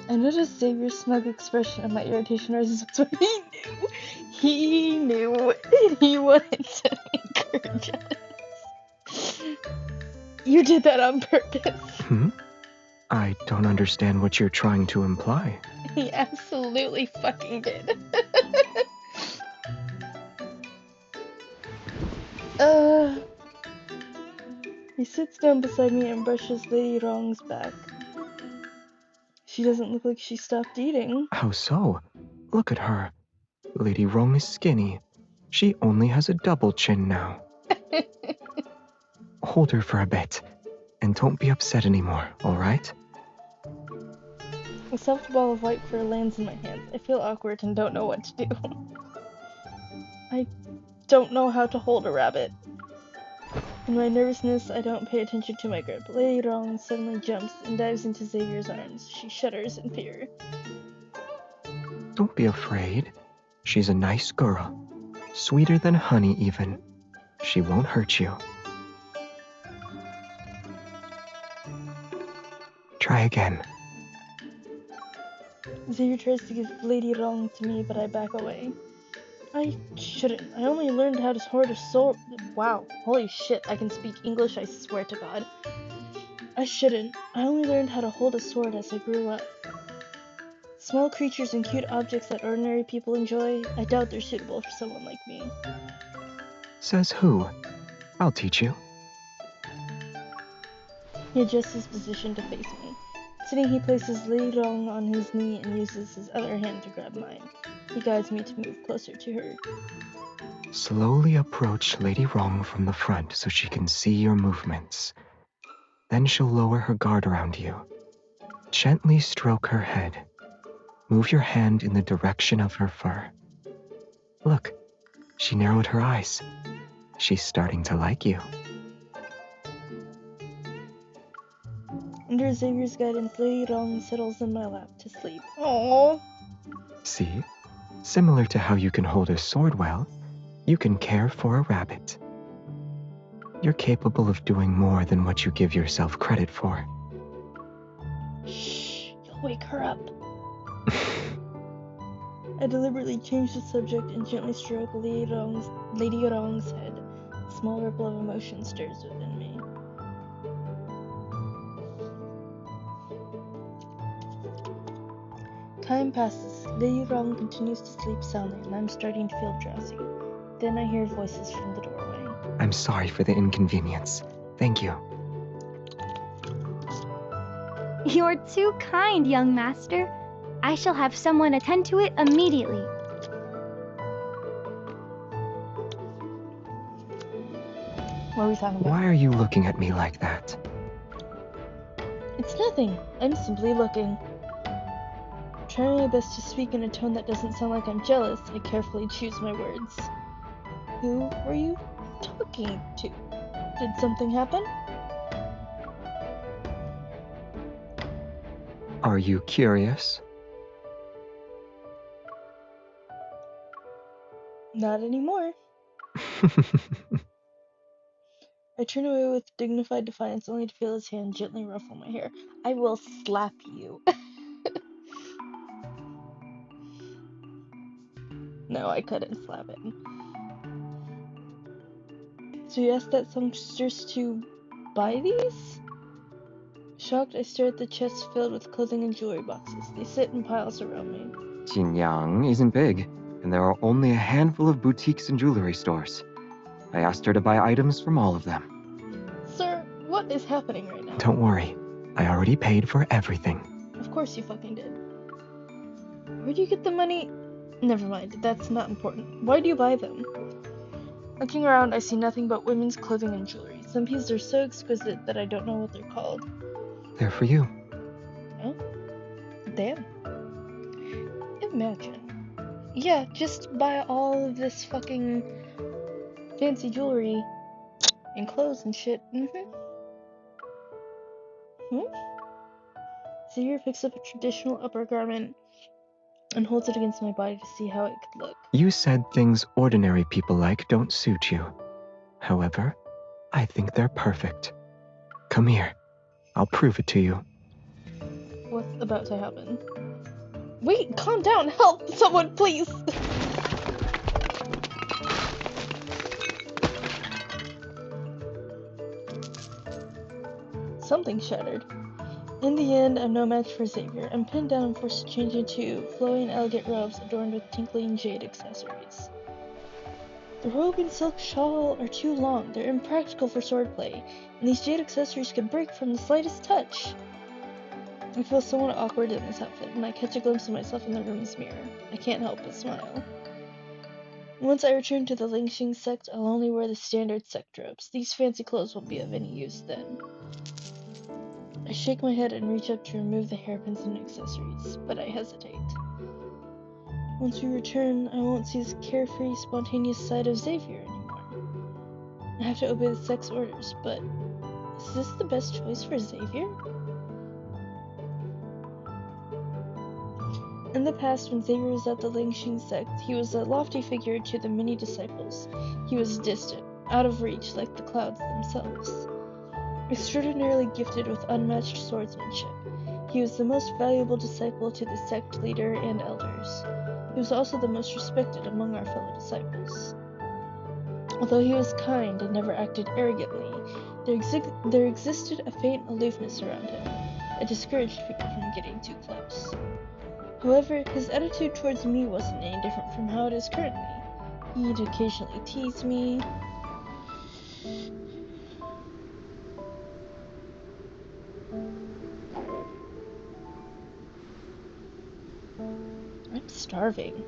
I notice Xavier's smug expression and my irritation rises up. He knew. He wanted to make her jealous. You did that on purpose. I don't understand what you're trying to imply. He absolutely fucking did. He sits down beside me and brushes Lady Wrong's back. She doesn't look like she stopped eating. How so? Look at her. Lady Wrong is skinny. She only has a double chin now. Hold her for a bit, and don't be upset anymore, alright? A soft ball of white fur lands in my hands. I feel awkward and don't know what to do. I don't know how to hold a rabbit. In my nervousness, I don't pay attention to my grip. Lady Wrong suddenly jumps and dives into Xavier's arms. She shudders in fear. Don't be afraid. She's a nice girl. Sweeter than honey, even. She won't hurt you. Try again. Xavier tries to give Lady Wrong to me, but I back away. I shouldn't. I only learned how to hold a sword. Wow, holy shit, I can speak English, I swear to God. I shouldn't. I only learned how to hold a sword as I grew up. Small creatures and cute objects that ordinary people enjoy, I doubt they're suitable for someone like me. Says who? I'll teach you. He adjusts his position to face me. Sitting, he places Lady Wrong on his knee and uses his other hand to grab mine. He guides me to move closer to her. Slowly approach Lady Wrong from the front so she can see your movements. Then she'll lower her guard around you. Gently stroke her head. Move your hand in the direction of her fur. Look, she narrowed her eyes. She's starting to like you. Under Xavier's guidance, Lady Wrong settles in my lap to sleep. Aww. See? Similar to how you can hold a sword well, you can care for a rabbit. You're capable of doing more than what you give yourself credit for. Shh, you'll wake her up. I deliberately change the subject and gently stroke Lady Wrong's head. A small ripple of emotion stirs within me. Time passes. Lady Wrong continues to sleep soundly, and I'm starting to feel drowsy. Then I hear voices from the doorway. I'm sorry for the inconvenience. Thank you. You're too kind, young master. I shall have someone attend to it immediately. What are we talking about? Why are you looking at me like that? It's nothing. I'm simply looking. Trying my best to speak in a tone that doesn't sound like I'm jealous, I carefully choose my words. Who were you talking to? Did something happen? Are you curious? Not anymore. I turn away with dignified defiance, only to feel his hand gently ruffle my hair. I will slap you. No, I couldn't slap him. So you asked that songstress to buy these? Shocked, I stare at the chests filled with clothing and jewelry boxes. They sit in piles around me. Xinjiang isn't big, and there are only a handful of boutiques and jewelry stores. I asked her to buy items from all of them. Sir, what is happening right now? Don't worry, I already paid for everything. Of course you fucking did. Where do you get the money? Never mind, that's not important. Why do you buy them? Looking around, I see nothing but women's clothing and jewelry. Some pieces are so exquisite that I don't know what they're called. They're for you. Oh? Damn. Imagine. Yeah, just buy all of this fucking fancy jewelry and clothes and shit. Xavier picks up a traditional upper garment and holds it against my body to see how it could look. You said things ordinary people like don't suit you. However, I think they're perfect. Come here. I'll prove it to you. What's about to happen? Wait, calm down! Help! Someone, please! Something shattered. In the end, I'm no match for Xavier. I'm pinned down and forced to change into flowing, elegant robes adorned with tinkling jade accessories. The robe and silk shawl are too long. They're impractical for swordplay, and these jade accessories could break from the slightest touch. I feel somewhat awkward in this outfit, and I catch a glimpse of myself in the room's mirror. I can't help but smile. Once I return to the Lingxing sect, I'll only wear the standard sect robes. These fancy clothes won't be of any use then. I shake my head and reach up to remove the hairpins and accessories, but I hesitate. Once we return, I won't see this carefree, spontaneous side of Xavier anymore. I have to obey the sect's orders, but is this the best choice for Xavier? In the past, when Xavier was at the Lingxing sect, he was a lofty figure to the many disciples. He was distant, out of reach like the clouds themselves. Extraordinarily gifted with unmatched swordsmanship, he was the most valuable disciple to the sect leader and elders. He was also the most respected among our fellow disciples. Although he was kind and never acted arrogantly, there existed a faint aloofness around him that discouraged people from getting too close. However, his attitude towards me wasn't any different from how it is currently. He'd occasionally tease me. I'm starving.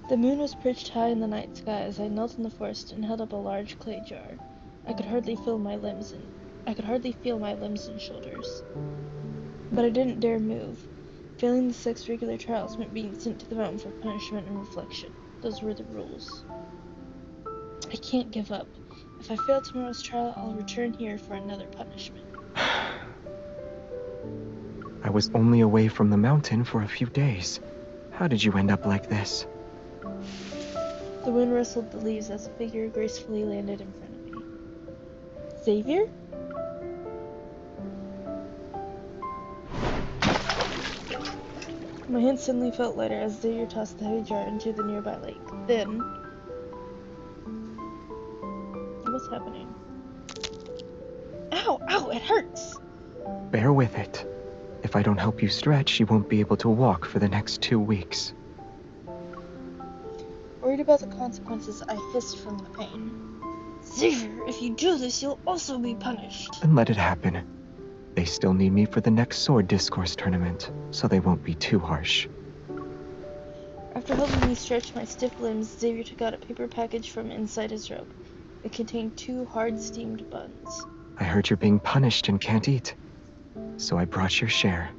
The moon was perched high in the night sky as I knelt in the forest and held up a large clay jar. I could hardly feel my limbs and shoulders. But I didn't dare move. Failing the sect's regular trials meant being sent to the mountain for punishment and reflection. Those were the rules. I can't give up. If I fail tomorrow's trial, I'll return here for another punishment. I was only away from the mountain for a few days. How did you end up like this? The wind rustled the leaves as a figure gracefully landed in front of me. Xavier? My hand suddenly felt lighter as Xavier tossed the heavy jar into the nearby lake. Then... what's happening? Ow! Ow! It hurts! Bear with it. If I don't help you stretch, you won't be able to walk for the next 2 weeks. Worried about the consequences, I hissed from the pain. Xavier, if you do this, you'll also be punished. And let it happen. They still need me for the next sword discourse tournament, so they won't be too harsh. After helping me stretch my stiff limbs, Xavier took out a paper package from inside his robe. It contained 2 hard steamed buns. I heard you're being punished and can't eat, so I brought your share.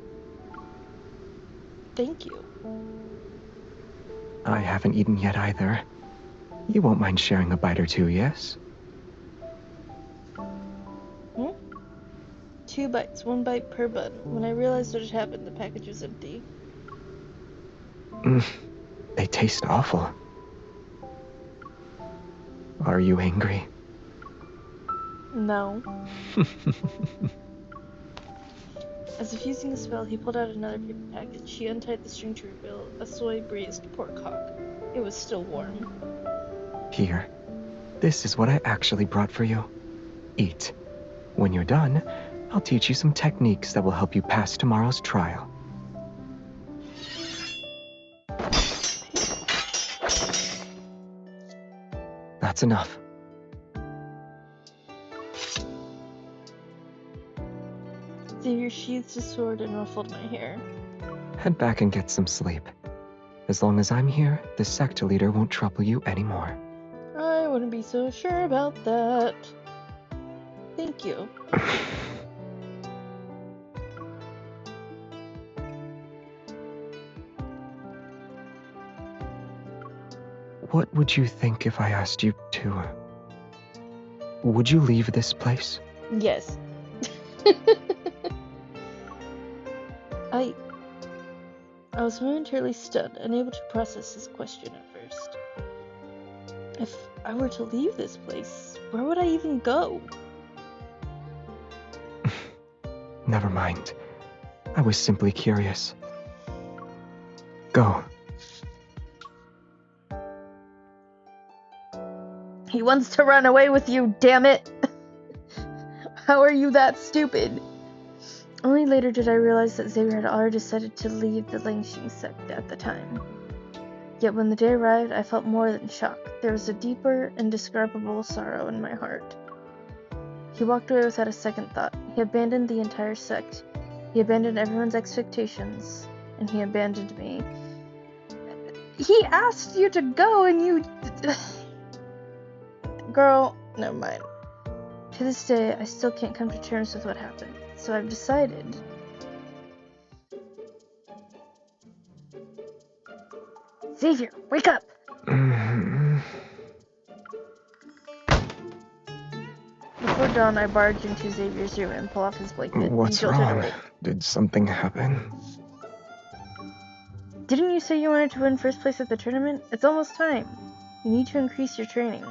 Thank you. I haven't eaten yet either. You won't mind sharing a bite or two, yes? 2 bites, 1 bite per bun. When I realized what had happened, the package was empty. They taste awful. Are you angry? No. As if using a spell, he pulled out another paper package. He untied the string to reveal a soy-braised pork hock. It was still warm. Here. This is what I actually brought for you. Eat. When you're done, I'll teach you some techniques that will help you pass tomorrow's trial. That's enough. Xavier sheathed his sword and ruffled my hair. Head back and get some sleep. As long as I'm here, the sect leader won't trouble you anymore. I wouldn't be so sure about that. Thank you. What would you think if I asked you to... Would you leave this place? Yes. I was momentarily stunned, unable to process his question at first. If I were to leave this place, where would I even go? Never mind. I was simply curious. Go. He wants to run away with you, damn it! How are you that stupid? Only later did I realize that Xavier had already decided to leave the Lingxing sect at the time. Yet when the day arrived, I felt more than shock. There was a deeper, indescribable sorrow in my heart. He walked away without a second thought. He abandoned the entire sect. He abandoned everyone's expectations. And he abandoned me. He asked you to go and you... Girl, never mind. To this day, I still can't come to terms with what happened. So I've decided... Xavier, wake up! Before dawn, I barged into Xavier's room and pulled off his blanket. What's He jolted wrong? awake. Did something happen? Didn't you say you wanted to win first place at the tournament? It's almost time. You need to increase your training.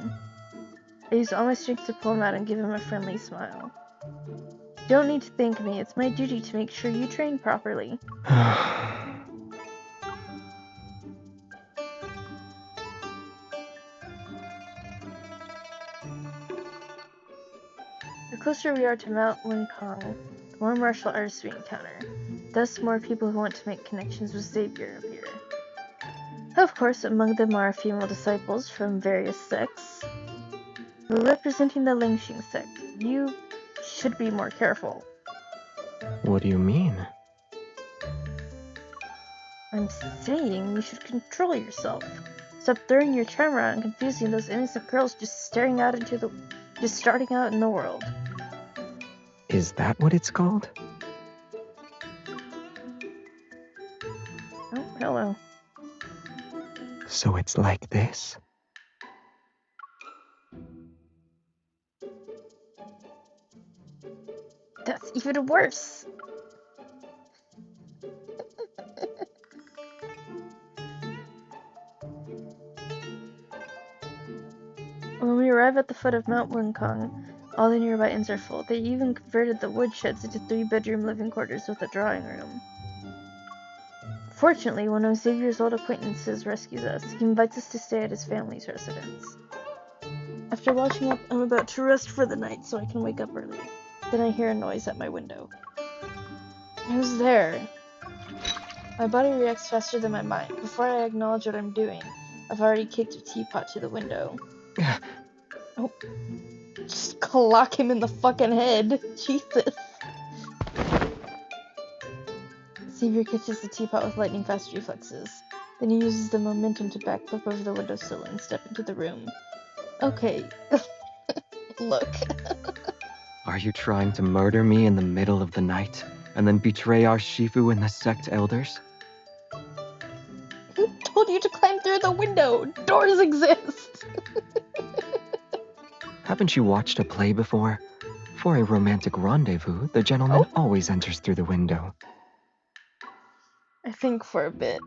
I used all my strength to pull him out and give him a friendly smile. You don't need to thank me. It's my duty to make sure you train properly. The closer we are to Mount Winkong, the more martial artists we encounter. Thus, more people who want to make connections with Xavier appear. Of course, among them are female disciples from various sects. We're representing the Lingxing sect. You should be more careful. What do you mean? I'm saying you should control yourself. Stop throwing your charm around and confusing those innocent girls just starting out in the world. Is that what it's called? Oh, hello. So it's like this? That's even worse. When we arrive at the foot of Mount Winkong, all the nearby inns are full. They even converted the woodsheds into 3-bedroom living quarters with a drawing room. Fortunately, one of Xavier's old acquaintances rescues us. He invites us to stay at his family's residence. After washing up, I'm about to rest for the night so I can wake up early. Then I hear a noise at my window. Who's there? My body reacts faster than my mind. Before I acknowledge what I'm doing, I've already kicked a teapot to the window. Oh. Just clock him in the fucking head. Jesus. Xavier catches the teapot with lightning-fast reflexes. Then he uses the momentum to backflip over the windowsill and step into the room. Okay. Look. Are you trying to murder me in the middle of the night, and then betray our Shifu and the sect elders? Who told you to climb through the window? Doors exist! Haven't you watched a play before? For a romantic rendezvous, the gentleman always enters through the window. I think for a bit.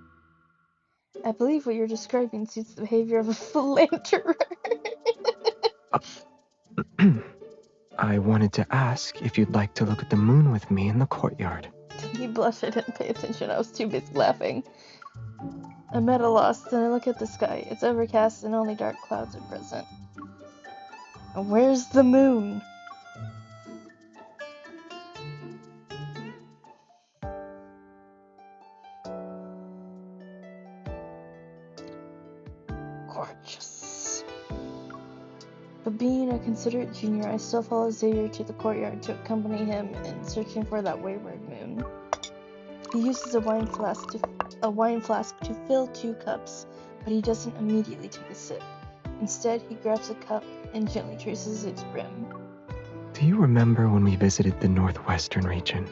I believe what you're describing suits the behavior of a philanderer. I wanted to ask if you'd like to look at the moon with me in the courtyard. He blushed. I didn't pay attention. I was too busy laughing. I'm at a loss, then I look at the sky. It's overcast and only dark clouds are present. Where's the moon? Gorgeous. But being a considerate junior, I still follow Xavier to the courtyard to accompany him in searching for that wayward moon. He uses a wine flask to fill 2 cups, but he doesn't immediately take a sip. Instead, he grabs a cup and gently traces its brim. Do you remember when we visited the northwestern region?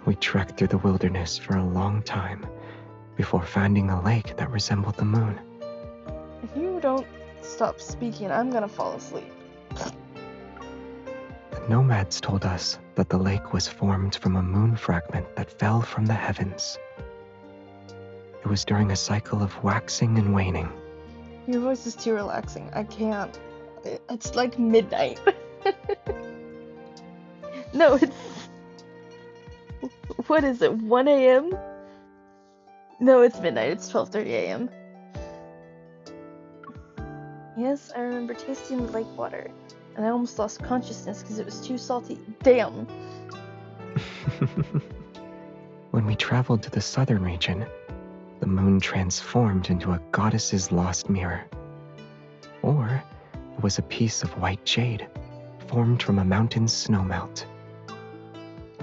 We trekked through the wilderness for a long time before finding a lake that resembled the moon. If you don't stop speaking, I'm gonna fall asleep. The nomads told us that the lake was formed from a moon fragment that fell from the heavens. It was during a cycle of waxing and waning. Your voice is too relaxing. I can't. It's like midnight. No, it's... What is it, 1 a.m.? No, it's midnight. It's 12:30 a.m. Yes, I remember tasting the lake water, and I almost lost consciousness because it was too salty. Damn! When we traveled to the southern region, The moon transformed into a goddess's lost mirror. Or it was a piece of white jade, formed from a mountain's snowmelt.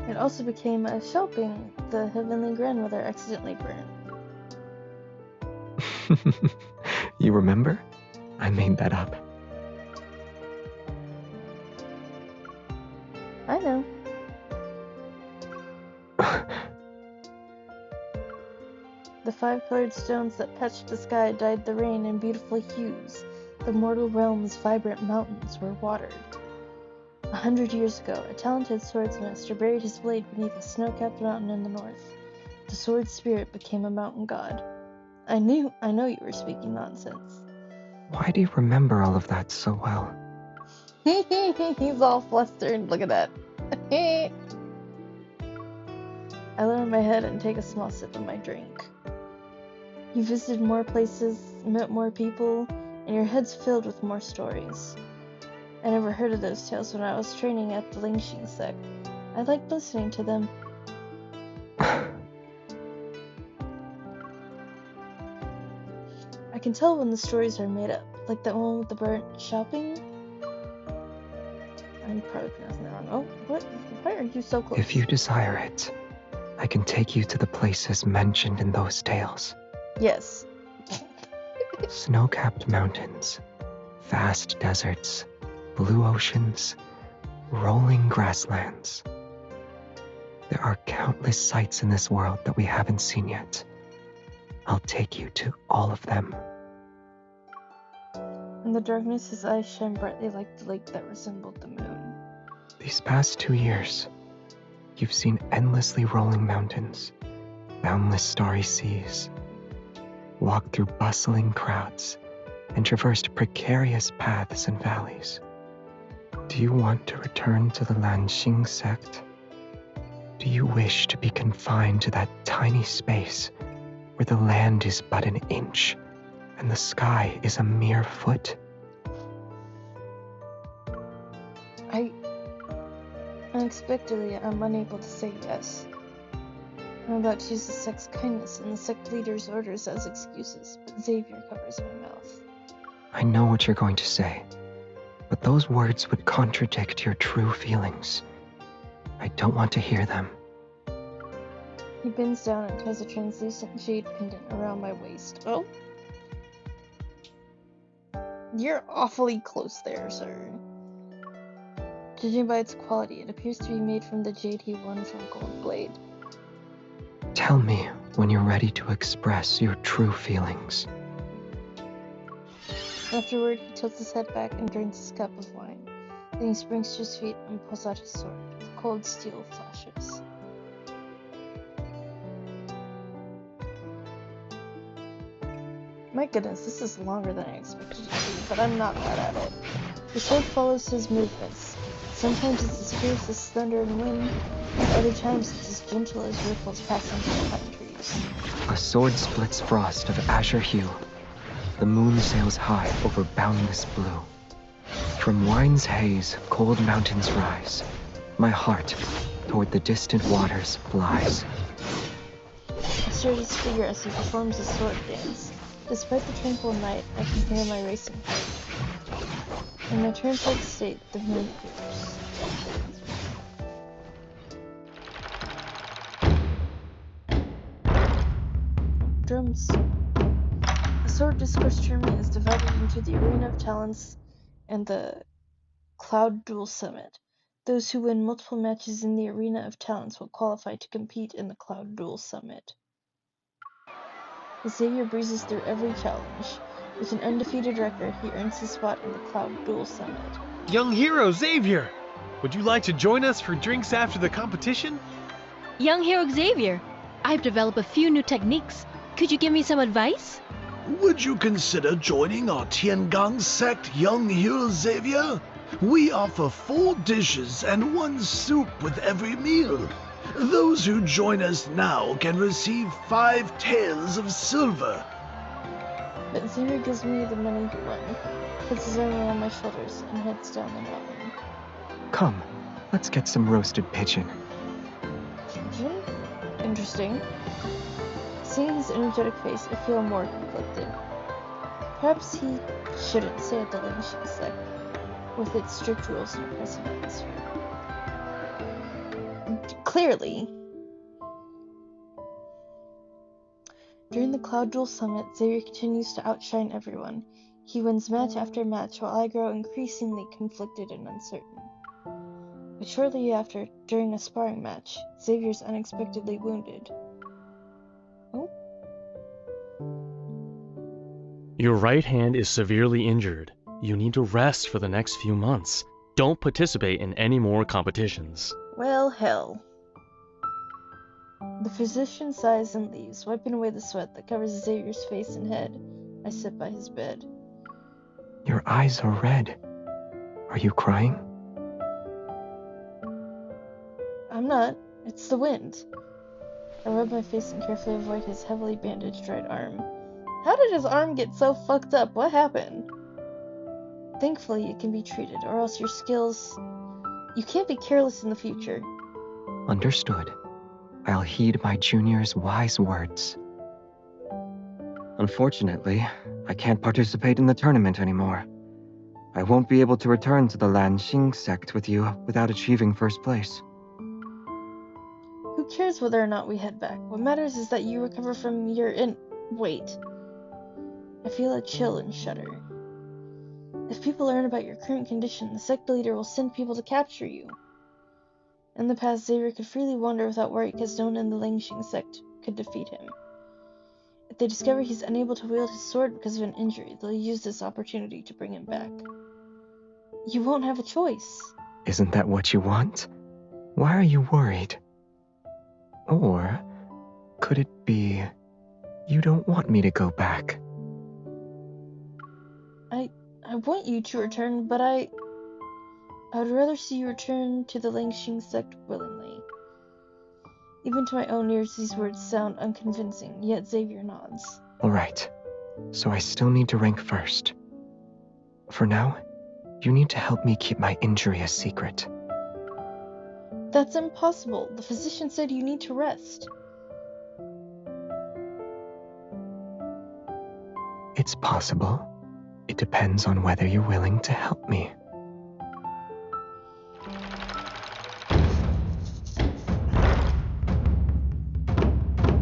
It also became a shopping the heavenly grandmother accidentally burned. You remember? I made that up. I know. The 5 colored stones that patched the sky dyed the rain in beautiful hues. The mortal realm's vibrant mountains were watered. 100 years ago, a talented swordsmaster buried his blade beneath a snow-capped mountain in the north. The sword spirit became a mountain god. I know you were speaking nonsense. Why do you remember all of that so well? He's all flustered. Look at that. I lower my head and take a small sip of my drink. You visited more places, met more people, and your head's filled with more stories. I never heard of those tales when I was training at the Linktree sect. I liked listening to them. I can tell when the stories are made up, like that one with the burnt shopping. I'm probably pronouncing that wrong. Oh, what? Why are you so close? If you desire it, I can take you to the places mentioned in those tales. Yes. Snow-capped mountains, vast deserts, blue oceans, rolling grasslands. There are countless sights in this world that we haven't seen yet. I'll take you to all of them. In the darkness, his eyes shine brightly like the lake that resembled the moon. These past 2 years, you've seen endlessly rolling mountains, boundless starry seas, walked through bustling crowds, and traversed precarious paths and valleys. Do you want to return to the Lanxing sect? Do you wish to be confined to that tiny space where the land is but an inch and the sky is a mere foot? Unexpectedly, I'm unable to say yes. I'm about to use the sect's kindness and the sect leader's orders as excuses, but Xavier covers my mouth. I know what you're going to say, but those words would contradict your true feelings. I don't want to hear them. He bends down and ties a translucent jade pendant around my waist. Oh? You're awfully close there, sir. Judging by its quality, it appears to be made from the jade he won from Gold Blade. Tell me when you're ready to express your true feelings. Afterward, he tilts his head back and drinks his cup of wine. Then he springs to his feet and pulls out his sword. The cold steel flashes. My goodness, this is longer than I expected it to be, but I'm not mad at it. The sword follows his movements. Sometimes it's as fierce as thunder and wind, and other times it's as gentle as ripples passing through the pine trees. A sword splits frost of azure hue. The moon sails high over boundless blue. From wine's haze, cold mountains rise. My heart, toward the distant waters, flies. I stare at his figure as he performs his sword dance. Despite the tranquil night, I can hear my racing heart. In my turnpike state, the moon appears. Drums. The Sword Discourse Tournament is divided into the Arena of Talents and the Cloud Duel Summit. Those who win multiple matches in the Arena of Talents will qualify to compete in the Cloud Duel Summit. Xavier breezes through every challenge. With an undefeated record, he earns his spot in the Cloud Duel Summit. Young hero Xavier! Would you like to join us for drinks after the competition? Young hero Xavier, I've developed a few new techniques. Could you give me some advice? Would you consider joining our Tiangang sect, young hero Xavier? We offer 4 dishes and 1 soup with every meal. Those who join us now can receive 5 taels of silver. But Xavier gives me the money he won, puts his arm around my shoulders, and heads down the mountain. Come, let's get some roasted pigeon. Pigeon? Interesting. Seeing his energetic face, I feel more conflicted. Perhaps he shouldn't stay at the Lingxing sect, with its strict rules and oppressive atmosphere. Clearly. During the Cloud Duel Summit, Xavier continues to outshine everyone. He wins match after match, while I grow increasingly conflicted and uncertain. But shortly after, during a sparring match, Xavier's unexpectedly wounded. Oh? Your right hand is severely injured. You need to rest for the next few months. Don't participate in any more competitions. Well, hell. The physician sighs and leaves, wiping away the sweat that covers Xavier's face and head. I sit by his bed. Your eyes are red. Are you crying? I'm not. It's the wind. I rub my face and carefully avoid his heavily bandaged right arm. How did his arm get so fucked up? What happened? Thankfully, it can be treated, or else your skills... You can't be careless in the future. Understood. I'll heed my junior's wise words. Unfortunately, I can't participate in the tournament anymore. I won't be able to return to the Lanxing sect with you without achieving first place. Who cares whether or not we head back? What matters is that you recover from your Wait. I feel a chill and shudder. If people learn about your current condition, the sect leader will send people to capture you. In the past, Xavier could freely wander without worry because no one in the Lingxing sect could defeat him. If they discover he's unable to wield his sword because of an injury, they'll use this opportunity to bring him back. You won't have a choice. Isn't that what you want? Why are you worried? Or could it be you don't want me to go back? I want you to return, but I would rather see you return to the Lingxing sect willingly. Even to my own ears, these words sound unconvincing, yet Xavier nods. Alright, so I still need to rank first. For now, you need to help me keep my injury a secret. That's impossible. The physician said you need to rest. It's possible. It depends on whether you're willing to help me.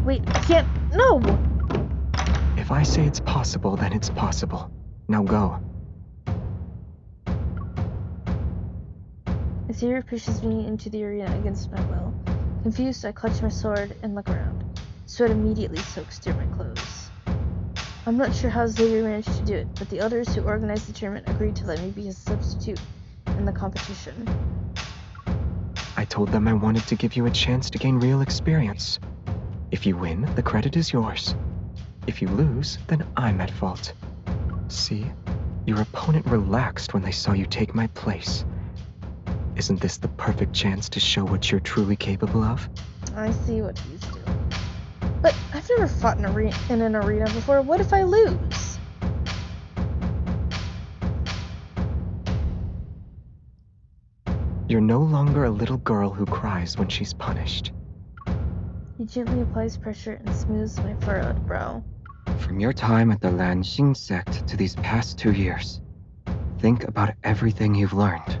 Wait, I can't. No! If I say it's possible, then it's possible. Now go. Xavier pushes me into the arena against my will. Confused, I clutch my sword and look around. Sweat immediately soaks through my clothes. I'm not sure how Xavier managed to do it, but the elders who organized the tournament agreed to let me be his substitute in the competition. I told them I wanted to give you a chance to gain real experience. If you win, the credit is yours. If you lose, then I'm at fault. See, your opponent relaxed when they saw you take my place. Isn't this the perfect chance to show what you're truly capable of? I see what he's doing. But I've never fought in an arena before. What if I lose? You're no longer a little girl who cries when she's punished. He gently applies pressure and smooths my furrowed brow. From your time at the Lanxing sect to these past 2 years, think about everything you've learned.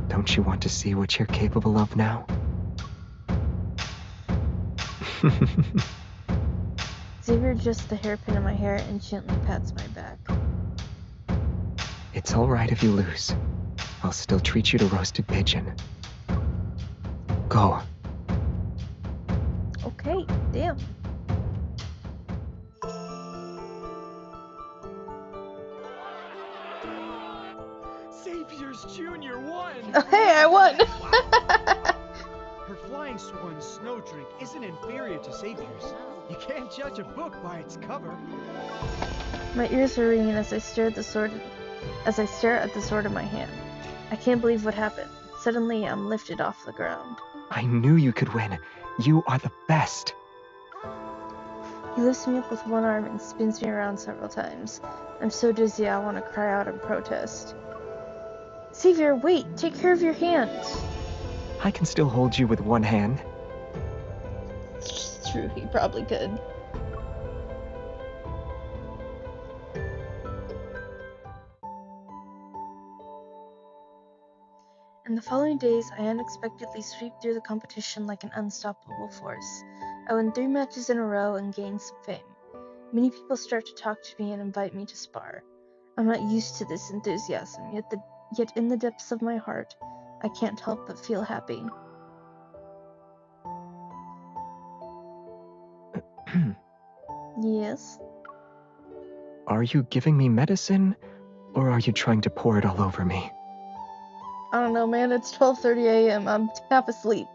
Don't you want to see what you're capable of now? Xavier adjusts the hairpin in my hair and gently pats my back. It's alright if you lose. I'll still treat you to roasted pigeon. Go. Okay, damn. Xavier's Jr. won! Oh, hey, I won! Her flying swan snow drink isn't inferior to Xavier's. You can't judge a book by its cover. My ears are ringing as I stare at the sword in my hand. I can't believe what happened. Suddenly, I'm lifted off the ground. I knew you could win. You are the best. He lifts me up with one arm and spins me around several times. I'm so dizzy I want to cry out in protest. Xavier, wait! Take care of your hand! I can still hold you with one hand. It's true, he probably could. In the following days, I unexpectedly sweep through the competition like an unstoppable force. I win 3 matches in a row and gain some fame. Many people start to talk to me and invite me to spar. I'm not used to this enthusiasm, yet in the depths of my heart, I can't help but feel happy. Yes? Are you giving me medicine, or are you trying to pour it all over me? I don't know, man. It's 12:30 a.m. I'm half asleep.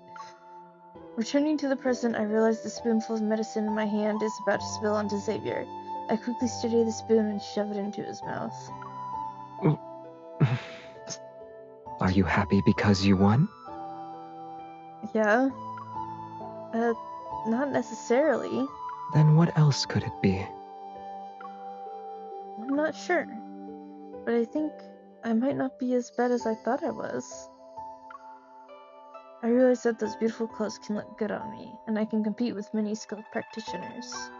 Returning to the present, I realize the spoonful of medicine in my hand is about to spill onto Xavier. I quickly steady the spoon and shove it into his mouth. Are you happy because you won? Yeah? Not necessarily. Then what else could it be? I'm not sure. But I think I might not be as bad as I thought I was. I realize that those beautiful clothes can look good on me, and I can compete with many skilled practitioners.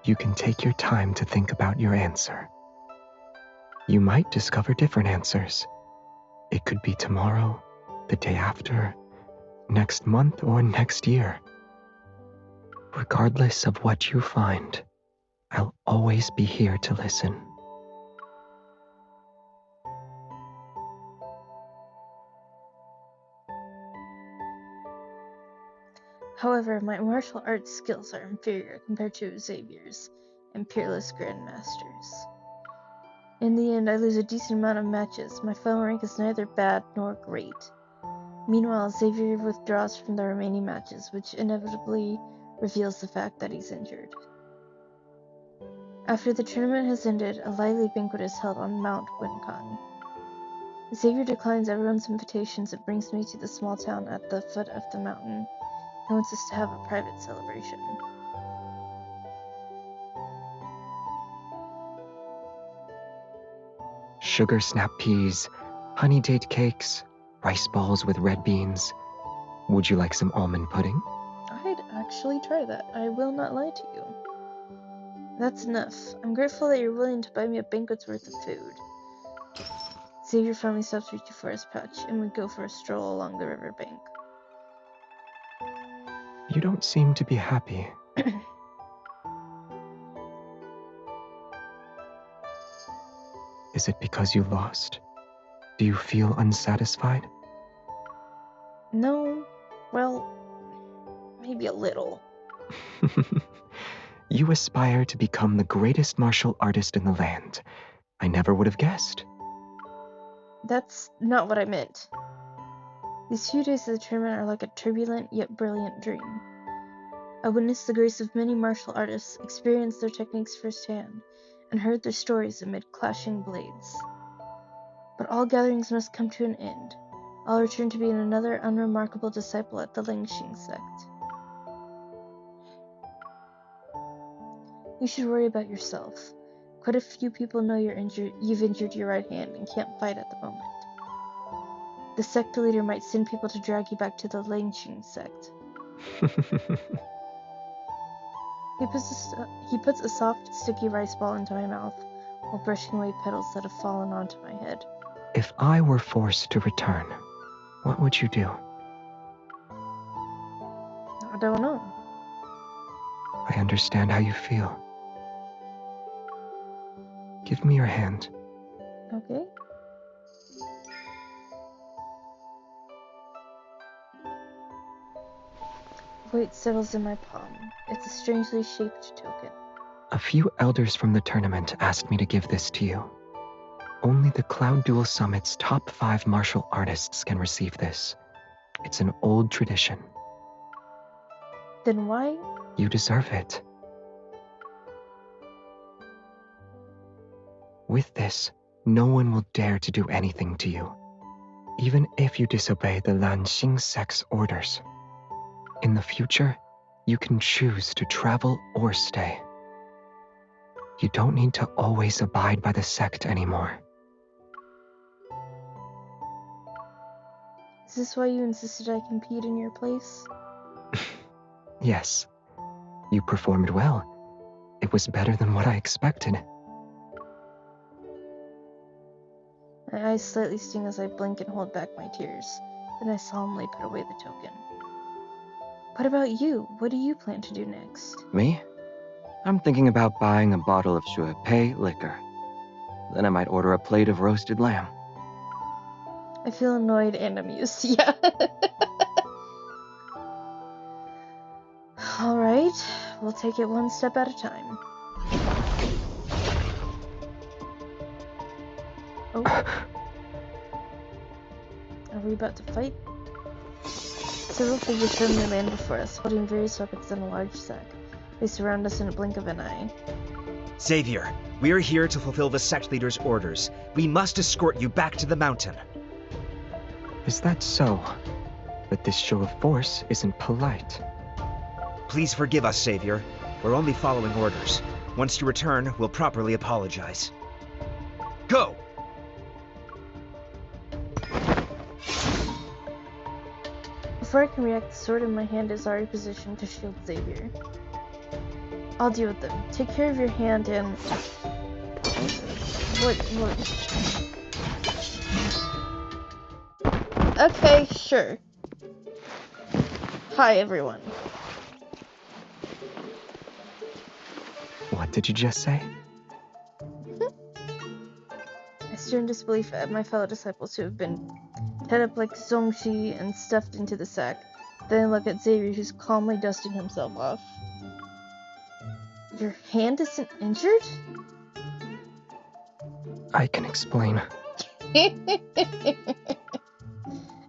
You can take your time to think about your answer. You might discover different answers. It could be tomorrow, the day after, next month, or next year. Regardless of what you find, I'll always be here to listen. However, my martial arts skills are inferior compared to Xavier's and peerless grandmasters. In the end, I lose a decent amount of matches. My final rank is neither bad nor great. Meanwhile, Xavier withdraws from the remaining matches, which inevitably reveals the fact that he's injured. After the tournament has ended, a lively banquet is held on Mount Wincon. Xavier declines everyone's invitations and brings me to the small town at the foot of the mountain. He wants us to have a private celebration. Sugar snap peas, honey date cakes, rice balls with red beans. Would you like some almond pudding? I'd actually try that. I will not lie to you. That's enough. I'm grateful that you're willing to buy me a banquet's worth of food. Xavier finally stops reaching for his pouch, and we go for a stroll along the riverbank. You don't seem to be happy. Is it because you lost? Do you feel unsatisfied? No, well, maybe a little. You aspire to become the greatest martial artist in the land. I never would have guessed. That's not what I meant. These few days of the tournament are like a turbulent yet brilliant dream. I witnessed the grace of many martial artists, experienced their techniques firsthand, and heard their stories amid clashing blades. But all gatherings must come to an end. I'll return to being another unremarkable disciple at the Lingxing sect. You should worry about yourself. Quite a few people know you've injured your right hand and can't fight at the moment. The sect leader might send people to drag you back to the Lingxing sect. He puts a soft, sticky rice ball into my mouth while brushing away petals that have fallen onto my head. If I were forced to return, what would you do? I don't know. I understand how you feel. Give me your hand. Okay. Weight settles in my palm. It's a strangely shaped token. A few elders from the tournament asked me to give this to you. Only the Cloud Duel Summit's top 5 martial artists can receive this. It's an old tradition. Then why? You deserve it. With this, no one will dare to do anything to you, even if you disobey the Lanxing sect's orders. In the future, you can choose to travel or stay. You don't need to always abide by the sect anymore. Is this why you insisted I compete in your place? Yes, you performed well. It was better than what I expected. My eyes slightly sting as I blink and hold back my tears. Then I solemnly put away the token. What about you? What do you plan to do next? Me? I'm thinking about buying a bottle of Shuepei liquor. Then I might order a plate of roasted lamb. I feel annoyed and amused, yeah. Alright, we'll take it one step at a time. Oh. Are we about to fight? Several figures suddenly land before us, holding various weapons in a large sack. They surround us in a blink of an eye. Xavier, we are here to fulfill the sect leader's orders. We must escort you back to the mountain. Is that so? But this show of force isn't polite. Please forgive us, Xavier. We're only following orders. Once you return, we'll properly apologize. Go! Before I can react, the sword in my hand is already positioned to shield Xavier. I'll deal with them. Take care of your hand and... What? Okay, sure. Hi, everyone. What did you just say? I stare in disbelief at my fellow disciples who have been tied up like Zongxi and stuffed into the sack. Then I look at Xavier, who's calmly dusting himself off. Your hand isn't injured? I can explain.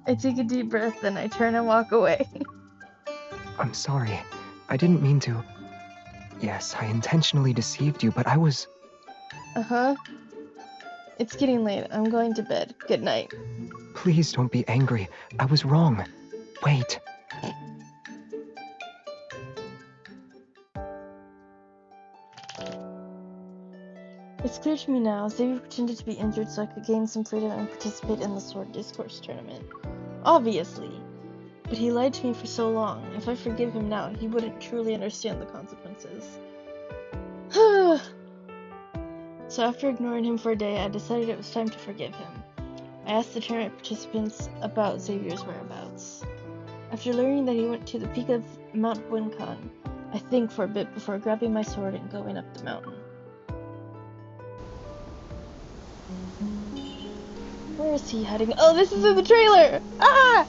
I take a deep breath, then I turn and walk away. I'm sorry. I didn't mean to. Yes, I intentionally deceived you, but I was... Uh-huh. It's getting late. I'm going to bed. Good night. Please don't be angry. I was wrong. Wait. It's clear to me now. Xavier pretended to be injured so I could gain some freedom and participate in the Sword Discourse tournament. Obviously. But he lied to me for so long. If I forgive him now, he wouldn't truly understand the consequences. So after ignoring him for a day, I decided it was time to forgive him. I asked the tournament participants about Xavier's whereabouts. After learning that he went to the peak of Mount Winkan, I think for a bit before grabbing my sword and going up the mountain. Where is he hiding? Oh, this is in the trailer! Ah!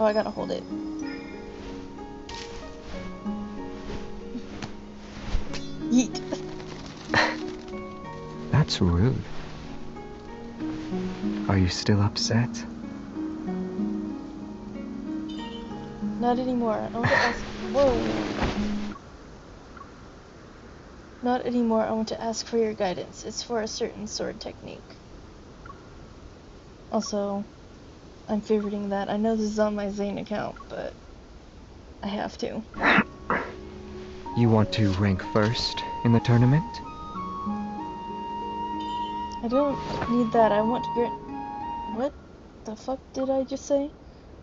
Oh, I gotta hold it. Yeet. That's rude. Are you still upset? Not anymore. I want to ask. Whoa. Not anymore. I want to ask for your guidance. It's for a certain sword technique. Also, I'm favoriting that. I know this is on my Zane account, but I have to. You want to rank first in the tournament? I don't need that. I want to grant... What the fuck did I just say?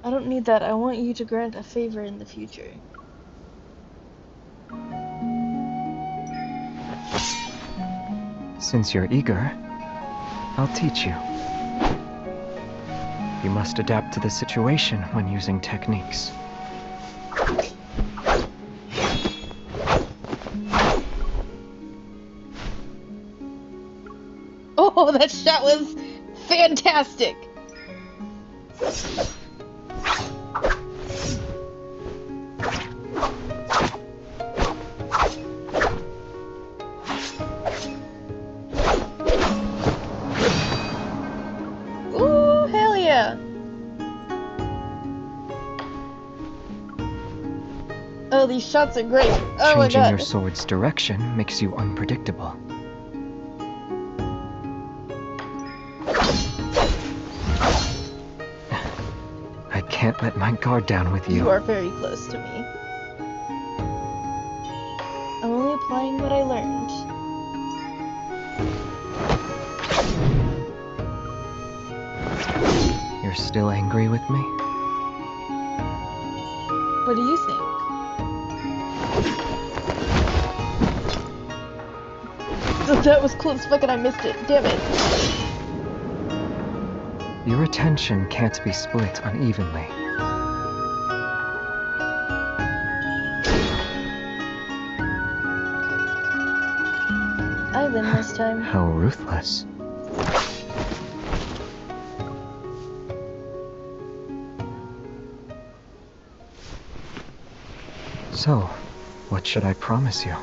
I don't need that. I want you to grant a favor in the future. Since you're eager, I'll teach you. You must adapt to the situation when using techniques. Oh, that shot was fantastic! Ooh, hell yeah! Oh, these shots are great. Oh my god. Changing your sword's direction makes you unpredictable. I can't let my guard down with you. You are very close to me. I'm only applying what I learned. You're still angry with me? What do you think? That was close. Fucking I missed it. Damn it. Your attention can't be split unevenly. I win this time. How ruthless. So, what should I promise you?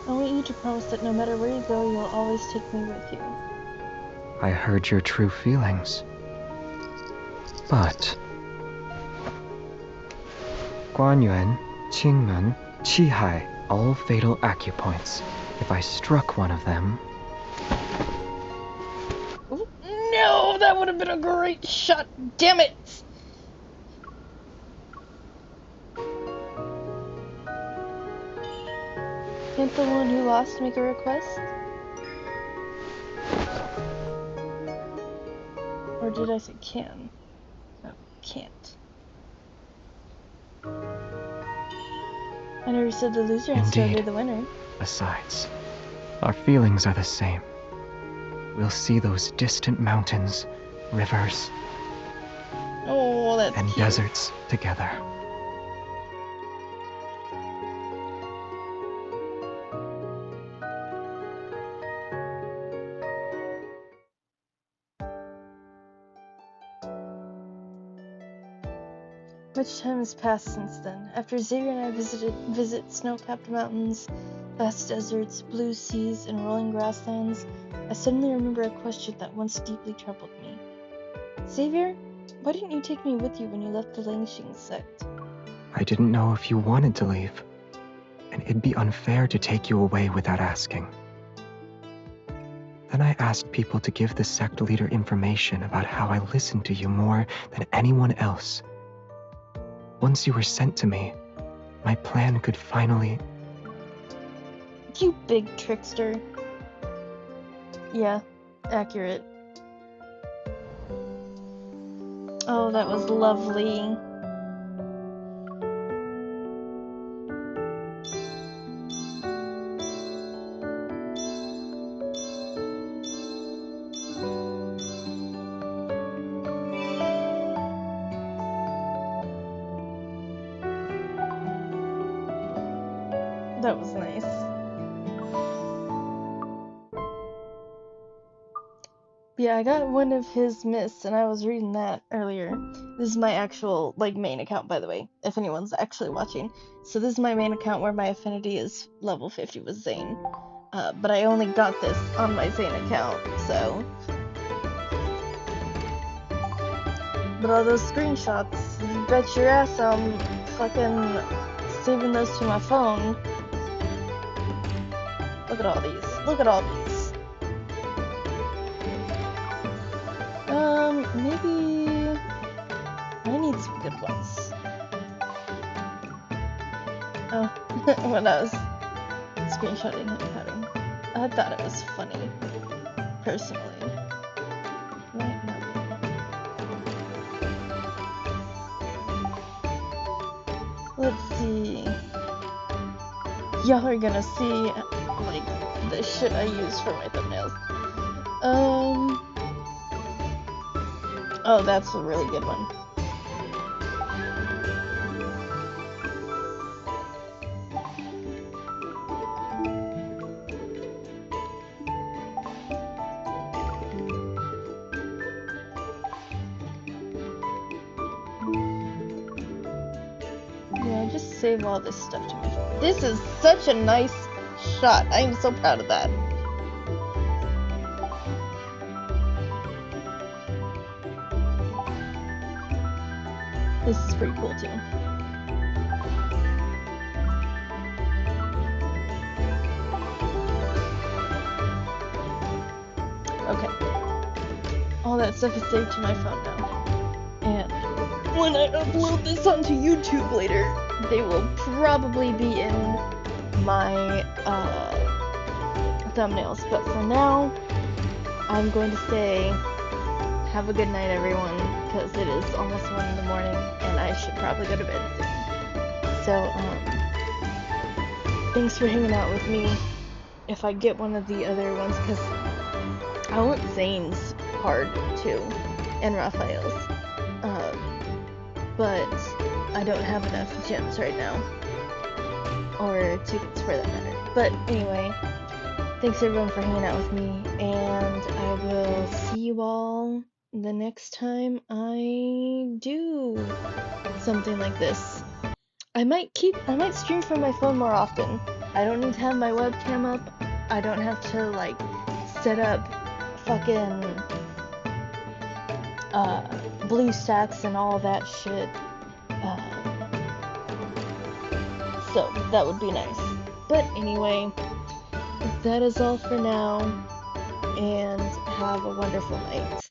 I want you to promise that no matter where you go, you'll always take me with you. I heard your true feelings. But... Guanyuan, Qingmen, Qihai, all fatal acupoints. If I struck one of them... No, that would have been a great shot. Damn it! Can't the one who lost make a request? Or did I say can? No, can't. I never said the loser has to obey the winner. Besides, our feelings are the same. We'll see those distant mountains, rivers, Oh, that's and cute. deserts together. Much time has passed since then. After Xavier and I visit snow-capped mountains, vast deserts, blue seas, and rolling grasslands, I suddenly remember a question that once deeply troubled me. Xavier, why didn't you take me with you when you left the Langxing sect? I didn't know if you wanted to leave, and it'd be unfair to take you away without asking. Then I asked people to give the sect leader information about how I listened to you more than anyone else. Once you were sent to me, my plan could finally... You big trickster. Yeah, accurate. Oh, that was lovely. That was nice. Yeah, I got one of his myths, and I was reading that earlier. This is my actual, main account, by the way, if anyone's actually watching. So this is my main account where my affinity is level 50 with Zane. But I only got this on my Zane account, so... But all those screenshots, you bet your ass I'm fucking saving those to my phone. Look at all these. Look at all these. Maybe... I need some good ones. Oh, when I was screenshotting him cutting, I thought it was funny, personally. Right now. Let's see. Y'all are gonna see, the shit I use for my thumbnails. Oh, that's a really good one. Yeah, just save all this stuff to me. This is such a nice shot. I am so proud of that. This is pretty cool too. Okay. All that stuff is saved to my phone now. And when I upload this onto YouTube later, they will probably be in my thumbnails. But for now, I'm going to say have a good night, everyone, because it is almost 1 in the morning and I should probably go to bed soon. So, thanks for hanging out with me. If I get one of the other ones, because I want Zane's card too, and Raphael's. But I don't have enough gems right now, or tickets for that matter. But anyway, thanks everyone for hanging out with me, and I will see you all the next time I do something like this. I might stream from my phone more often. I don't need to have my webcam up. I don't have to like set up fucking BlueStacks and all that shit. So that would be nice. But anyway, that is all for now, and have a wonderful night.